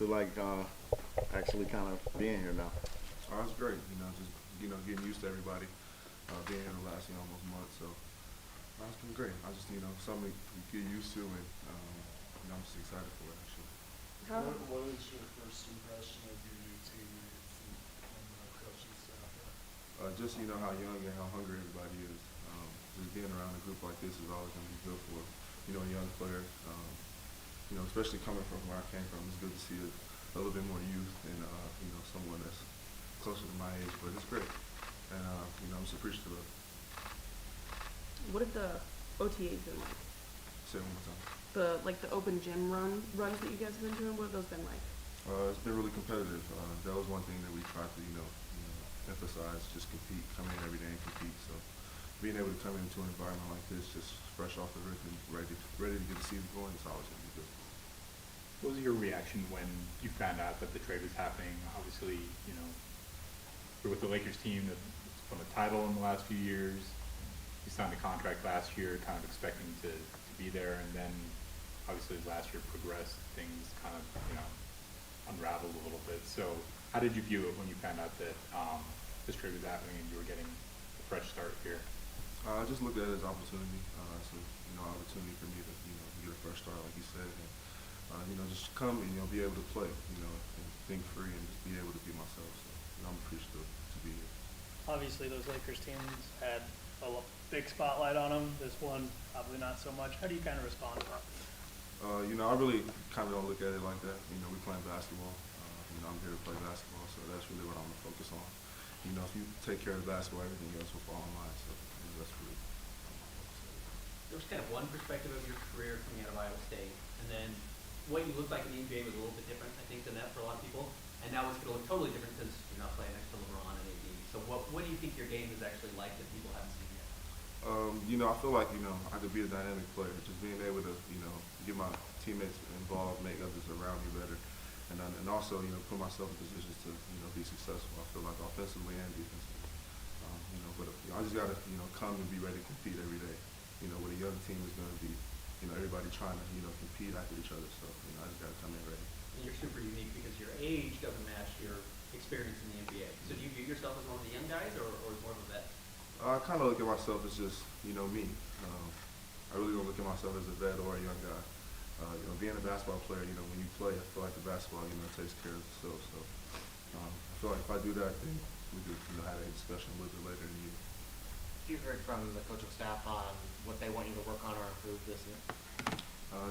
it like actually kind of being here now? Oh, it's great. Just getting used to everybody. Being here the last almost month, so it's been great. I just something to get used to, and I'm just excited for it actually. What is your first impression of your new teammates and the coaching staff? Just how young and how hungry everybody is. Just being around a group like this is always going to be good for a young player. Especially coming from where I came from, it's good to see a little bit more youth and someone that's closer to my age. But it's great, and I'm just appreciative of it. What have the OTAs been like? Say it one more time. The open gym runs that you guys have been doing, what have those been like? It's been really competitive. That was one thing that we tried to emphasize, just compete, come in every day and compete. So being able to come into an environment like this, just fresh off the rip and ready to get the season going, it's always going to be good. What was your reaction when you found out that the trade was happening? Obviously, you're with the Lakers team that's won a title in the last few years. You signed a contract last year, kind of expecting to be there, and then obviously last year progressed, things kind of unraveled a little bit. So how did you view it when you found out that this trade was happening and you were getting a fresh start here? I just looked at it as opportunity. It's an opportunity for me to get a fresh start, like you said, and just come and be able to play, and think free and just be able to be myself. So I'm appreciative to be here. Obviously, those Lakers teams had a big spotlight on them. This one, probably not so much. How do you kind of respond to that? I really kind of don't look at it like that. We're playing basketball. I'm here to play basketball, so that's really what I'm going to focus on. If you take care of the basketball, everything else will fall in line. So that's really what I'm focused on. There was kind of one perspective of your career coming out of Iowa State, and then what you looked like in the NBA was a little bit different, I think, than that for a lot of people. And now it's going to look totally different because you're not playing next to LeBron and AD. So what do you think your game is actually like that people haven't seen yet? I feel like I could be a dynamic player. Just being able to get my teammates involved, make others around me better, and also put myself in positions to be successful. I feel like offensively and defensively. But I just got to come and be ready to compete every day. With a young team is going to be everybody trying to compete after each other. So I just got to come in ready. And you're super unique because your age doesn't match your experience in the NBA. So do you view yourself as one of the young guys or more of a vet? I kind of look at myself as just me. I really don't look at myself as a vet or a young guy. Being a basketball player, when you play, I feel like the basketball, takes care of itself. So I feel like if I do that, then we could, have a discussion a little bit later in the year. You heard from the coaching staff on what they want you to work on or improve this year?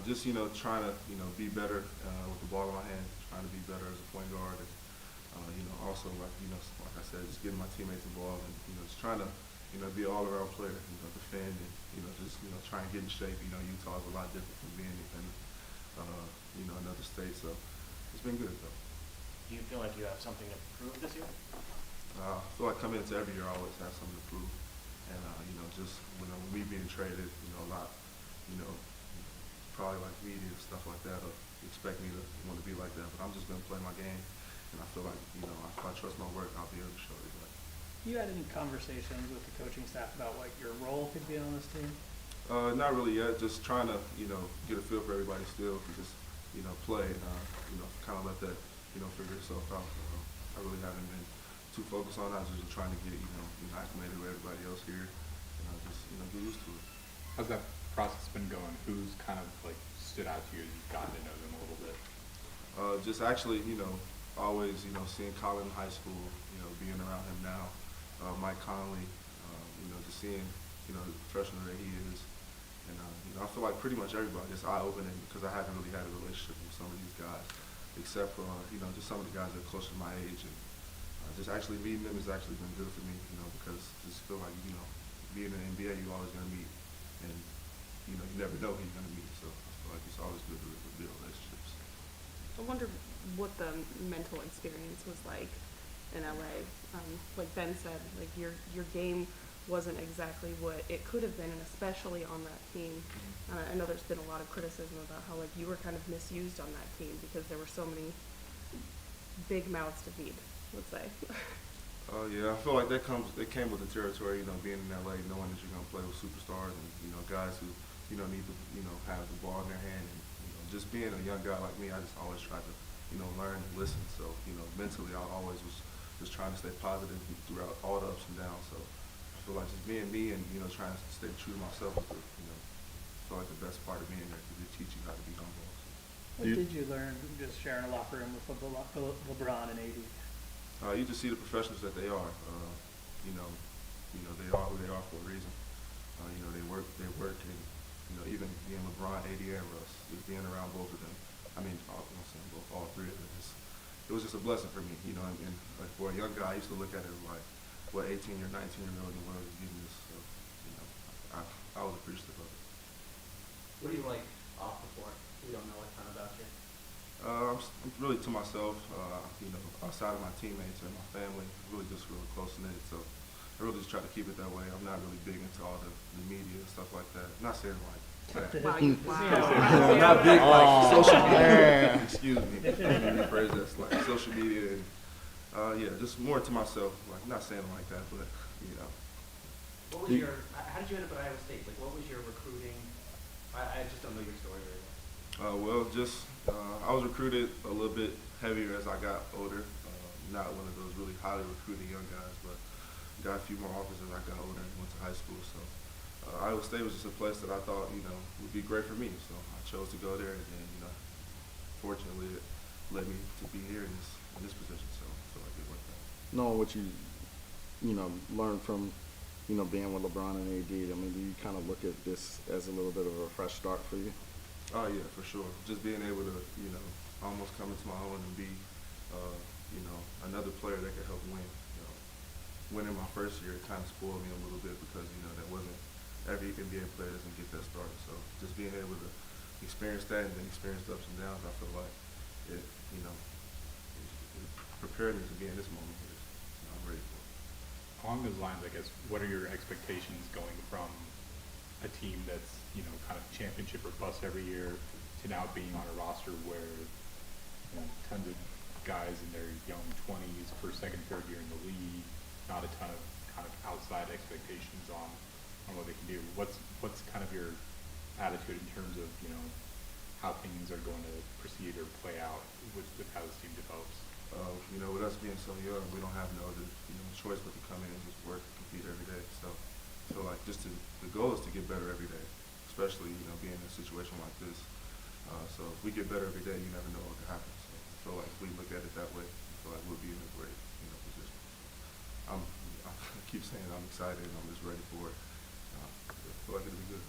Just trying to be better with the ball in my hand, trying to be better as a point guard, and also like I said, just getting my teammates involved and just trying to be an all-around player, defend and just try and get in shape. Utah is a lot different from being in another state, so it's been good though. Do you feel like you have something to prove this year? I feel like coming into every year, I always have something to prove, and just when me being traded, a lot, probably like media and stuff like that expect me to want to be like that, but I'm just gonna play my game, and I feel like if I trust my work, I'll be able to show it. You had any conversations with the coaching staff about what your role could be on this team? Not really yet. Just trying to get a feel for everybody still, just play, kind of let that figure itself out. I really haven't been too focused on it. I was just trying to get acclimated with everybody else here, and just get used to it. How's that process been going? Who's kind of like stood out to you as you've gotten to know them a little bit? Just actually, always, seeing Colin in high school, being around him now, Mike Conley, just seeing, the freshman that he is, and I feel like pretty much everybody, it's eye-opening because I haven't really had a relationship with some of these guys, except for just some of the guys that are closer to my age, and just actually meeting them has actually been good for me, because I just feel like being in the NBA, you're always gonna meet, and you never know who you're gonna meet, so I feel like it's always good to build relationships. I wonder what the mental experience was like in LA. Like Ben said, like your game wasn't exactly what it could have been, and especially on that team. I know there's been a lot of criticism about how like you were kind of misused on that team because there were so many big mouths to feed, let's say. Yeah, I feel like that came with the territory, being in LA, knowing that you're gonna play with superstars and guys who need to, have the ball in their hand. And, just being a young guy like me, I just always try to, learn and listen. So, mentally, I always was just trying to stay positive throughout all the ups and downs. So I feel like just being me and, trying to stay true to myself is, feel like the best part of being there because it teaches you how to be humble. What did you learn just sharing a locker room with LeBron and AD? You just see the professionals that they are. They are who they are for a reason. They work, and even being LeBron, AD, and Russ, just being around both of them. I mean, I'm saying all three of them. It was just a blessing for me, and like for a young guy, I used to look at it like, what 18 or 19-year-old in the world is getting this. So, I was appreciative of it. What do you like off the court? We don't know a ton about you. I'm really to myself, outside of my teammates and my family, really just really close-knit. So I really just try to keep it that way. I'm not really big into all the media and stuff like that. Not saying like that. Wow. Not big like social media. Excuse me. Let me rephrase that. Like social media and just more to myself. Like not saying like that, but What was how did you end up at Iowa State? Like what was your recruiting? I just don't know your story very well. I was recruited a little bit heavier as I got older. Not one of those really highly recruited young guys, but got a few more offers as I got older and went to high school. So Iowa State was just a place that I thought, would be great for me. So I chose to go there, and then, fortunately, it led me to be here in this position. So I feel like it worked out. Knowing what you learned from, being with LeBron and AD, I mean, do you kind of look at this as a little bit of a fresh start for you? Oh yeah, for sure. Just being able to, almost come into my own and be, another player that could help win. Winning my first year kind of spoiled me a little bit because, that wasn't every NBA player doesn't get that start. So just being able to experience that and then experience the ups and downs, I feel like it prepared me to be in this moment here. I'm ready for it. Along those lines, I guess, what are your expectations going from a team that's, kind of championship or bust every year to now being on a roster where, tons of guys in their young 20s, first, second, third year in the league, not a ton of kind of outside expectations on what they can do. What's kind of your attitude in terms of, how things are going to proceed or play out with how this team develops? With us being so young, we don't have no other choice but to come in and just work and compete every day. So I feel like the goal is to get better every day, especially being in a situation like this. So if we get better every day, you never know what can happen. So I feel like if we look at it that way, I feel like we'll be in a great position. So I keep saying I'm excited and I'm just ready for it. I feel like it'll be good.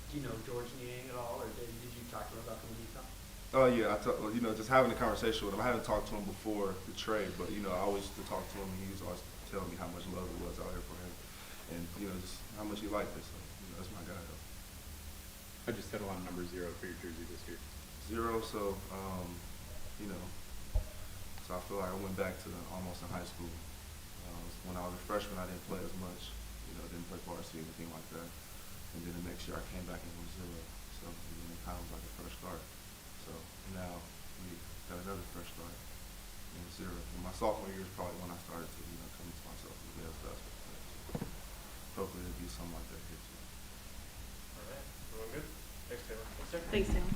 Do you know George Niang at all, or did you talk to him about coming to Utah? Oh yeah, just having a conversation with him. I haven't talked to him before the trade, but I always used to talk to him, and he was always telling me how much love it was out here for him, and just how much he liked it. So that's my guy. Though. I just settled on number 0 for your jersey this year. 0. So so I feel like I went back to almost in high school. When I was a freshman, I didn't play as much. Didn't play varsity or anything like that. And then the next year, I came back and was 0. So it kind of was like a fresh start. So now we got another fresh start in 0. And my sophomore year is probably when I started to, come into myself a little bit as basketball player. So hopefully it'll be something like that here too. All right. Everyone good? Thanks, Taylor. Thanks, Sam.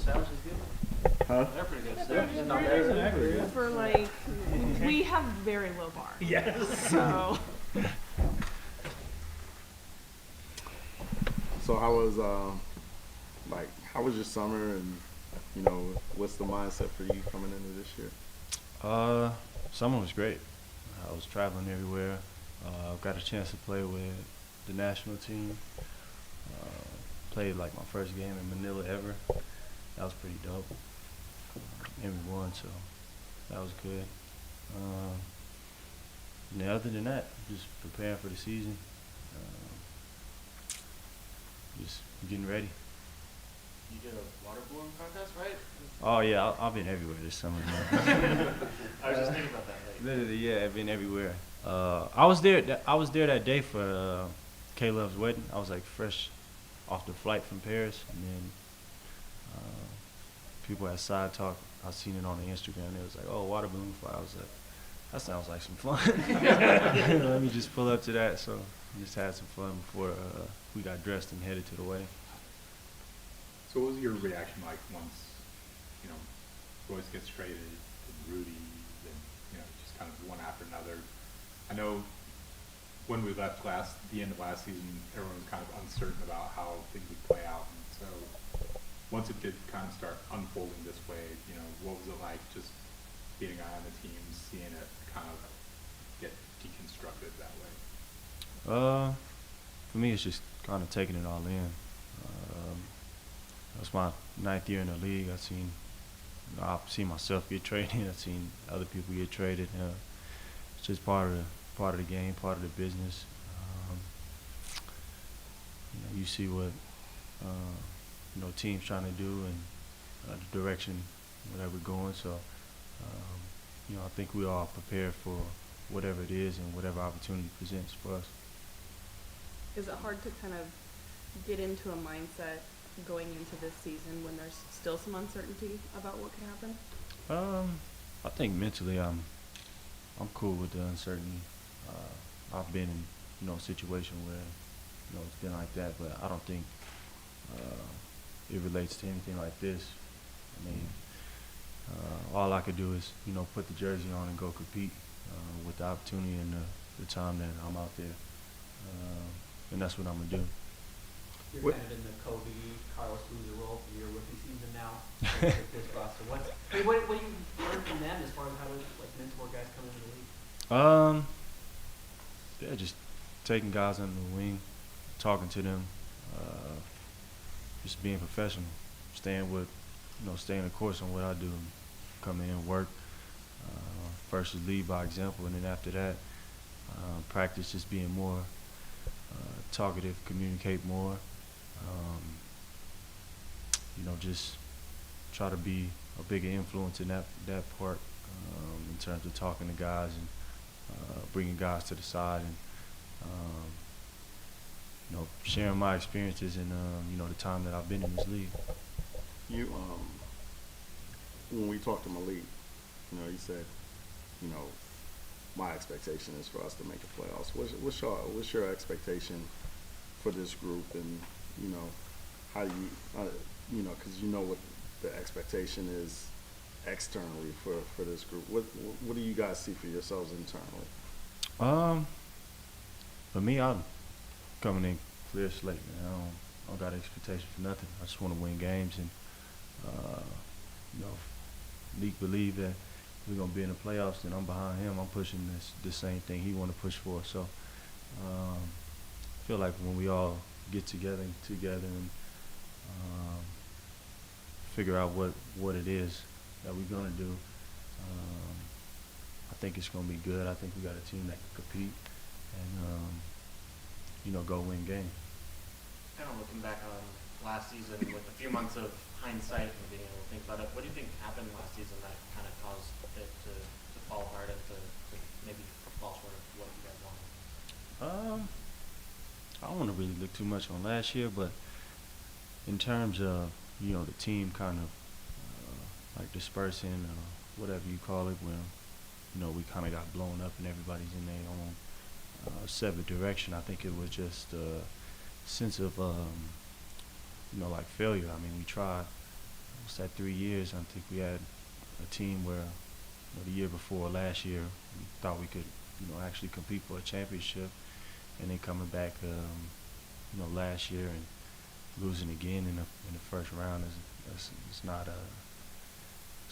Establish is good. Huh? They're pretty good. They're Establish. not pretty good. For like, we have very low bar. Yes. So, So how was how was your summer, and you know, what's the mindset for you coming into this year? Summer was great. I was traveling everywhere. Got a chance to play with the national team. Played like my first game in Manila ever. That was pretty dope. And we won, so that was good. And then other than that, just preparing for the season. Just getting ready. You did a water balloon contest, right? Oh yeah, I've been everywhere this summer, man. I was just thinking about that. Like, Literally, yeah, I've been everywhere. I was there. I was there that day for Caleb's wedding. I was like fresh off the flight from Paris, and then people had side talk. I seen it on the Instagram. It was like, "Oh, water balloon fly." I was like, "That sounds like some fun." Let me just pull up to that. So just had some fun before we got dressed and headed to the wedding. So what was your reaction like once, you know, Royce gets traded, and Rudy, and, you know, just kind of one after another? I know when we left the end of last season, everyone was kind of uncertain about how things would play out. And so once it did kind of start unfolding this way, you know, what was it like just being a guy on the team, seeing it kind of get deconstructed that way? For me, it's just kind of taking it all in. That's my 9th year in the league. I've seen myself get traded. I've seen other people get traded. It's just part of the game, part of the business. You know, you see what you know, teams trying to do and the direction where we're going. So, you know, I think we are prepared for whatever it is and whatever opportunity presents for us. is it hard to kind of get into a mindset going into this season when there's still some uncertainty about what could happen? I think mentally I'm cool with the uncertainty. I've been in, you know, a situation where, you know, it's been like that, but I don't think it relates to anything like this. I mean, all I could do is, you know, put the jersey on and go compete with the opportunity and the time that I'm out there, and that's what I'm gonna do. You're kind of in the Kobe, Carlos Boozer role for your rookie season now with this roster. What do you learn from them as far as how to like mentor guys coming into the league? Yeah, just taking guys under the wing, talking to them, just being professional, staying the course on what I do, come in and work. First is lead by example, and then after that, practice just being more talkative, communicate more. You know, just try to be a bigger influence in that part in terms of talking to guys and bringing guys to the side and you know, sharing my experiences and you know, the time that I've been in this league. You when we talked to Malik, you know, he said, you know, my expectation is for us to make the playoffs. What's your expectation for this group, and you know, how do you you know, because you know what the expectation is externally for this group. What do you guys see for yourselves internally? For me, I'm coming in clear slate, man. I don't got an expectation for nothing. I just want to win games, and you know, Leak believe that we're gonna be in the playoffs, and I'm behind him. I'm pushing the same thing he want to push for. So I feel like when we all get together and figure out what it is that we're gonna do, I think it's gonna be good. I think we got a team that can compete and you know, go win games. Kind of looking back on last season with a few months of hindsight and being able to think about it, what do you think happened last season that kind of caused it to fall apart and to maybe fall short of what you guys wanted? I don't want to really look too much on last year, but in terms of, you know, the team kind of like dispersing, whatever you call it, when, you know, we kind of got blown up and everybody's in their own separate direction. I think it was just a sense of, you know, like failure. I mean, we tried what's that, 3 years, I think we had a team where the year before, last year, we thought we could, actually compete for a championship, and then coming back, last year and losing again in the first round it's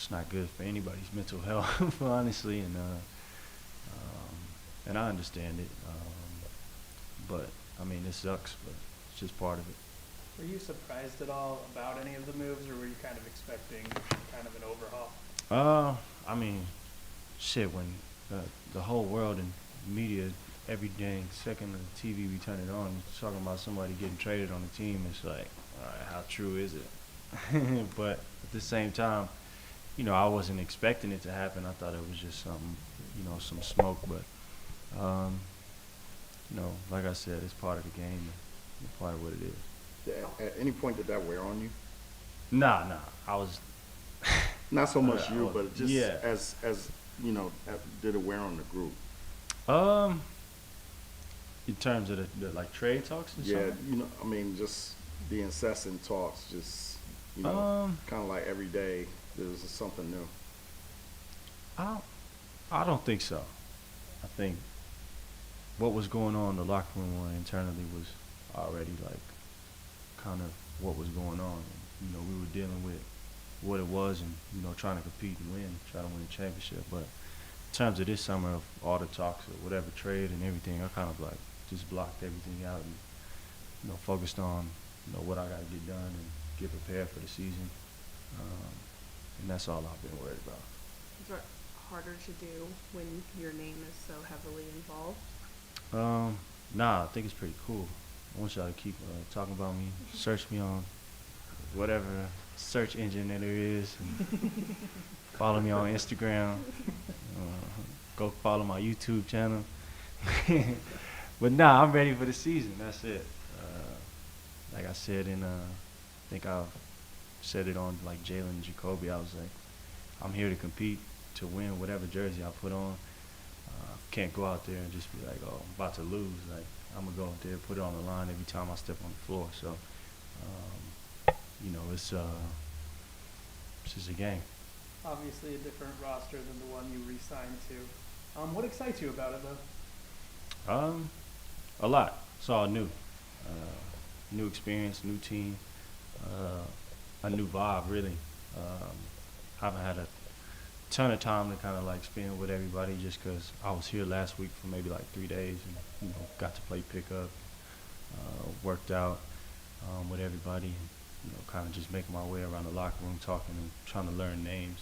not good for anybody's mental health, honestly, and I understand it, but I mean, it sucks, but it's just part of it. Were you surprised at all about any of the moves, or were you kind of expecting kind of an overhaul? I mean, shit, when the whole world and media, every dang second of the TV we turn it on, it's talking about somebody getting traded on the team, it's like, all right, how true is it? But at the same time, I wasn't expecting it to happen. I thought it was just something, some smoke, but, like I said, it's part of the game, and it's part of what it is. At any point did that wear on you? Nah, I was... Not so much you, was- but just yeah. as did it wear on the group? In terms of the like trade talks and Yeah, something? just the incessant talks, just, Um, kind of like every day there's something new. I don't think so. I think what was going on in the locker room internally was already like kind of what was going on. And, we were dealing with what it was and, trying to compete and try to win a championship. But in terms of this summer of all the talks or whatever trade and everything, I kind of like just blocked everything out and, focused on, what I got to get done and get prepared for the season. And that's all I've been worried about. Is it harder to do when your name is so heavily involved? Nah, I think it's pretty cool. I want y'all to keep talking about me. Search me on whatever search engine that there is. And follow me on Instagram. Go follow my YouTube channel. But nah, I'm ready for the season. That's it. Like I said I think I've said it on like Jalen and Jacoby. I was like, I'm here to compete, to win whatever jersey I put on. Can't go out there and just be like, oh, I'm about to lose. Like, I'm going to go out there, put it on the line every time I step on the floor. So, it's just a game. Obviously a different roster than the one you re-signed to. What excites you about it, though? A lot. It's all new. New experience, new team, a new vibe, really. Haven't had a ton of time to kind of like spend with everybody just because I was here last week for maybe like 3 days and, got to play pickup, worked out with everybody and, kind of just making my way around the locker room, talking and trying to learn names.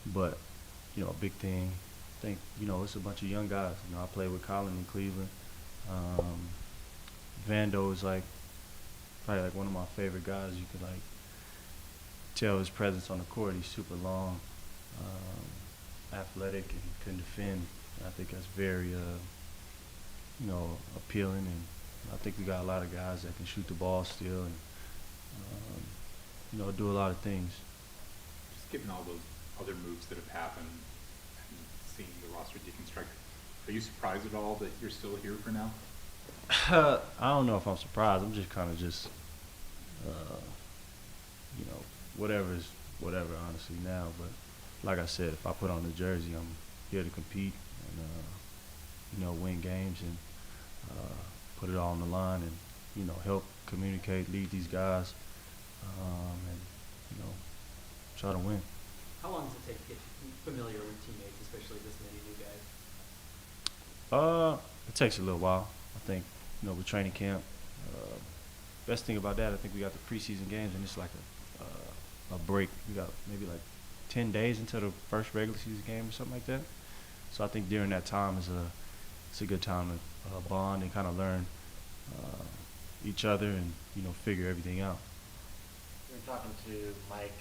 But, a big thing, I think, it's a bunch of young guys. I played with Colin in Cleveland. Vando is like probably like one of my favorite guys. You could like tell his presence on the court. He's super long, athletic, and can defend. I think that's very, appealing. And I think we got a lot of guys that can shoot the ball still and, do a lot of things. Just given all those other moves that have happened and seeing the roster deconstruct, are you surprised at all that you're still here for now? I don't know if I'm surprised. I'm just kind of whatever is whatever, honestly, now. But like I said, if I put on the jersey, I'm here to compete and, win games and put it all on the line and, help communicate, lead these guys, and, try to win. How long does it take to get familiar with teammates, especially this many new guys? It takes a little while. I think, with training camp, best thing about that, I think we got the preseason games and it's like a break. We got maybe like 10 days until the first regular season game or something like that. So I think during that time it's a good time to bond and kind of learn each other and, figure everything out. We were talking to Mike,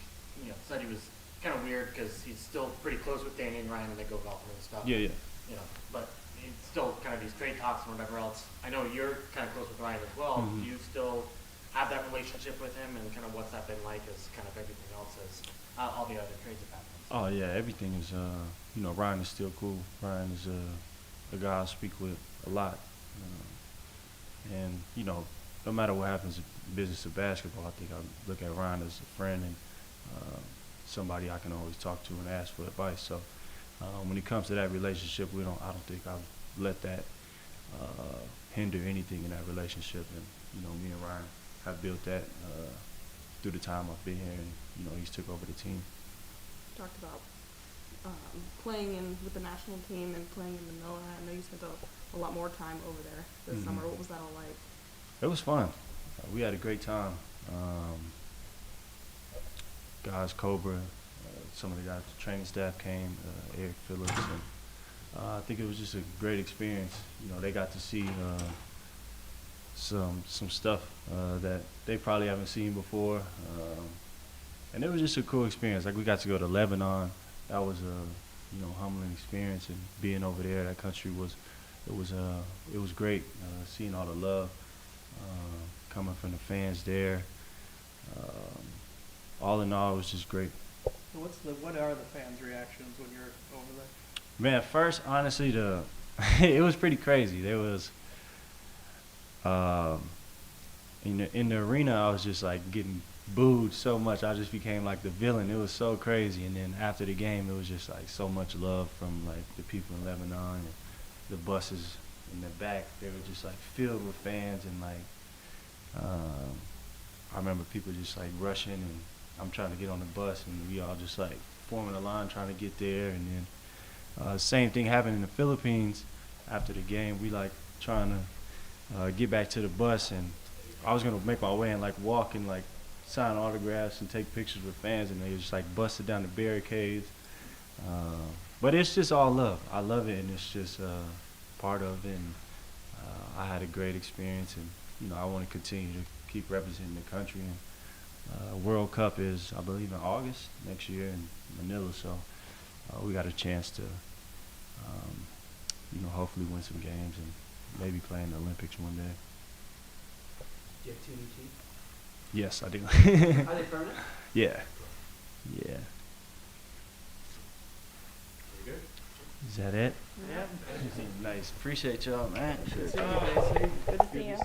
said he was kind of weird because he's still pretty close with Danny and Ryan and they go golfing and stuff. Yeah. But it's still kind of these trade talks and whatever else. I know you're kind of close with Ryan as well. Mhm. Do you still have that relationship with him and kind of what's that been like as kind of everything else as all the other trades have happened? Oh yeah, everything is, Ryan is still cool. Ryan is a guy I speak with a lot. And, no matter what happens in business of basketball, I think I look at Ryan as a friend and somebody I can always talk to and ask for advice. So when it comes to that relationship, I don't think I've let that hinder anything in that relationship. And me and Ryan have built that through the time I've been here, and he's took over the team. Talked about playing with the national team and playing in Manila. I know you spent a lot more time over there this summer. What was that all like? It was fun. We had a great time. Guys, Cobra, some of the guys, the training staff came, Eric Phillips, and I think it was just a great experience. They got to see some stuff that they probably haven't seen before, and it was just a cool experience. Like, we got to go to Lebanon. That was a humbling experience, and being over there, that country was great. Seeing all the love coming from the fans there. All in all, it was just great. So what are the fans' reactions when you're over there? Man, at first, honestly, it was pretty crazy. There was in the arena, I was just like getting booed so much. I just became like the villain. It was so crazy. And then after the game, it was just like so much love from like the people in Lebanon, and the buses in the back. They were just like filled with fans, and like I remember people just like rushing, and I'm trying to get on the bus, and we all just like forming a line trying to get there. And then same thing happened in the Philippines. After the game, we like trying to get back to the bus, and I was gonna make my way and like walk and like sign autographs and take pictures with fans, and they just like busted down the barricades. But it's just all love. I love it, and it's just part of it. And I had a great experience, and I want to continue to keep representing the country. And World Cup is, I believe, in August next year in Manila, so we got a chance to hopefully win some games and maybe play in the Olympics one day. Do you have 2 new teeth? Yes, I do. Are they permanent? Yeah. Very good. Is that it? Yeah. Nice. Appreciate y'all, man. Good to see you. Good to see you.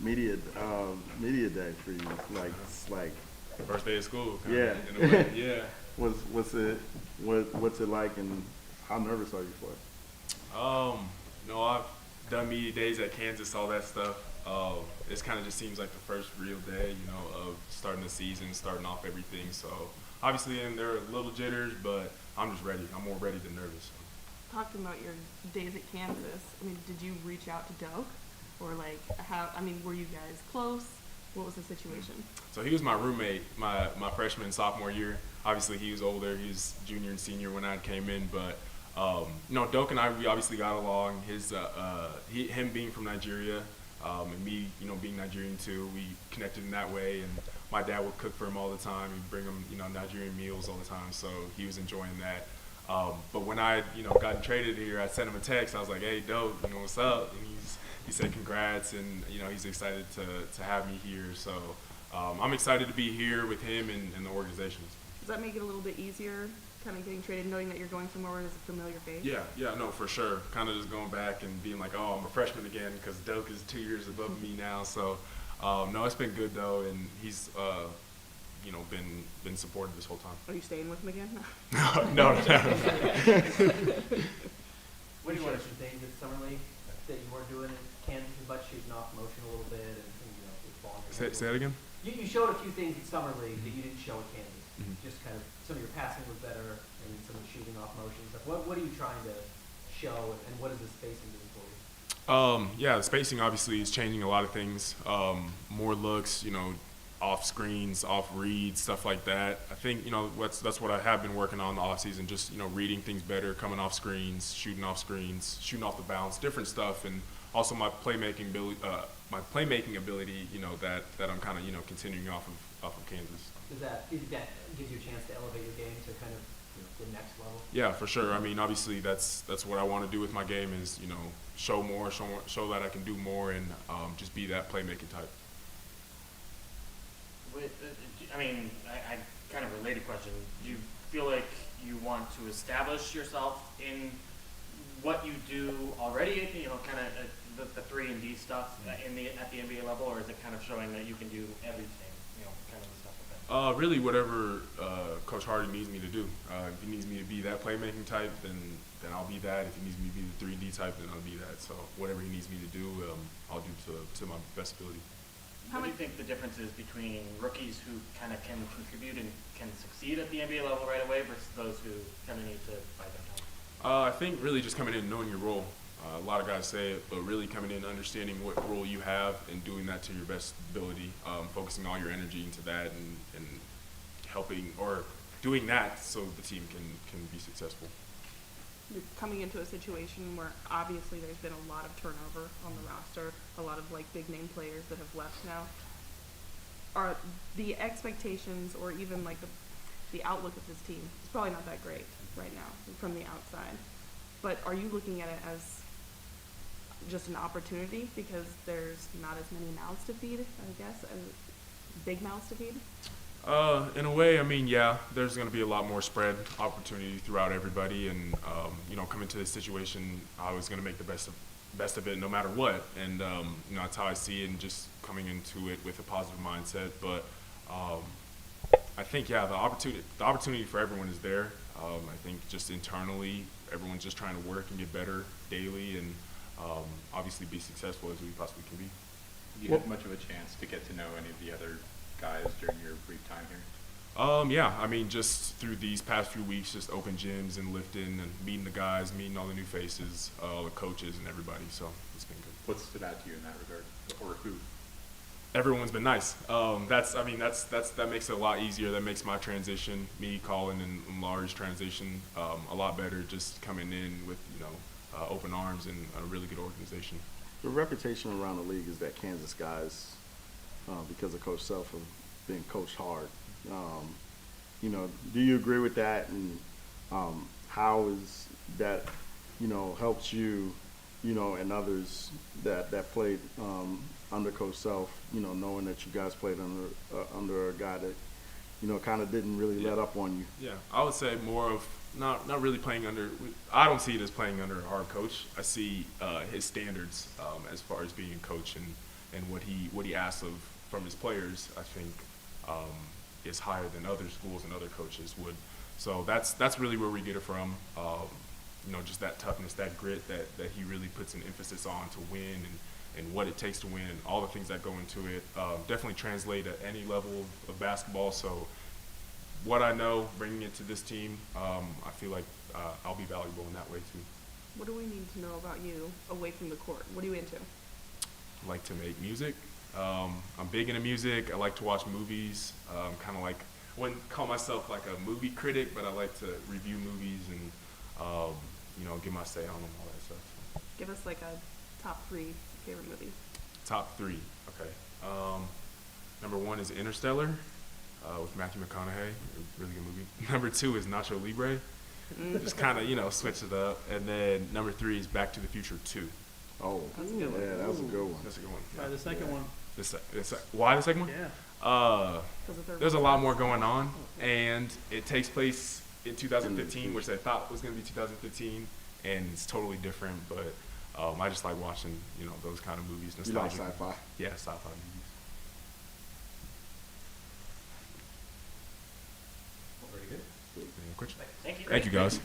media day for you? Like, it's like First day of school. yeah. In a way, yeah. What's it like, and how nervous are you for it? No, I've done media days at Kansas, all that stuff. This kind of just seems like the first real day, of starting the season, starting off everything. So obviously, there are little jitters, but I'm just ready. I'm more ready than nervous. Talking about your days at Kansas, I mean, did you reach out to Doak? Or like, were you guys close? What was the situation? So he was my roommate my freshman and sophomore year. Obviously, he was older. He was junior and senior when I came in. But, Doak and I, we obviously got along. Him being from Nigeria and me, being Nigerian too, we connected in that way. And my dad would cook for him all the time. He'd bring him, Nigerian meals all the time. So he was enjoying that. But when I, gotten traded here, I sent him a text. I was like, hey, Doak, what's up? And he said congrats, and he's excited to have me here. So I'm excited to be here with him and the organizations. Does that make it a little bit easier, kind of getting traded, knowing that you're going somewhere where there's a familiar face? Yeah, no, for sure. Kind of just going back and being like, oh, I'm a freshman again, because Doak is 2 years above me now. So no, it's been good though, and he's been supportive this whole time. Are you staying with him again? No. What do you want to some things at Summer League that you weren't doing in Kansas as much, shooting off motion a little bit and with ball? Say that again? You showed a few things at Summer League that you didn't show at Kansas. Mhm. Just kind of some of your passing was better and some of the shooting off motion stuff. What are you trying to show, and what is the spacing doing for you? Yeah, the spacing obviously is changing a lot of things. More looks, off screens, off reads, stuff like that. I think, that's what I have been working on in the off season, just, reading things better, coming off screens, shooting off the bounce, different stuff, and also my playmaking ability, that I'm kind of, continuing off of Kansas. Do you think that gives you a chance to elevate your game to kind of the next level? Yeah, for sure. I mean, obviously that's what I want to do with my game is, show that I can do more, and just be that playmaking type. I kind of related question. Do you feel like you want to establish yourself in what you do already, kind of the 3 and D stuff at the NBA level, or is it kind of showing that you can do everything, kind of the stuff like that? Really, whatever Coach Hardy needs me to do. If he needs me to be that playmaking type, then I'll be that. If he needs me to be the 3 and D type, then I'll be that. So whatever he needs me to do, I'll do to my best ability. What do you think the difference is between rookies who kind of can contribute and can succeed at the NBA level right away versus those who kind of need to bide their time? I think really just coming in and knowing your role. A lot of guys say it, but really coming in, understanding what role you have, and doing that to your best ability, focusing all your energy into that, and helping or doing that so the team can be successful. You're coming into a situation where obviously there's been a lot of turnover on the roster, a lot of big name players that have left now. Are the expectations, or even the outlook of this team, it's probably not that great right now from the outside, but are you looking at it as just an opportunity because there's not as many mouths to feed, I guess, big mouths to feed? In a way, I mean, yeah, there's going to be a lot more spread opportunity throughout everybody, and coming to this situation, I was going to make the best of it no matter what, and that's how I see it, and just coming into it with a positive mindset. But I think, yeah, the opportunity for everyone is there. I think just internally, everyone's just trying to work and get better daily, and obviously be successful as we possibly can be. Did you have much of a chance to get to know any of the other guys during your brief time here? Yeah, I mean, just through these past few weeks, just open gyms and lifting and meeting the guys, meeting all the new faces, all the coaches and everybody. So it's been good. What stood out to you in that regard, or who? Everyone's been nice. That makes it a lot easier. That makes my transition, me, Colin, and Lars' transition, a lot better. Just coming in with open arms and a really good organization. The reputation around the league is that Kansas guys, because of Coach Self, have been coached hard. Do you agree with that? And how is that, helps you, and others that played under Coach Self, knowing that you guys played under a guy that, kind of didn't really let up on you? Yeah, I would say more of not really playing under. I don't see it as playing under a hard coach. I see his standards as far as being a coach, and and what he asks of from his players, I think, is higher than other schools and other coaches would. So that's really where we get it from. You know, just that toughness, that grit that he really puts an emphasis on to win, and what it takes to win, and all the things that go into it. Definitely translate at any level of basketball. So what I know, bringing it to this team, I feel like I'll be valuable in that way too. What do we need to know about you away from the court? What are you into? I like to make music. I'm big into music. I like to watch movies. Kind of like, I wouldn't call myself like a movie critic, but I like to review movies and you know, give my say on them, all that stuff. Give us like a top 3 favorite movies. Top 3, okay. Number 1 is Interstellar with Matthew McConaughey, a really good movie. Number 2 is Nacho Libre. Just kind of, you know, switch it up. And then number 3 is Back to the Future 2. Oh, That's a good one. yeah, that was a good one. That's a good one. Try the second one. Why the second one? Yeah. There's a lot more going on, and it takes place in 2015, which I thought was going to be 2015, and it's totally different. But I just like watching, you know, those kind of movies. You like Nostalgic. sci-fi? Yeah, sci-fi movies. Very good. Any questions? Thank you. Thank you, guys.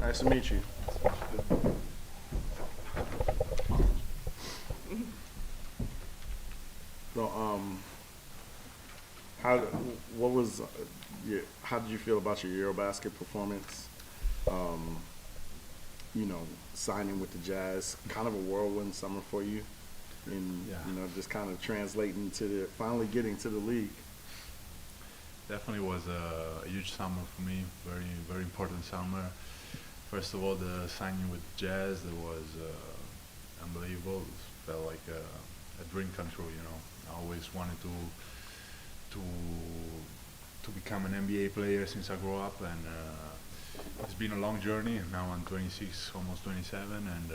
Nice to meet you. So, how did you feel about your Eurobasket performance? You know, signing with the Jazz, kind of a whirlwind summer for you, and Yeah. you know, just kind of translating to finally getting to the league. Definitely was a huge summer for me. Very, very important summer. First of all, the signing with Jazz, it was unbelievable. It felt like a dream come true. You know, I always wanted to become an NBA player since I grew up, and it's been a long journey. Now I'm 26, almost 27, and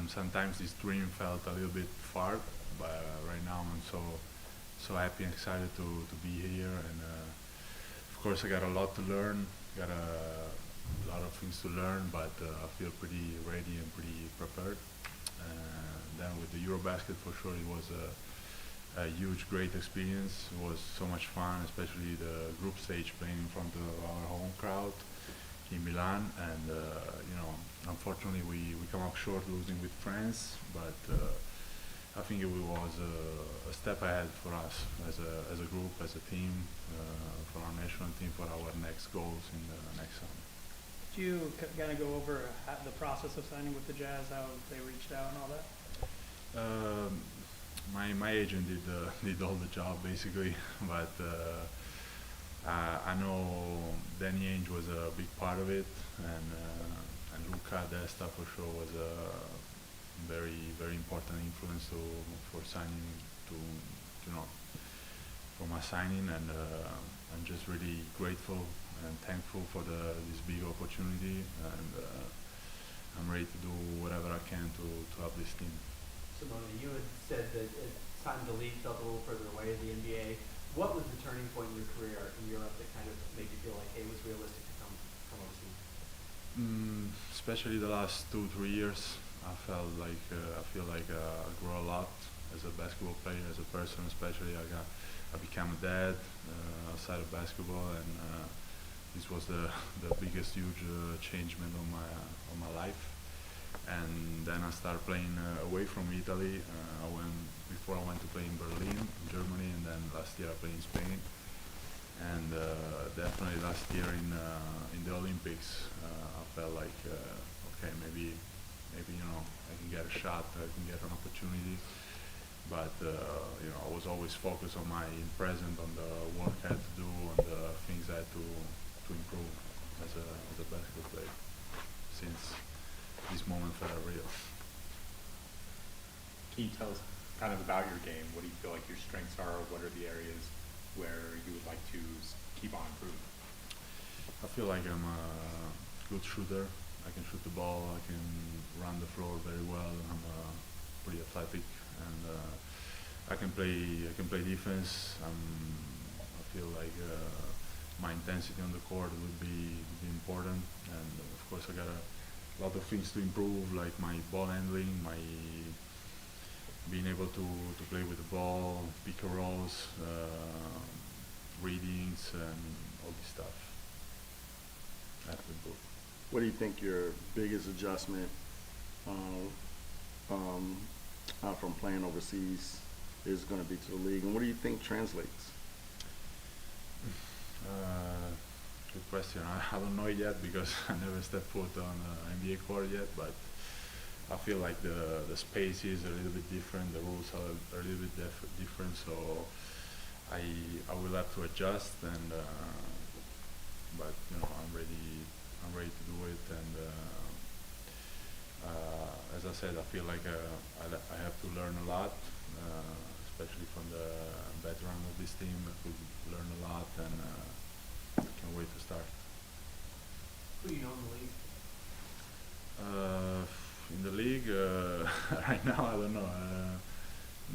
sometimes this dream felt a little bit far. But right now I'm so happy and excited to be here, and of course I got a lot to learn. Got a lot of things to learn, but I feel pretty ready and pretty prepared. Then with the Eurobasket, for sure, it was a huge, great experience. It was so much fun, especially the group stage playing in front of our home crowd in Milan. And you know, unfortunately, we come up short losing with France, but I think it was a step ahead for us as a group, as a team, for our national team, for our next goals in the next summer. Could you kind of go over the process of signing with the Jazz, how they reached out and all that? My agent did all the job basically, but I know Danny Ainge was a big part of it, and Luca Desta for sure was a very important influence for signing for my signing, and I'm just really grateful and thankful for this big opportunity, and I'm ready to do whatever I can to help this team. Simone, you had said that at times the league felt a little further away of the NBA. What was the turning point in your career in Europe that kind of made you feel like, hey, it was realistic to come overseas? Especially the last 2-3 years, I feel like I grew a lot as a basketball player, as a person. Especially, I became a dad outside of basketball, and this was the biggest huge changement on my life. And then I started playing away from Italy. Before I went to play in Berlin, Germany, and then last year I played in Spain. And definitely last year in the Olympics, I felt like okay, maybe you know, I can get a shot, I can get an opportunity. But you know, I was always focused on my present, on the work I had to do, on the things I had to improve as a basketball player. Since this moment felt real. Can you tell us kind of about your game? What do you feel like your strengths are? What are the areas where you would like to keep on improving? I feel like I'm a good shooter. I can shoot the ball. I can run the floor very well. I'm pretty athletic, and I can play defense. I feel like my intensity on the court would be important, and of course I got a lot of things to improve, like my ball handling, my being able to play with the ball, pick and rolls, readings, and all this stuff. That's the book. What do you think your biggest adjustment from playing overseas is going to be to the league, and what do you think translates? Good question. I don't know yet because I never stepped foot on an NBA court yet, but I feel like the space is a little bit different, the rules are a little bit different, so I will have to adjust, and but you know, I'm ready to do it, and as I said, I feel like I have to learn a lot, especially from the veteran of this team. I could learn a lot, and can't wait to start. Who do you know in the league? In the league, right now, I don't know.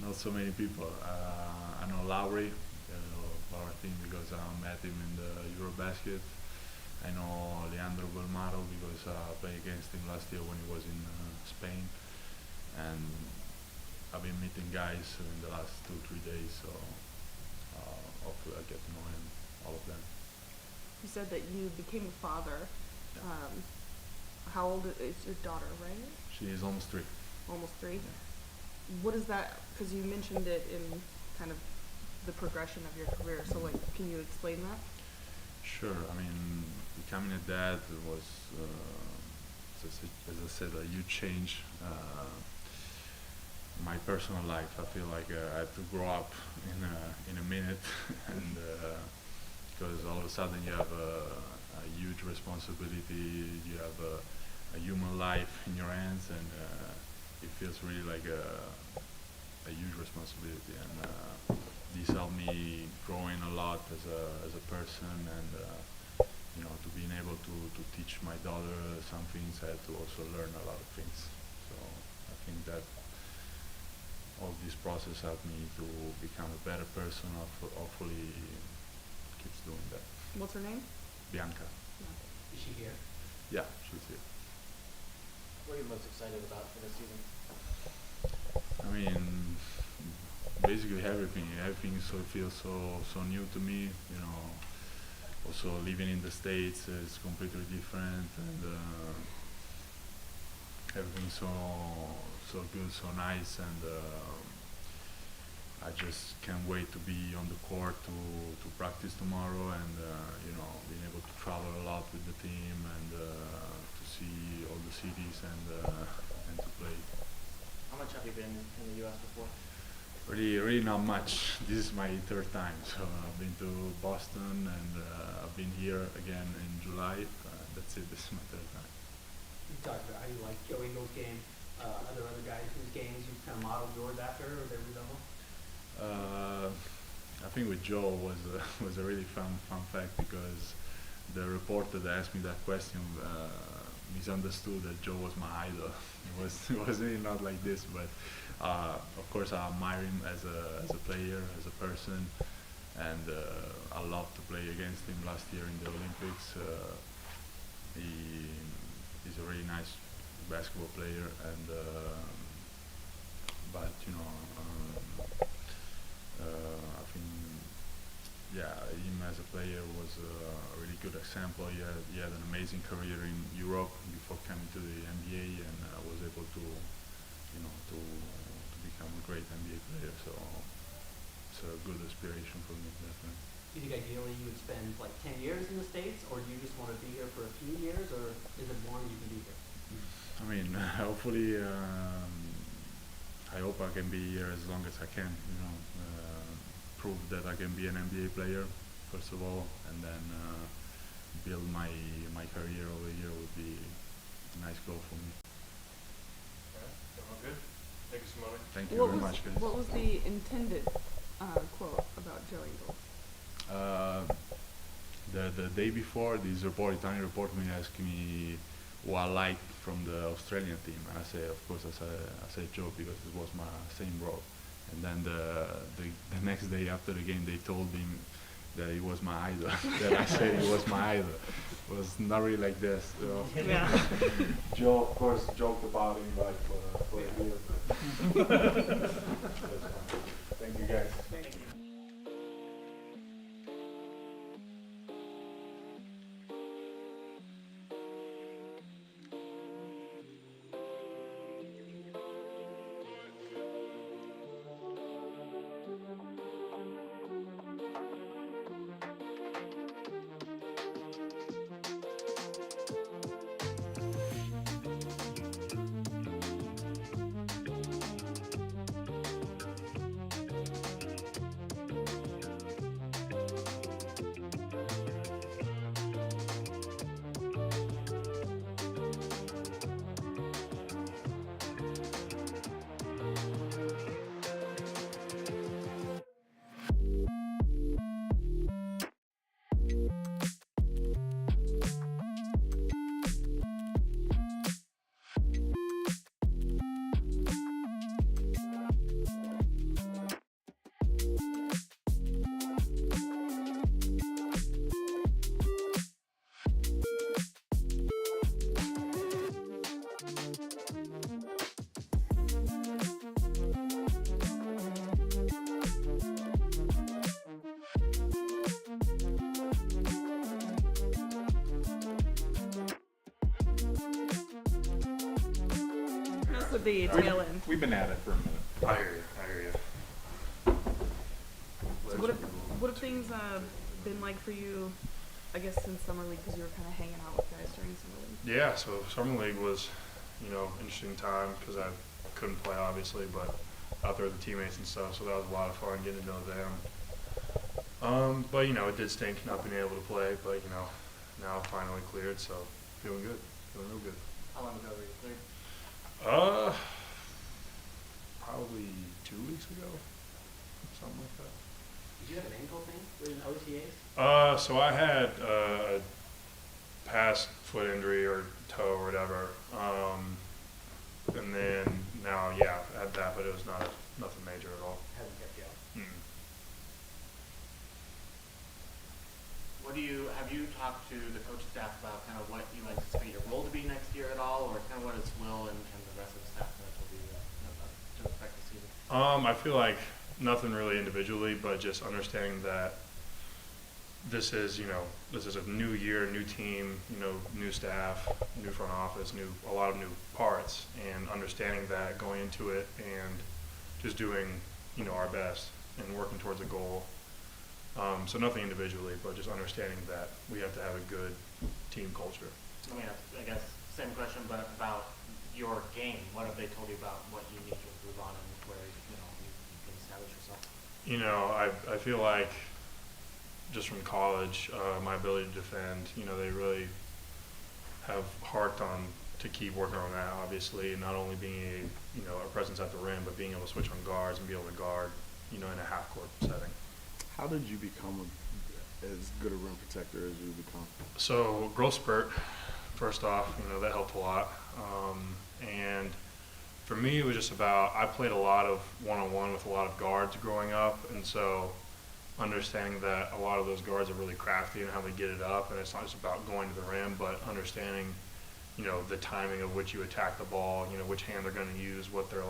Not so many people. I know Lowry of our team because I met him in the Eurobasket. I know Leandro Belmaro because I played against him last year when he was in Spain. And I've been meeting guys in the last 2-3 days, so hopefully I get to know him, all of them. You said that you became a father How old is your daughter, right? She is almost 3. Almost 3? Yeah. What is that, because you mentioned it in kind of the progression of your career, so like, can you explain that? Sure. I mean, becoming a dad was, as I said, a huge change. My personal life, I feel like I had to grow up in a minute, and because all of a sudden you have a huge responsibility, you have a human life in your hands, and it feels really like a huge responsibility. And this helped me growing a lot as a person, and to being able to teach my daughter some things, I had to also learn a lot of things. So I think that all this process helped me to become a better person. Hopefully keeps doing that. What's her name? Bianca. Is she here? Yeah, she's here. What are you most excited about for this season? I mean, basically everything. Everything feels so new to me. Also living in the States is completely different, and everything's so good, so nice, and I just can't wait to be on the court to practice tomorrow, and being able to travel a lot with the team, and to see all the cities, and to play. How much have you been in the U.S. before? Really not much. This is my 3rd time. So I've been to Boston, and I've been here again in July. That's it. This is my 3rd time. You talked about how you like Joe Ingles' game. Are there other guys whose games you kind of modeled yours after, or they resemble? I think with Joe was a really fun fact, because the reporter that asked me that question misunderstood that Joe was my idol. It was really not like this, but of course I admire him as a player, as a person, and I loved to play against him last year in the Olympics. He's a really nice basketball player, and but I think him as a player was a really good example. He had an amazing career in Europe before coming to the NBA, and was able to become a great NBA player. So it's a good inspiration for me, definitely. Do you think ideally you would spend like 10 years in the States, or do you just want to be here for a few years, or is it more you can be here? I mean, hopefully, I hope I can be here as long as I can. Prove that I can be an NBA player first of all, and then build my career over here would be a nice goal for me. All good. Thank you, Simone. Thank you very much, guys. What was the intended quote about Joe Ingles? The day before, this Italian reporter asked me what I liked from the Australian team, and I said, of course, I said Joe, because it was my same role. And then the next day after the game, they told him that he was my idol. That I said he was my idol. It was not really like this. Yeah. Joe, of course, joked about him like for a year. But thank you, guys. Thank you. towards the tail end. We've been at it for a minute. I hear you. So what have things been like for you, I guess, since summer league, because you were kind of hanging out with guys during summer league? Yeah, so summer league was, interesting time because I couldn't play obviously, but out there with the teammates and stuff, so that was a lot of fun getting to know them. But it did stink not being able to play, but now finally cleared, so feeling good, feeling real good. How long ago were you cleared? Probably 2 weeks ago, something like that. Did you have an ankle thing during OTAs? So I had a past foot injury or toe or whatever, and then now, I had that, but it was nothing major at all. Hasn't kept you out. Mm. Have you talked to the coaching staff about kind of what you anticipate your role to be next year at all, or kind of what it's Will and the rest of the staff that will be to expect this season? I feel like nothing really individually, but just understanding that this is a new year, new team, new staff, new front office, a lot of new parts, and understanding that going into it and just doing, our best and working towards a goal. So nothing individually, but just understanding that we have to have a good team culture. Let me ask, I guess, same question, but about your game. What have they told you about what you need to improve on and where you can establish yourself? I feel like just from college, my ability to defend, they really have harked on to keep working on that, obviously, and not only being a presence at the rim, but being able to switch on guards and be able to guard, in a half-court setting. How did you become as good a rim protector as you become? So growth spurt, first off, that helped a lot. And for me, it was just about, I played a lot of one-on-one with a lot of guards growing up, and so understanding that a lot of those guards are really crafty in how they get it up, and it's not just about going to the rim, but understanding, the timing of which you attack the ball, which hand they're going to use, what they're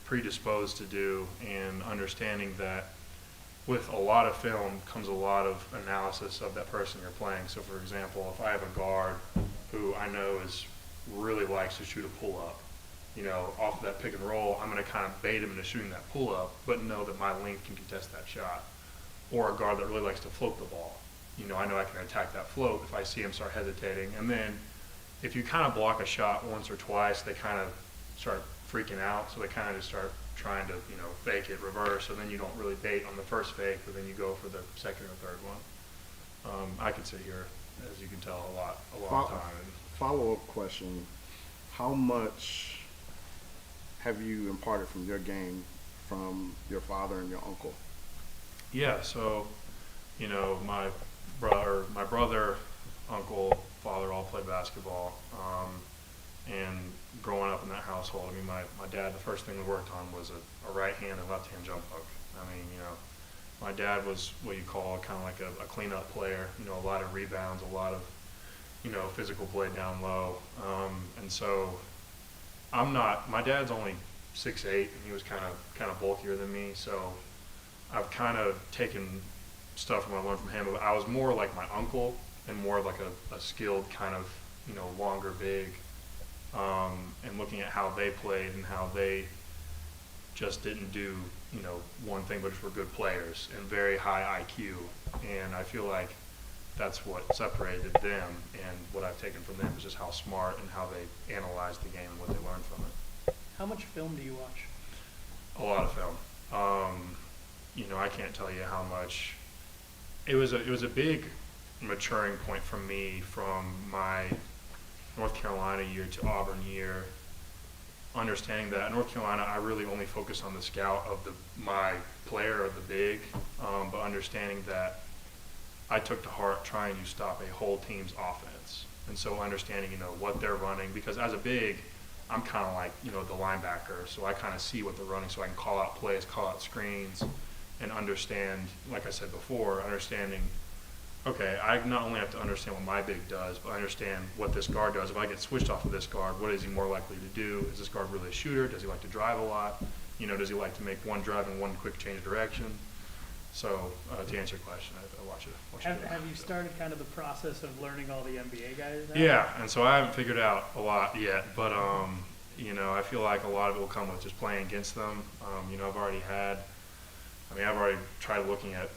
predisposed to do, and understanding that with a lot of film comes a lot of analysis of that person you're playing. So for example, if I have a guard who I know really likes to shoot a pull-up, off of that pick and roll, I'm going to kind of bait him into shooting that pull-up, but know that my length can contest that shot. Or a guard that really likes to float the ball. I know I can attack that float if I see him start hesitating. And then if you kind of block a shot once or twice, they kind of start freaking out. So they kind of just start trying to, fake it, reverse, so then you don't really bait on the first fake, but then you go for the second or third one. I could sit here, as you can tell, a long time. Follow-up question, how much have you imparted from your game from your father and your uncle? Yeah, so, my brother, uncle, father all played basketball. And growing up in that household, my dad, the first thing we worked on was a right hand and left hand jump hook. My dad was what you call kind of like a cleanup player, a lot of rebounds, a lot of, physical play down low. And so my dad's only 6'8", and he was kind of bulkier than me. So I've kind of taken stuff from what I learned from him, but I was more like my uncle and more of like a skilled kind of, longer, big, and looking at how they played and how they just didn't do, one thing, but just were good players and very high IQ. And I feel like that's what separated them, and what I've taken from them is just how smart and how they analyzed the game and what they learned from it. How much film do you watch? A lot of film. I can't tell you how much. It was a big maturing point for me from my North Carolina year to Auburn year, understanding that at North Carolina I really only focused on the scout of my player of the big, but understanding that I took to heart trying to stop a whole team's offense. And so understanding, what they're running, because as a big, I'm kind of like, the linebacker, so I kind of see what they're running, so I can call out plays, call out screens, and understand, like I said before, understanding, okay, I not only have to understand what my big does, but I understand what this guard does. If I get switched off of this guard, what is he more likely to do? Is this guard really a shooter? Does he like to drive a lot? Does he like to make one drive and one quick change of direction? So to answer your question, I watch it. Have you started kind of the process of learning all the NBA guys now? Yeah, and so I haven't figured out a lot yet, but you know, I feel like a lot of it will come with just playing against them. You know, I've already tried looking at,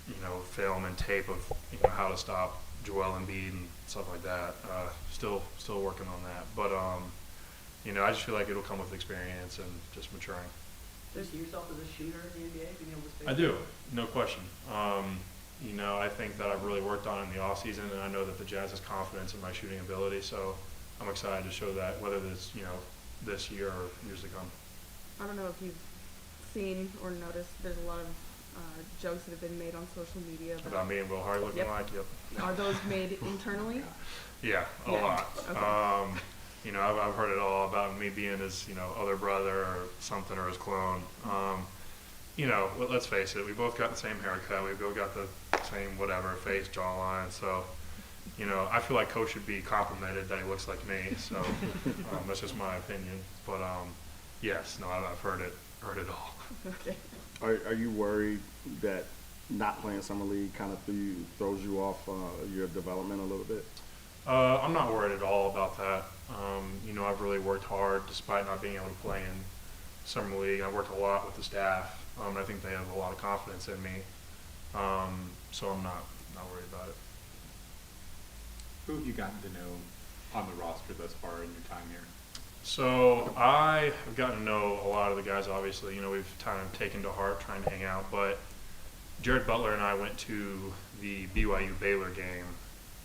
you know, film and tape of, you know, how to stop Joel Embiid and stuff like that. Still working on that. But, you know, I just feel like it'll come with experience and just maturing. Do you see yourself as a shooter in the NBA, being able to space? I do, no question. You know, I think that I've really worked on it in the off season, and I know that the Jazz has confidence in my shooting ability. So I'm excited to show that, whether it's, you know, this year or years to come. I don't know if you've seen or noticed, there's a lot of jokes that have been made on social media About me and Will Hardy looking like, yep. Are those made internally? Yeah, a lot. Okay. You know, I've heard it all about me being his, you know, other brother or something, or his clone. You know, let's face it, we both got the same haircut. We both got the same whatever, face, jawline. So, you know, I feel like Coach should be complimented that he looks like me. So that's just my opinion. But yes, no, I've heard it all. Okay. Are you worried that not playing summer league kind of throws you off your development a little bit? I'm not worried at all about that. You know, I've really worked hard despite not being able to play in summer league. I worked a lot with the staff. I think they have a lot of confidence in me. So I'm not worried about it. Who have you gotten to know on the roster thus far in your time here? So I have gotten to know a lot of the guys, obviously. You know, we've kind of taken to heart trying to hang out. But Jared Butler and I went to the BYU-Baylor game.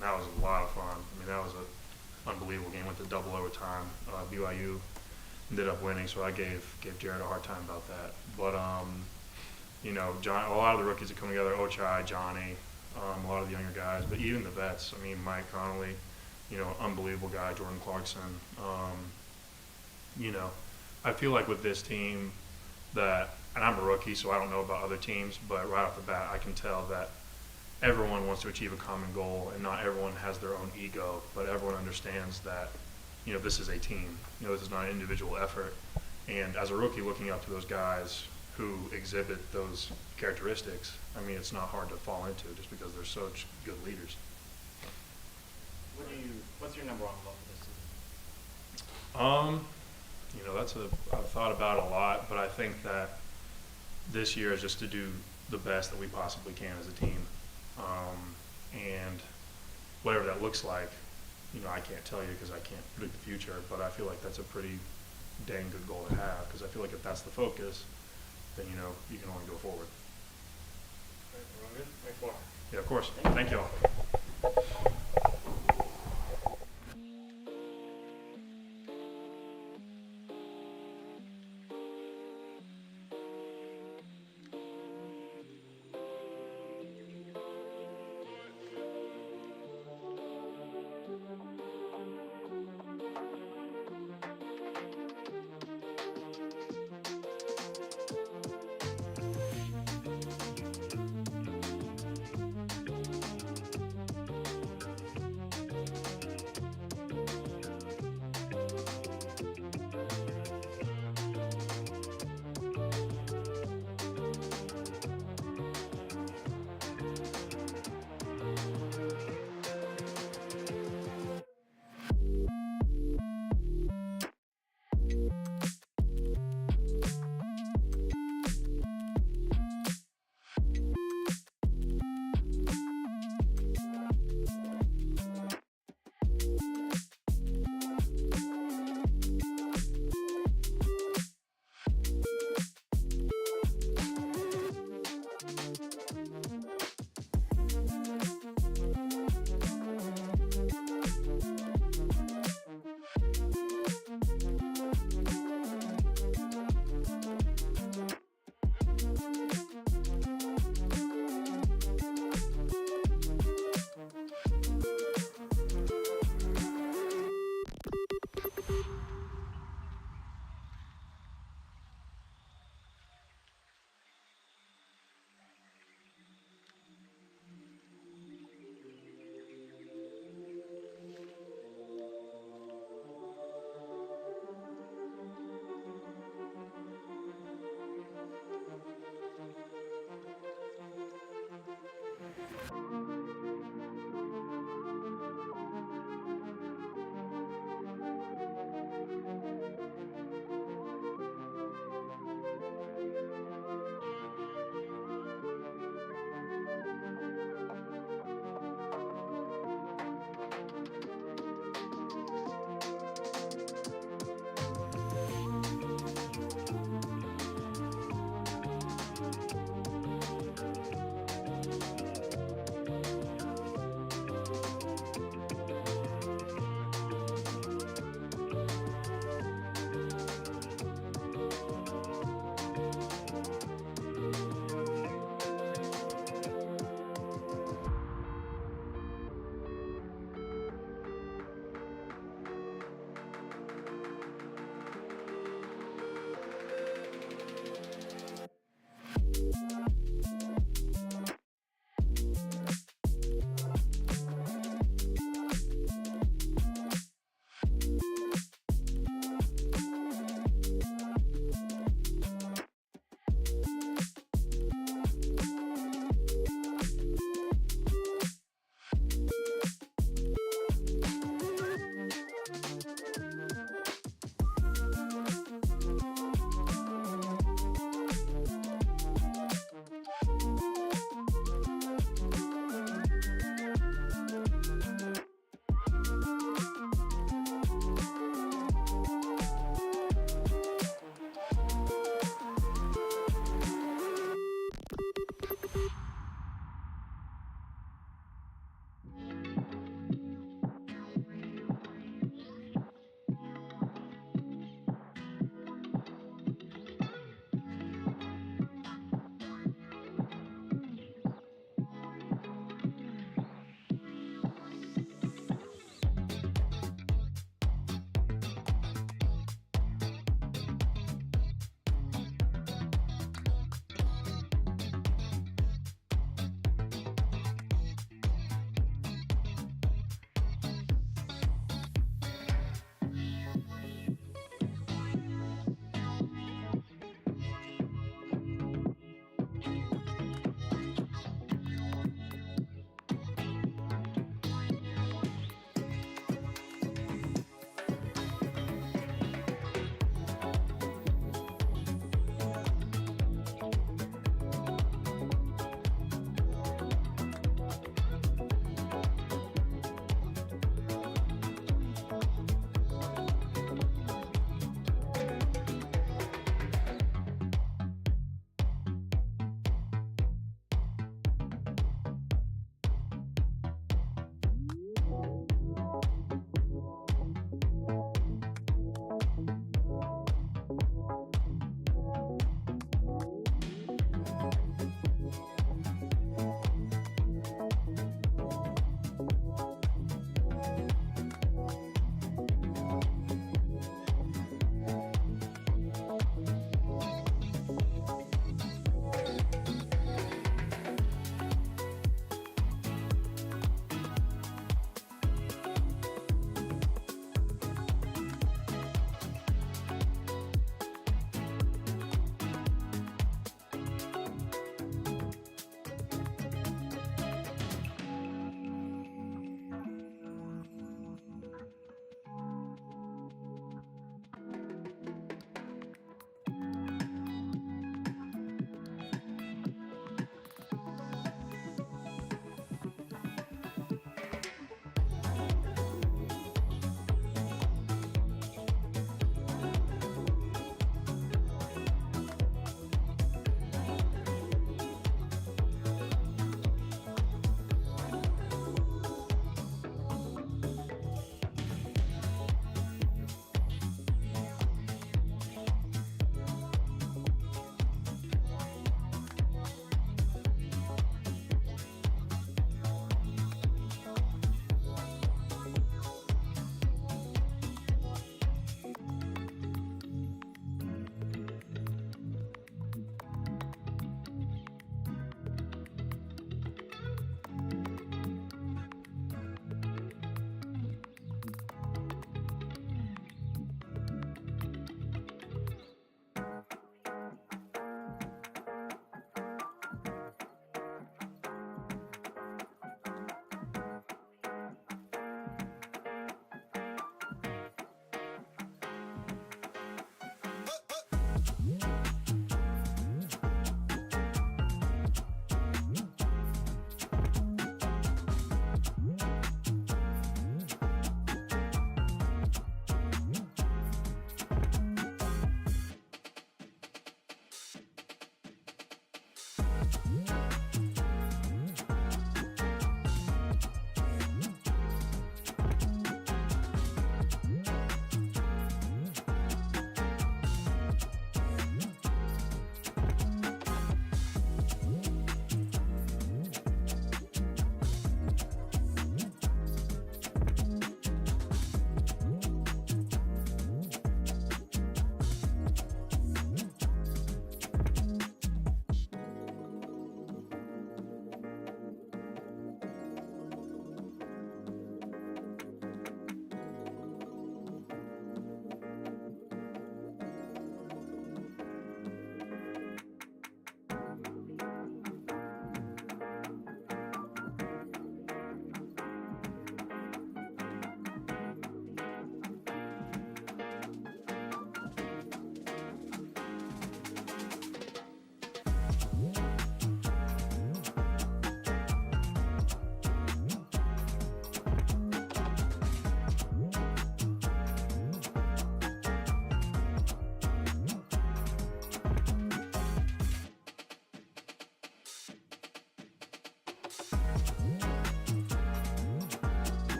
That was a lot of fun. I mean, that was an unbelievable game. Went to double overtime. BYU ended up winning, so I gave Jared a hard time about that. But, you know, a lot of the rookies that come together, Ochai, Johnny, a lot of the younger guys, but even the vets. I mean, Mike Connolly, you know, unbelievable guy, Jordan Clarkson. You know, I feel like with this team that, and I'm a rookie, so I don't know about other teams, but right off the bat, I can tell that everyone wants to achieve a common goal, and not everyone has their own ego, but everyone understands that, you know, this is a team. You know, this is not an individual effort. And as a rookie looking up to those guys who exhibit those characteristics, I mean, it's not hard to fall into just because they're such good leaders. What's your number one goal for this season? You know, I've thought about it a lot, but I think that this year is just to do the best that we possibly can as a team. And whatever that looks like, you know, I can't tell you because I can't predict the future, but I feel like that's a pretty dang good goal to have, because I feel like if that's the focus, then, you know, you can only go forward. Everyone good? Thanks a lot. Yeah, of course. Thank y'all.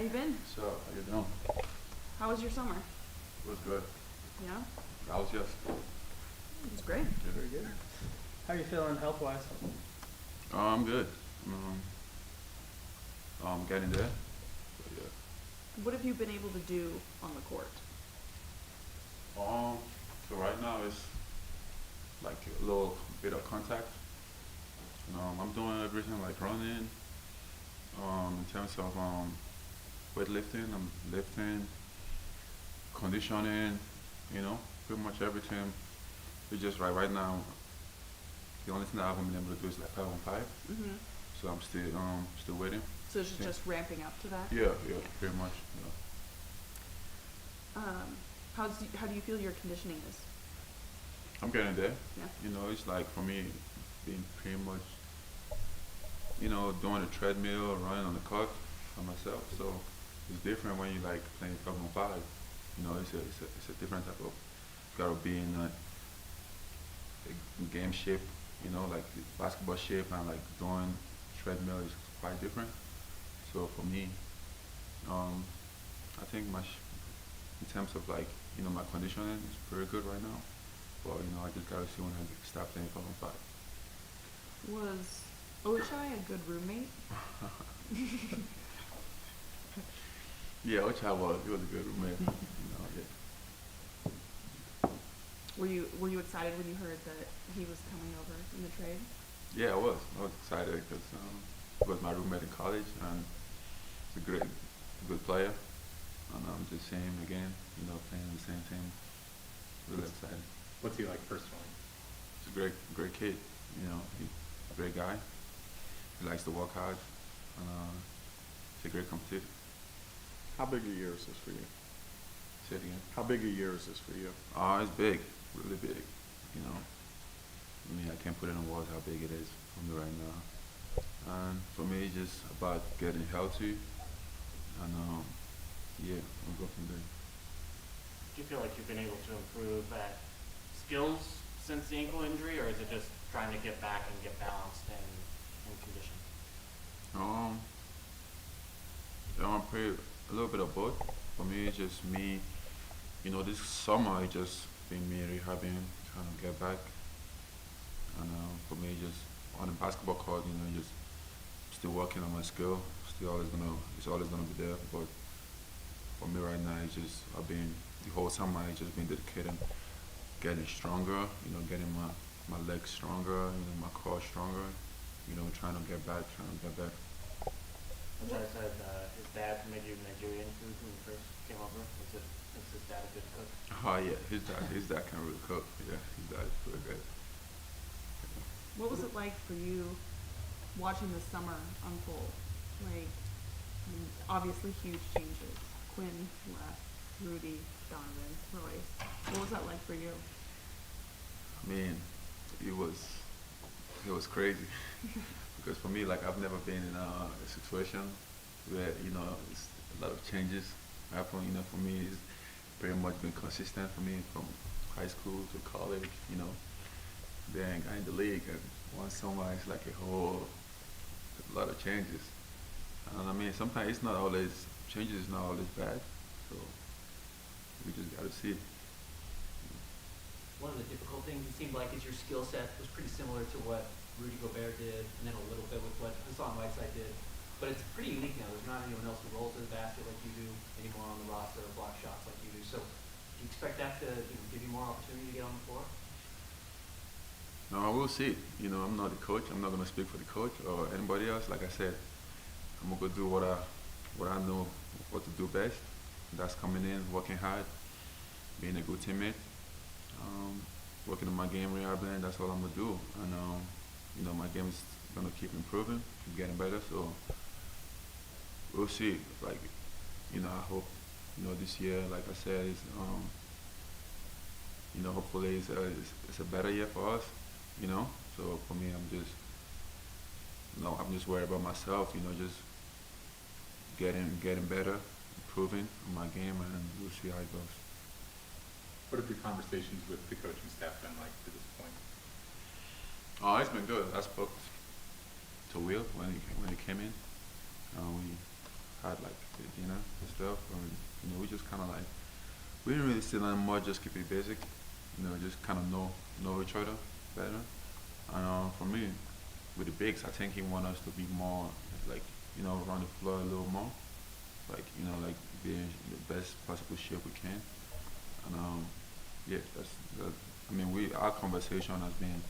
How you been? So, how you doing? How was your summer? It was good. Yeah? I was just It was great. Very good. How are you feeling health-wise? I'm good. Getting there. But yeah. What have you been able to do on the court? So right now it's like a little bit of contact. I'm doing everything like running. In terms of weightlifting, I'm lifting, conditioning, pretty much everything. It's just right now. The only thing that I haven't been able to do is like 5-on-5. Mm-hmm. So I'm still waiting. So it's just ramping up to that? Yeah, pretty much. Yeah. How do you feel your conditioning is? I'm getting there. Yeah. It's like for me being pretty much, doing a treadmill, running on the court for myself. So it's different when you like playing 5-on-5. It's a different type of. Gotta be in a game shape. Like the basketball shape, and like doing treadmill is quite different. So for me, I think in terms of like my conditioning is pretty good right now. But I just gotta see when I start playing 5-on-5. Was Ochai a good roommate? Yeah, Ochai was a good roommate. Yeah. Were you excited when you heard that he was coming over in the trade? Yeah, I was excited because he was my roommate in college, and he's a good player. And I'm just seeing him again, playing in the same team. Really excited. What's he like personally? He's a great kid. He's a great guy. He likes to work hard, and he's a great competitor. How big a year is this for you? Say it again. How big a year is this for you? It's big, really big. I can't put it in words how big it is for me right now. And for me, it's just about getting healthy, and we'll go from there. Do you feel like you've been able to improve at skills since the ankle injury, or is it just trying to get back and get balanced and conditioned? I'm pretty a little bit of both. For me, it's just me. This summer it's just been me rehabbing, trying to get back. And for me, just on the basketball court, just still working on my skill. It's always gonna be there. But for me right now, it's just the whole summer I just been dedicated, getting stronger. Getting my legs stronger. My core stronger. Trying to get back. Which I said his dad made you Nigerian food when you first came over. Is his dad a good cook? Oh yeah, his dad can really cook. Yeah, his dad is pretty good. What was it like for you watching the summer unfold? Obviously huge changes. Quinn left, Rudy, Donovan, Royce. What was that like for you? It was crazy. Because for me, like I've never been in a situation where it's a lot of changes happen. For me, it's pretty much been consistent for me from high school to college. Then I in the league, and one summer it's like a lot of changes. And sometimes it's not always changes. Is not always bad. So we just gotta see. One of the difficult things it seemed like is your skill set was pretty similar to what Rudy Gobert did, and then a little bit with what Hassan Whiteside did. But it's pretty unique now. There's not anyone else who rolls to the basket like you do anymore on the roster, or block shots like you do. So do you expect that to give you more opportunity to get on the floor? No, I will see. I'm not the coach. I'm not gonna speak for the coach or anybody else. Like I said, I'm gonna go do what I know what to do best. That's coming in, working hard, being a good teammate, working on my game rehabbing. That's all I'm gonna do. And my game is gonna keep improving, keep getting better. So we'll see. I hope this year, like I said, is hopefully it's a better year for us. So for me, I'm just worried about myself. Just getting better, improving on my game, and we'll see how it goes. What have your conversations with the coaching staff been like to this point? It's been good. I spoke to Will when he came in. We had like the dinner and stuff, and you know we just kind of like we didn't really sit down much, just keep it basic, you know, just kind of know each other better. And for me, with the bigs, I think he want us to be more like you know run the floor a little more, like you know like be in the best possible shape we can. And yeah, I mean our conversation has been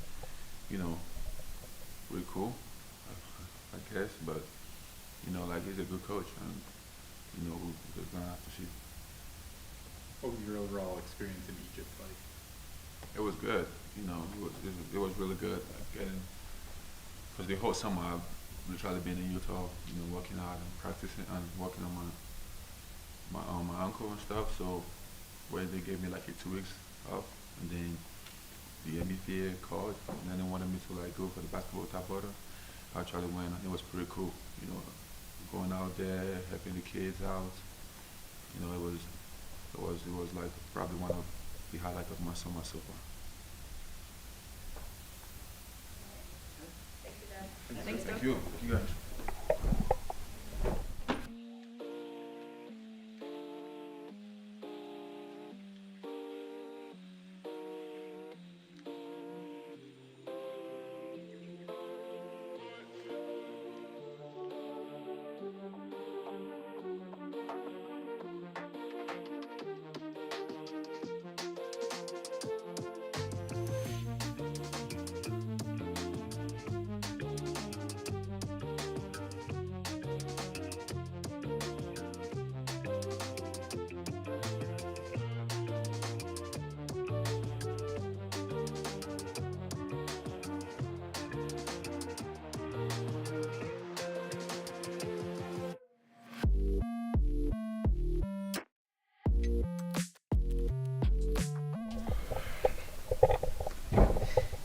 you know pretty cool, I guess, but you know like he's a good coach, and you know we're gonna have to see. What was your overall experience in Egypt like? It was good, you know. It was really good. Like getting, cause the whole summer I've literally been in Utah, you know, working out and practicing and working on my ankle and stuff. So where they gave me like 2 weeks off, and then the NBPA called, and then they wanted me to like go for the basketball top order. I tried to win, and it was pretty cool, you know, going out there helping the kids out. You know, it was like probably one of the highlights of my summer so far. Thanks, Thank you. Thank you guys.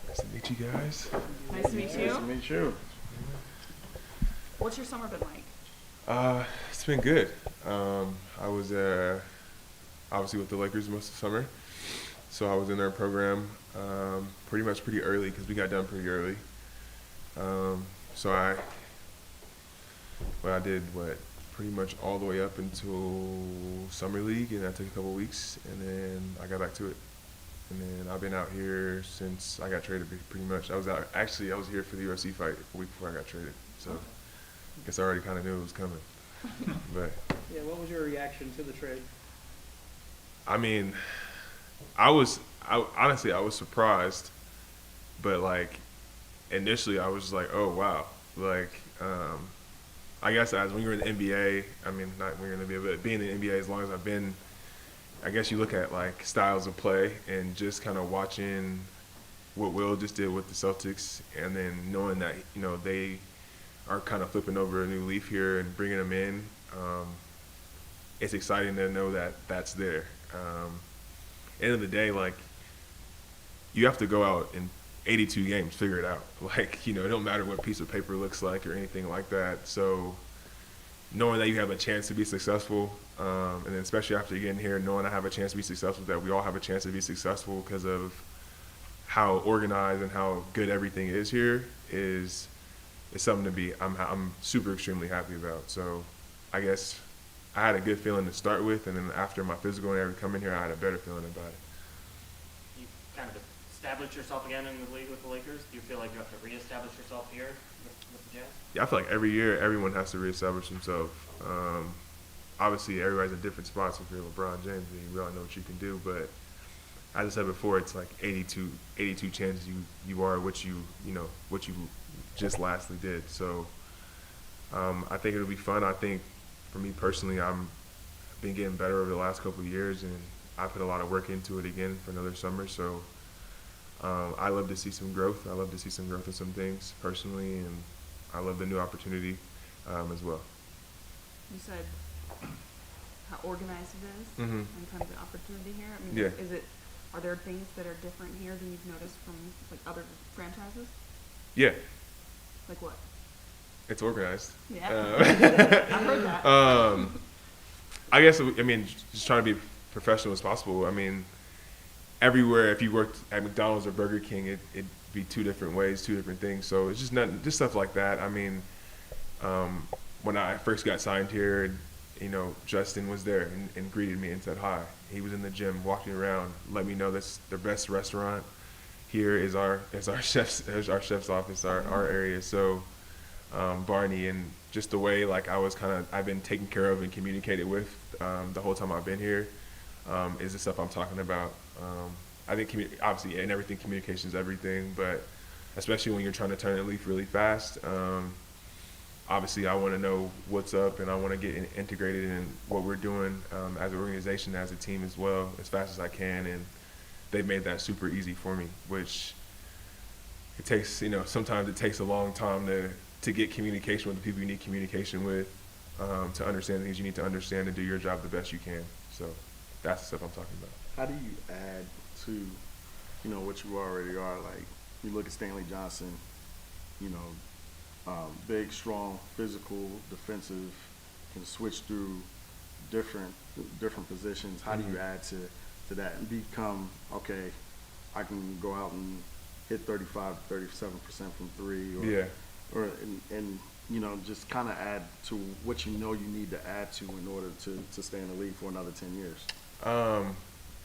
Nice to meet you guys. Nice to meet you. Nice to meet you. What's your summer been like? It's been good. I was obviously with the Lakers most of the summer, so I was in their program pretty early because we got done pretty early. So I did pretty much all the way up until summer league, and I took a couple weeks, and then I got back to it. And then I've been out here since I got traded pretty much. I was here for the UFC fight a week before I got traded, so I guess I already kind of knew it was coming. But Yeah, what was your reaction to the trade? I mean, honestly I was surprised, but like initially I was like, oh wow, like I guess as when you're in the NBA, I mean not when you're in the NBA, but being in the NBA as long as I've been, I guess you look at like styles of play and just kind of watching what Will just did with the Celtics, and then knowing that you know they are kind of flipping over a new leaf here and bringing them in. It's exciting to know that that's there. End of the day, like you have to go out in 82 games, figure it out. Like you know, it don't matter what piece of paper looks like or anything like that. So knowing that you have a chance to be successful, and then especially after getting here, knowing I have a chance to be successful, that we all have a chance to be successful because of how organized and how good everything is here is something to be I'm super extremely happy about. So I guess I had a good feeling to start with, and then after my physical and everything coming here, I had a better feeling about it. You kind of established yourself again in the league with the Lakers. Do you feel like you have to reestablish yourself here with the Jazz? Yeah, I feel like every year everyone has to reestablish themselves. Obviously, everybody's in different spots. If you're LeBron James, you really know what you can do. But as I said before, it's like 82 chances you are what you just lastly did. So I think it'll be fun. I think for me personally, I've been getting better over the last couple of years, and I put a lot of work into it again for another summer. So I love to see some growth. I love to see some growth in some things personally, and I love the new opportunity as well. You said how organized it is Mhm. and kind of the opportunity here. I mean, Yeah. are there things that are different here than you've noticed from like other franchises? Yeah, Like what? it's organized. Yeah. I've heard that. I guess, I mean, just trying to be professional as possible. I mean, everywhere, if you worked at McDonald's or Burger King, it'd be two different ways, two different things. So it's just stuff like that. I mean, when I first got signed here, and, you know, Justin was there and greeted me and said hi. He was in the gym walking around, let me know that's the best restaurant here is our chef's office, our area. So Barney, and just the way like I've been taken care of and communicated with the whole time I've been here is the stuff I'm talking about. I think obviously in everything, communication is everything, but especially when you're trying to turn a leaf really fast. Obviously, I want to know what's up, and I want to get integrated in what we're doing as an organization, as a team as well, as fast as I can. And they've made that super easy for me, which it takes, you know, sometimes it takes a long time to get communication with the people you need communication with, to understand things you need to understand and do your job the best you can. So that's the stuff I'm talking about. How do you add to, you know, what you already are? Like, you look at Stanley Johnson, you know, big, strong, physical, defensive, can switch through different positions. How do you add to that and become, okay, I can go out and hit 35 to 37% from three, or and you know, just kind of add to what you know you need to add to in order to stay in the league for another 10 years?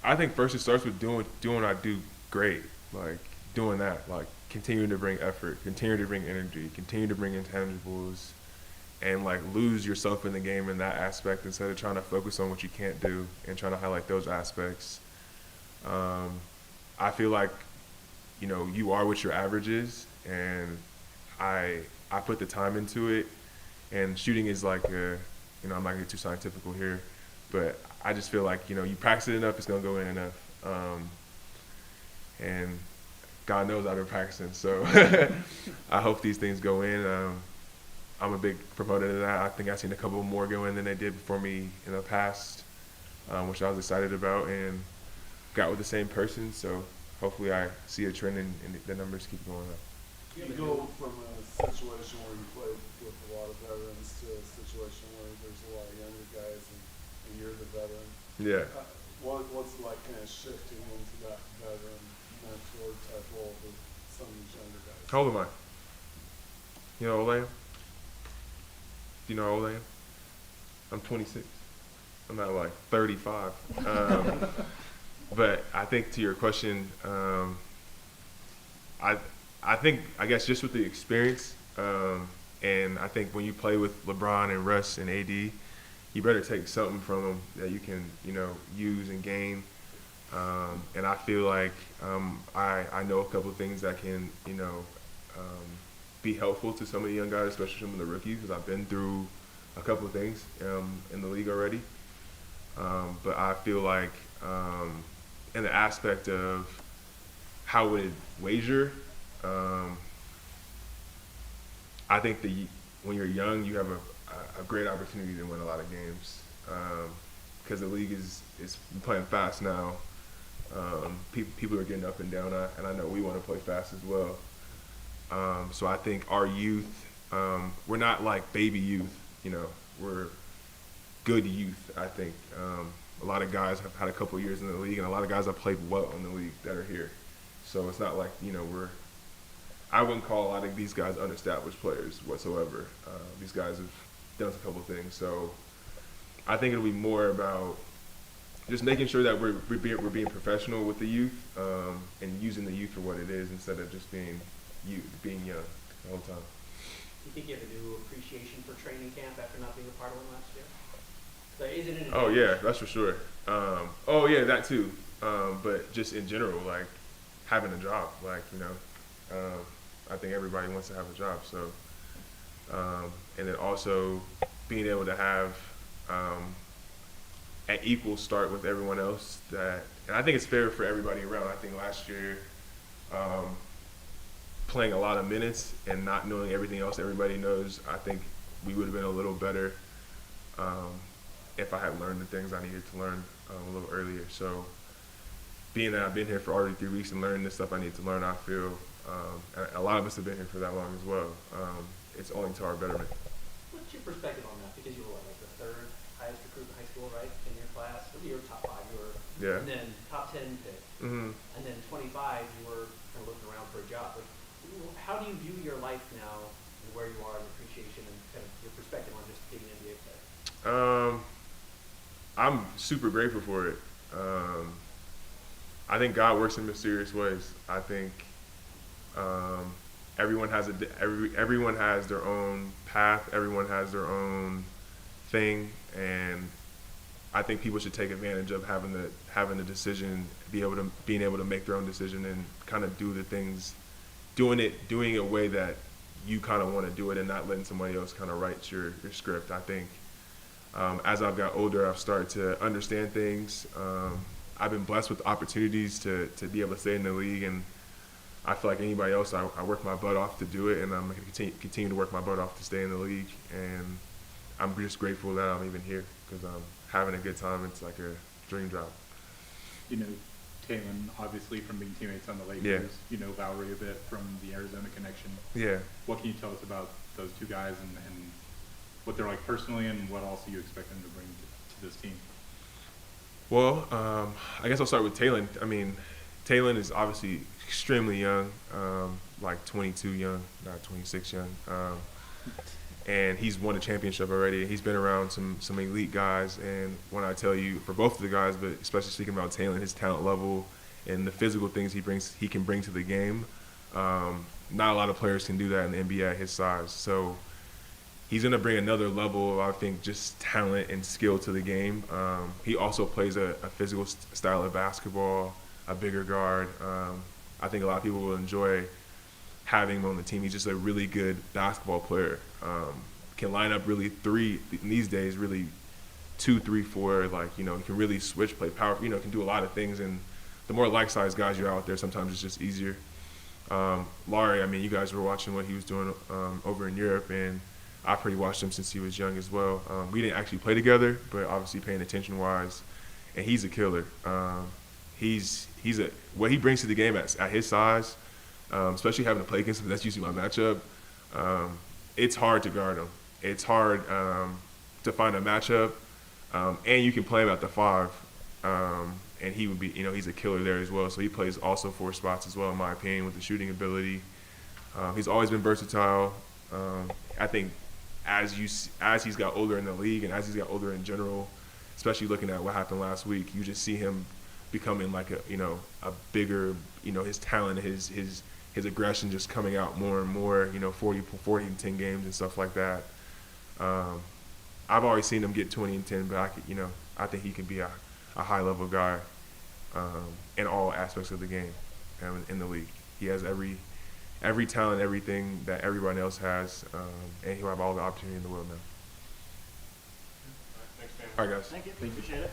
I think first it starts with doing what I do great, like doing that, like continuing to bring effort, continue to bring energy, continue to bring intangibles, and like lose yourself in the game in that aspect instead of trying to focus on what you can't do and trying to highlight those aspects. I feel like, you know, you are what your average is, and I put the time into it, and shooting is like you know, I'm not gonna get too scientific here, but I just feel like, you know, you practice it enough, it's gonna go in enough. And God knows I've been practicing, so I hope these things go in. I'm a big proponent of that. I think I've seen a couple more go in than they did before me in the past, which I was excited about, and got with the same person, so hopefully I see a trend and the numbers keep going up. You go from a situation where you played with a lot of veterans to a situation where there's a lot of younger guys and you're the veteran. Yeah. What's like kind of shifting into that veteran mentor type role with some of these younger guys? How old am I? You know how old I am? Do you know how old I am? I'm 26. I'm not like 35. But I think to your question, I think, I guess just with the experience, and I think when you play with LeBron and Russ and AD, you better take something from them that you can, you know, use and gain. And I feel like I know a couple of things that can, you know, be helpful to some of the young guys, especially some of the rookies, because I've been through a couple of things in the league already. But I feel like in the aspect of how would it wager, I think when you're young, you have a great opportunity to win a lot of games, because the league is playing fast now. People are getting up and down, and I know we want to play fast as well. So I think our youth, we're not like baby youth, you know, we're good youth, I think. A lot of guys have had a couple of years in the league, and a lot of guys have played well in the league that are here. So it's not like, you know, I wouldn't call a lot of these guys unestablished players whatsoever. These guys have done a couple of things. So I think it'll be more about just making sure that we're being professional with the youth, and using the youth for what it is instead of just being young the whole time. Do you think you have a new appreciation for training camp after not being a part of one last year? So is it an Oh advantage? yeah, that's for sure. Oh yeah, that too. But just in general, like having a job, like, you know, I think everybody wants to have a job. So, and then also being able to have an equal start with everyone else. And I think it's fair for everybody around. I think last year, playing a lot of minutes and not knowing everything else everybody knows, I think we would have been a little better if I had learned the things I needed to learn a little earlier. So being that I've been here for already 3 weeks and learning the stuff I need to learn, I feel, and a lot of us have been here for that long as well, it's only to our betterment. What's your perspective on that? Because you were like the third highest recruit in high school, right, in your class? You were top 5, Yeah. And then top 10 pick. Mm-hmm. And then 25, you were kind of looking around for a job. Like, how do you view your life now and where you are and appreciation and kind of your perspective on just being an NBA player? I'm super grateful for it. I think God works in mysterious ways. I think everyone has everyone has their own path. Everyone has their own thing, and I think people should take advantage of having the decision, being able to make their own decision and kind of do the things, doing it a way that you kind of want to do it, and not letting somebody else kind of write your script. I think as I've got older, I've started to understand things. I've been blessed with opportunities to be able to stay in the league, and I feel like anybody else, I work my butt off to do it, and I'm going to continue to work my butt off to stay in the league. And I'm just grateful that I'm even here, because I'm having a good time. It's like a dream job. You know Taylon, obviously, from being teammates on the Lakers. Yeah. You know Lowry a bit from the Arizona connection. Yeah. What can you tell us about those two guys and what they're like personally, and what else you expect them to bring to this team? Well, I guess I'll start with Taylon. I mean, Taylon is obviously extremely young, like 22 young, not 26 young. And he's won a championship already. He's been around some elite guys. And when I tell you, for both of the guys, but especially speaking about Taylon, his talent level and the physical things he can bring to the game, not a lot of players can do that in the NBA at his size. So he's going to bring another level of, I think, just talent and skill to the game. He also plays a physical style of basketball, a bigger guard. I think a lot of people will enjoy having him on the team. He's just a really good basketball player. Can line up really these days, really 2, 3, 4. Like, he can really switch, play power. Can do a lot of things. And the more like-sized guys you're out there, sometimes it's just easier. Laurie, I mean, you guys were watching what he was doing over in Europe, and I pretty watched him since he was young as well. We didn't actually play together, but obviously paying attention-wise, and he's a killer. What he brings to the game at his size, especially having to play against him, that's usually my matchup. It's hard to guard him. It's hard to find a matchup, and you can play him at the 5, and he would be, he's a killer there as well. So he plays also 4 spots as well, in my opinion, with the shooting ability. He's always been versatile. I think as he's got older in the league and as he's got older in general, especially looking at what happened last week, you just see him becoming like a bigger, his talent, his aggression just coming out more and more, 40 and 10 games and stuff like that. I've always seen him get 20 and 10, but I think he can be a high level guy in all aspects of the game in the league. He has every talent, everything that everyone else has, and he'll have all the opportunity in the world now. Thanks, man. All right, guys. Thank you. Appreciate it.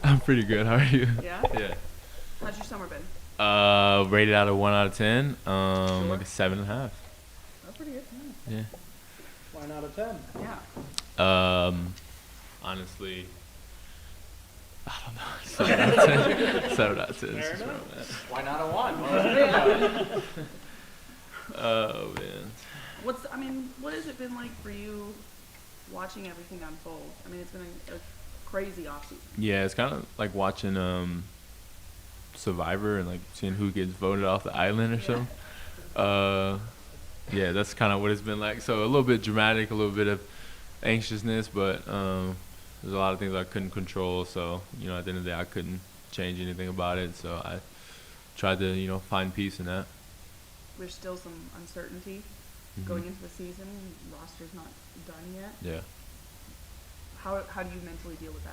I'm pretty good. How are you? Yeah? Yeah. How's your summer been? Rated out of 1 out of 10, Sure. like a 7.5. That's pretty good. Yeah. Why not a 10? Yeah. Honestly, I don't know. 7 out of 10. 7 out of 10. Fair This is where enough. I'm at. Why not a 1? What was it about? Oh man. What has it been like for you watching everything unfold? I mean, it's been a crazy offseason. Yeah, it's kind of like watching Survivor and like seeing who gets voted off the island or something. Yeah, that's kind of what it's been like. So a little bit dramatic, a little bit of anxiousness, but there's a lot of things I couldn't control. So at the end of the day, I couldn't change anything about it. So I tried to find peace in that. There's still some uncertainty going into the season. Roster's not done yet. Yeah. How do you mentally deal with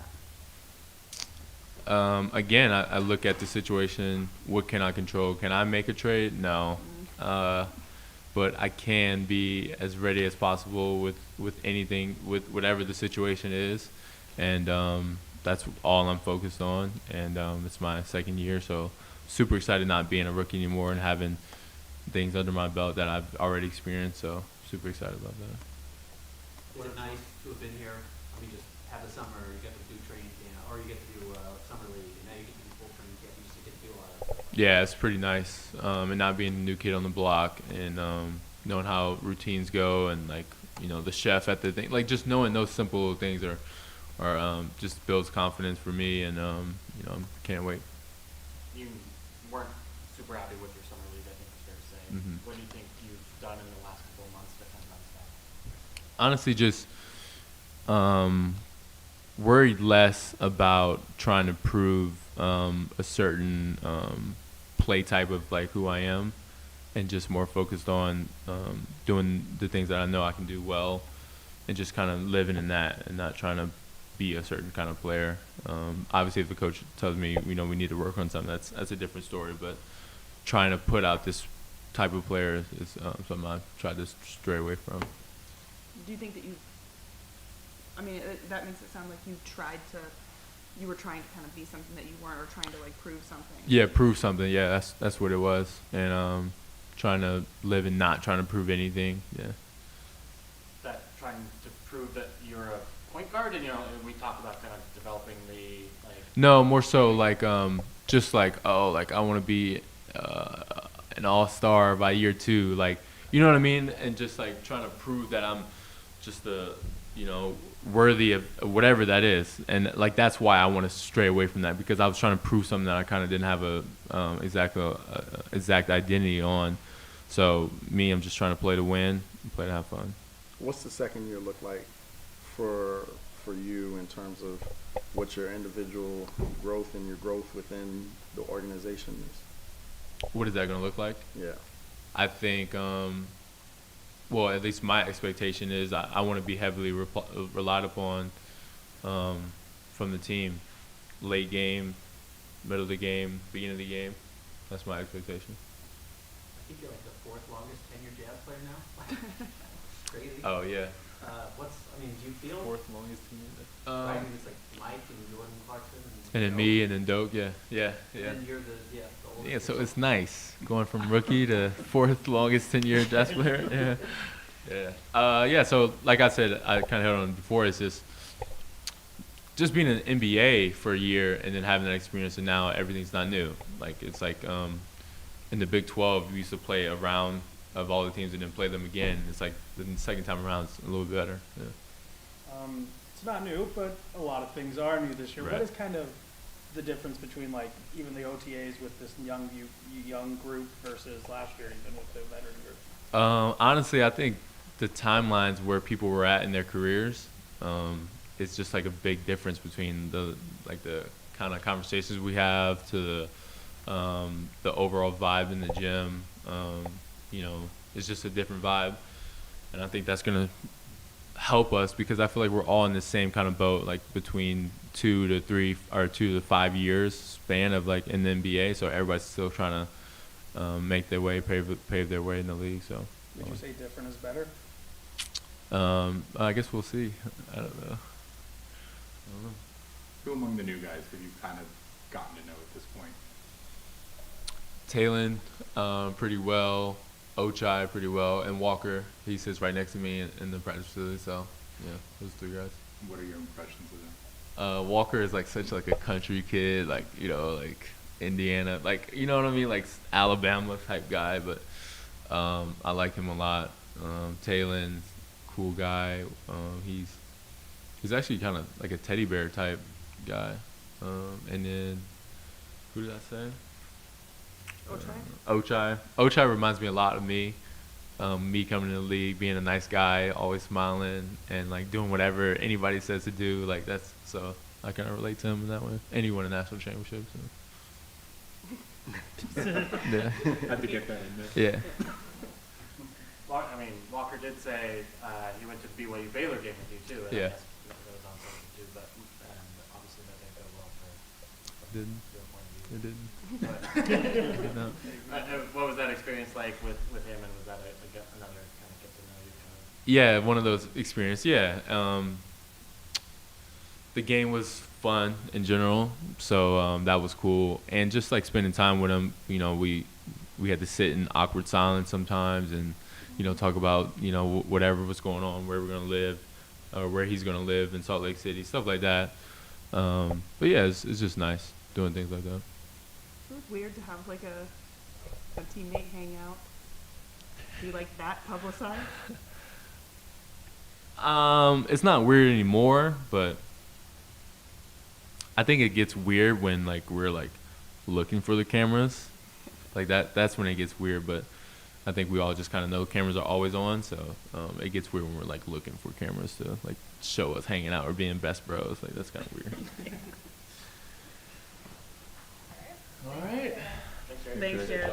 that? Again, I look at the situation. What can I control? Can I make a trade? No. But I can be as ready as possible with anything, with whatever the situation is. And that's all I'm focused on. And it's my second year, so super excited not being a rookie anymore and having things under my belt that I've already experienced. So super excited about that. Is it nice to have been here? I mean, just have the summer, you get to do training camp, or you get to do summer league, and now you get to do full training camp. You used to get to do a lot of stuff. Yeah, it's pretty nice. And not being the new kid on the block and knowing how routines go and the chef at the thing, like just knowing those simple things are just builds confidence for me, and can't wait. You weren't super happy with your summer league, I think it's fair to say. What do you think you've done in the last couple of months to kind of bounce back? Honestly, just worried less about trying to prove a certain play type of like who I am, and just more focused on doing the things that I know I can do well, and just kind of living in that and not trying to be a certain kind of player. Obviously, if the coach tells me we need to work on something, that's a different story. But trying to put out this type of player is something I've tried to stray away from. Do you think that that makes it sound like you were trying to kind of be something that you weren't, or trying to like prove something? Yeah, prove something. Yeah, that's what it was. And trying to live and not trying to prove anything. Yeah. That trying to prove that you're a point guard, and we talked about kind of developing the like. No, more so like just like I want to be an all-star by year 2, like you know what I mean, and just like trying to prove that I'm just worthy of whatever that is, and like that's why I want to stray away from that, because I was trying to prove something that I kind of didn't have a exact identity on. So I'm just trying to play to win, and play to have fun. What's the second year look like for you in terms of what your individual growth and your growth within the organization is? What is that going to look like? Yeah. I think, well, at least my expectation is I want to be heavily relied upon from the team. Late game, middle of the game, beginning of the game. That's my expectation. I think you're like the 4th longest tenured Jazz player now. Crazy. Oh, yeah. Do you feel? 4th longest tenured. Right, it's like Mike and Jordan Clarkson. And then me, and then Doak, yeah. And then you're the oldest. Yeah, so it's nice going from rookie to 4th longest tenured Jazz player. Yeah. So like I said, I kind of held on before. It's just being in the NBA for a year and then having that experience, and now everything's not new. Like it's like in the Big 12, we used to play a round of all the teams and then play them again. It's like the second time around it's a little better. Yeah. It's not new, but a lot of things are new this year. Right. What is kind of the difference between like even the OTAs with this young group versus last year, even with the veteran group? Honestly, I think the timelines where people were at in their careers, it's just like a big difference between the kind of conversations we have to the overall vibe in the gym. It's just a different vibe, and I think that's gonna help us, because I feel like we're all in the same kind of boat, like between 2 to 3 or 2 to 5 years span of like in the NBA. So everybody's still trying to make their way, pave their way in the league. So. Would you say different is better? I guess we'll see. I don't know. Who among the new guys have you kind of gotten to know at this point? Talon, pretty well. Ochai, pretty well. And Walker, he sits right next to me in the practice facility. So, yeah, those 3 guys. What are your impressions of them? Walker is like such like a country kid, like, you know, like Indiana, like, you know what I mean, like Alabama type guy. But I like him a lot. Talon, cool guy. He's actually kind of like a teddy bear type guy. And then who did I say? Ochai. Ochai reminds me a lot of me. Me coming to the league, being a nice guy, always smiling, and like doing whatever anybody says to do. Like so I kind of relate to him in that way. And he won a national championship. So. Yeah. Had to get that in there. Yeah. I mean, Walker did say he went to the BYU Baylor game with you too. And Yeah. I guess that was on something too, but obviously that didn't go well for Didn't. your point of view. It didn't. But, No. What was that experience like with him, and was that another kind of get to know you kind of? Yeah, one of those experiences. Yeah. The game was fun in general, so that was cool. And just like spending time with him, you know, we had to sit in awkward silence sometimes, and you know, talk about, you know, whatever was going on, where we're gonna live, or where he's gonna live in Salt Lake City, stuff like that. But yeah, it's just nice doing things like that. It's weird to have like a teammate hang out. Do you like that publicized? It's not weird anymore, but I think it gets weird when like we're like looking for the cameras. Like that's when it gets weird, but I think we all just kind of know cameras are always on, so it gets weird when we're like looking for cameras to like show us hanging out or being best bros. Like that's kind of weird. All right. Thanks, Jared.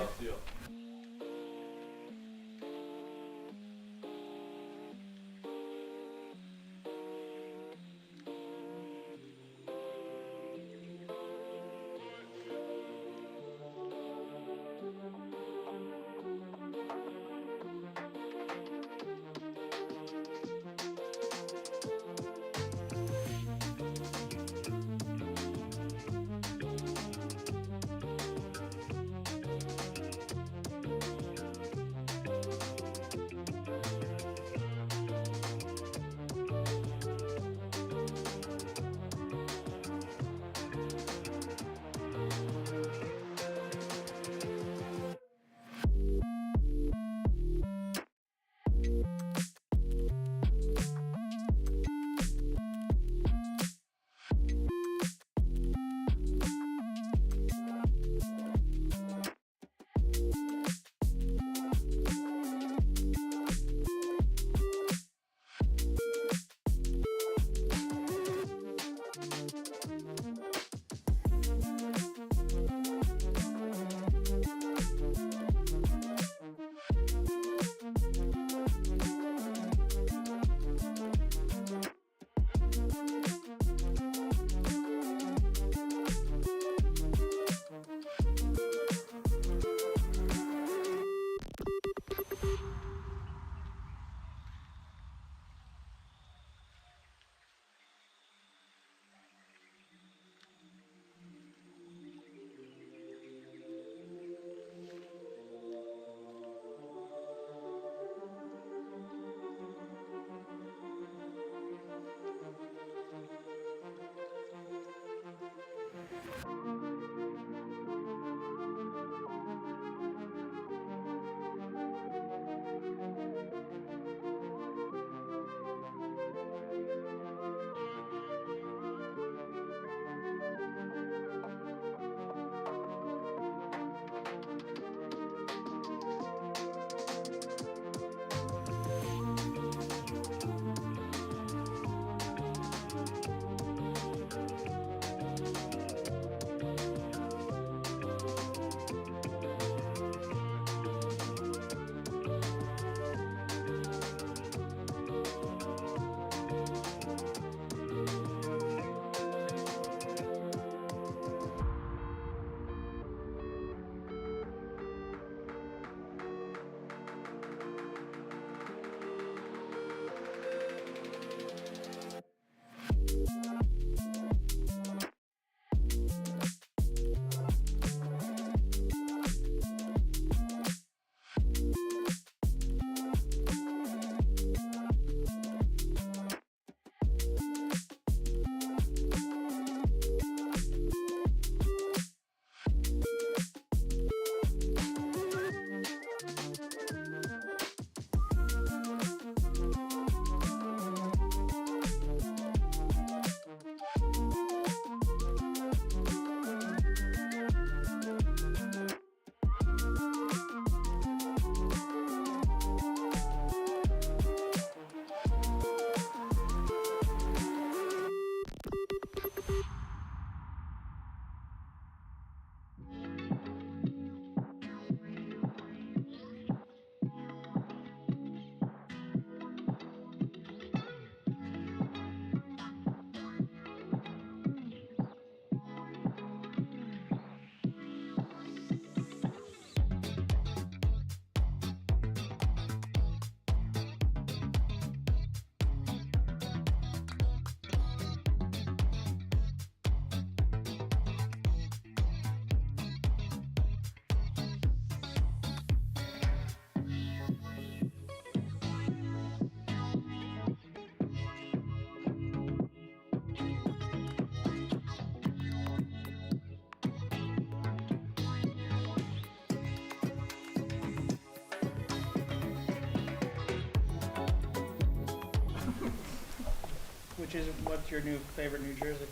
What's your new favorite New Jersey?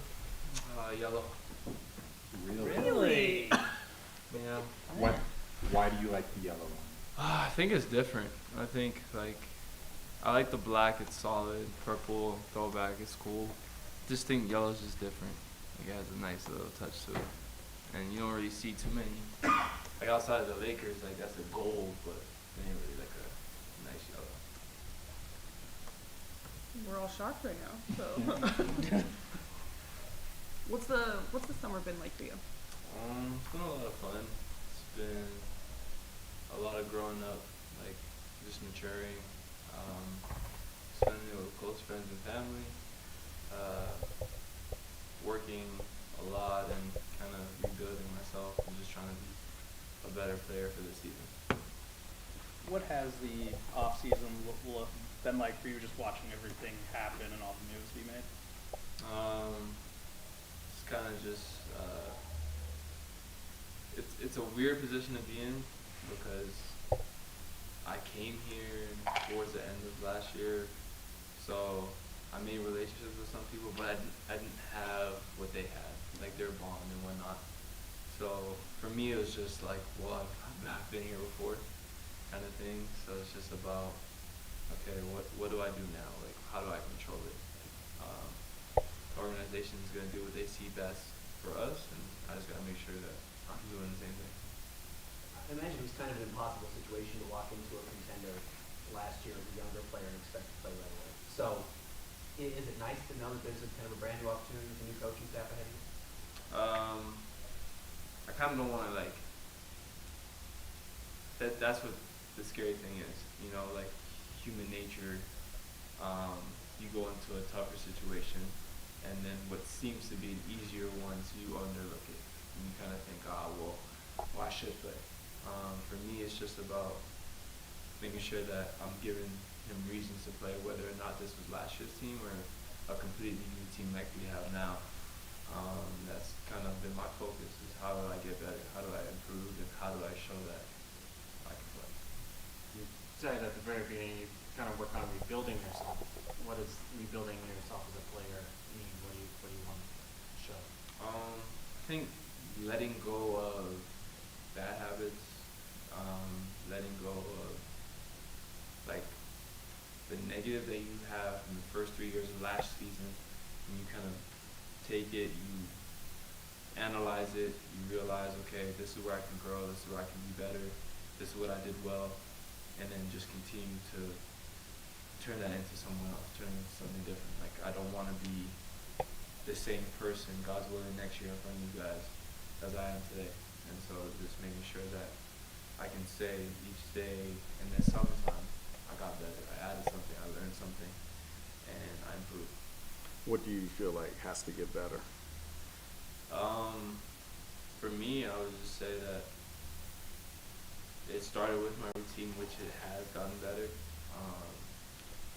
Yellow. Really? Yeah. Why do you like the yellow one? I think it's different. I think I like the black. It's solid. Purple throwback. It's cool. Just think yellow's just different. Like it has a nice little touch to it, and you don't really see too many. Like outside of the Lakers, like that's a gold, but it ain't really like a nice yellow. We're all shocked right now. So, what's the summer been like for you? It's been a lot of fun. It's been a lot of growing up, like just maturing, spending it with close friends and family, working a lot and kind of rebuilding myself and just trying to be a better player for the season. What has the off season been like for you, just watching everything happen and all the moves be made? It's kind of just it's a weird position to be in because I came here towards the end of last year, so I made relationships with some people, but I didn't have what they had, like their bond and whatnot. So for me, it was just like, well, I've been here before, kind of thing. So it's just about, okay, what do I do now? Like, how do I control it? The organization is gonna do what they see best for us, and I just gotta make sure that I'm doing the same thing. I imagine it's kind of an impossible situation to walk into a contender last year as a younger player and expect to play right away. So, is it nice to know that there's a kind of a brand new opportunity with a new coaching staff ahead of you? I kind of don't want to that's what the scary thing is, you know, like human nature. You go into a tougher situation, and then what seems to be an easier ones, you underlook it, and you kind of think, well, I should play. For me, it's just about making sure that I'm giving him reasons to play, whether or not this was last year's team or a completely new team like we have now. That's kind of been my focus, is how do I get better, how do I improve, and how do I show that I can play. You said at the very beginning you kind of work on rebuilding yourself. What does rebuilding yourself as a player mean? What do you want to show? I think letting go of bad habits, letting go of like the negative that you have from the first 3 years of last season, and you kind of take it, you analyze it, you realize, okay, this is where I can grow, this is where I can be better, this is what I did well, and then just continue to turn that into someone else, turn it into something different. Like, I don't want to be the same person, God's willing, next year in front of you guys as I am today. And so just making sure that I can say each day in this summertime, I got better, I added something, I learned something, and I improved. What do you feel like has to get better? For me, I would just say that it started with my routine, which it has gotten better,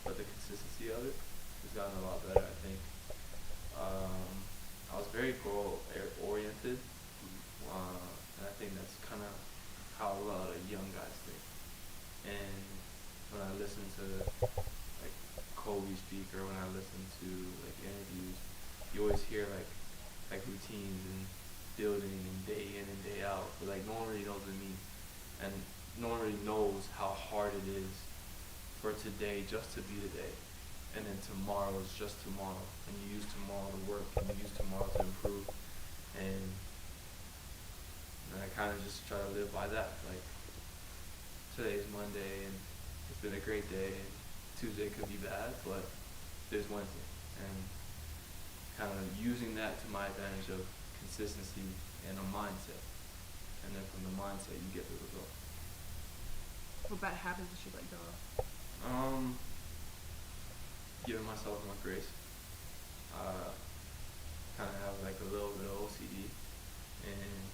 but the consistency of it has gotten a lot better, I think. I was very goal-oriented, and I think that's kind of how a lot of young guys think. And when I listen to like Kobe speak, or when I listen to like interviews, you always hear like routines and building and day in and day out, but like no one really knows what it means, and no one really knows how hard it is for today just to be today, and then tomorrow is just tomorrow, and you use tomorrow to work, and you use tomorrow to improve, and I kind of just try to live by that. Like, today's Monday, and it's been a great day, and Tuesday could be bad, but there's Wednesday, and kind of using that to my advantage of consistency and a mindset, and then from the mindset you get the result. What bad habits did you let go of? Giving myself more grace. Kind of have like a little bit of OCD, and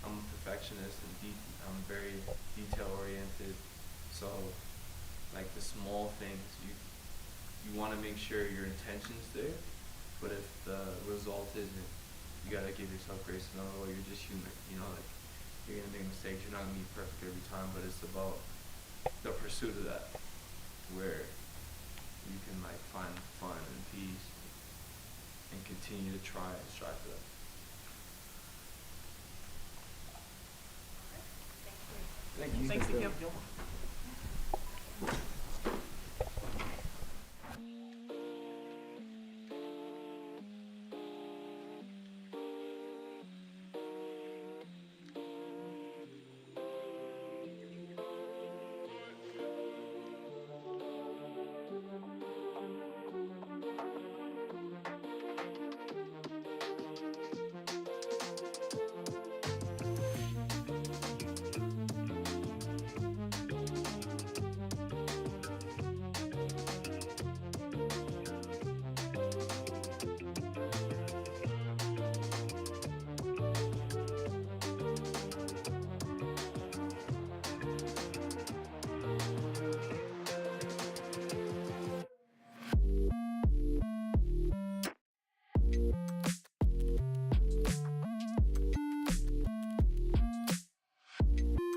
I'm a perfectionist, and I'm very detail oriented. So, like the small things, you want to make sure your intention's there, but if the result isn't, you gotta give yourself grace and know, well, you're just human. You know, like you're gonna make mistakes. You're not gonna be perfect every time, but it's about the pursuit of that, where you can like find fun and peace, and continue to try and strive for that. Thank you. Thank you. Thanks, Akil.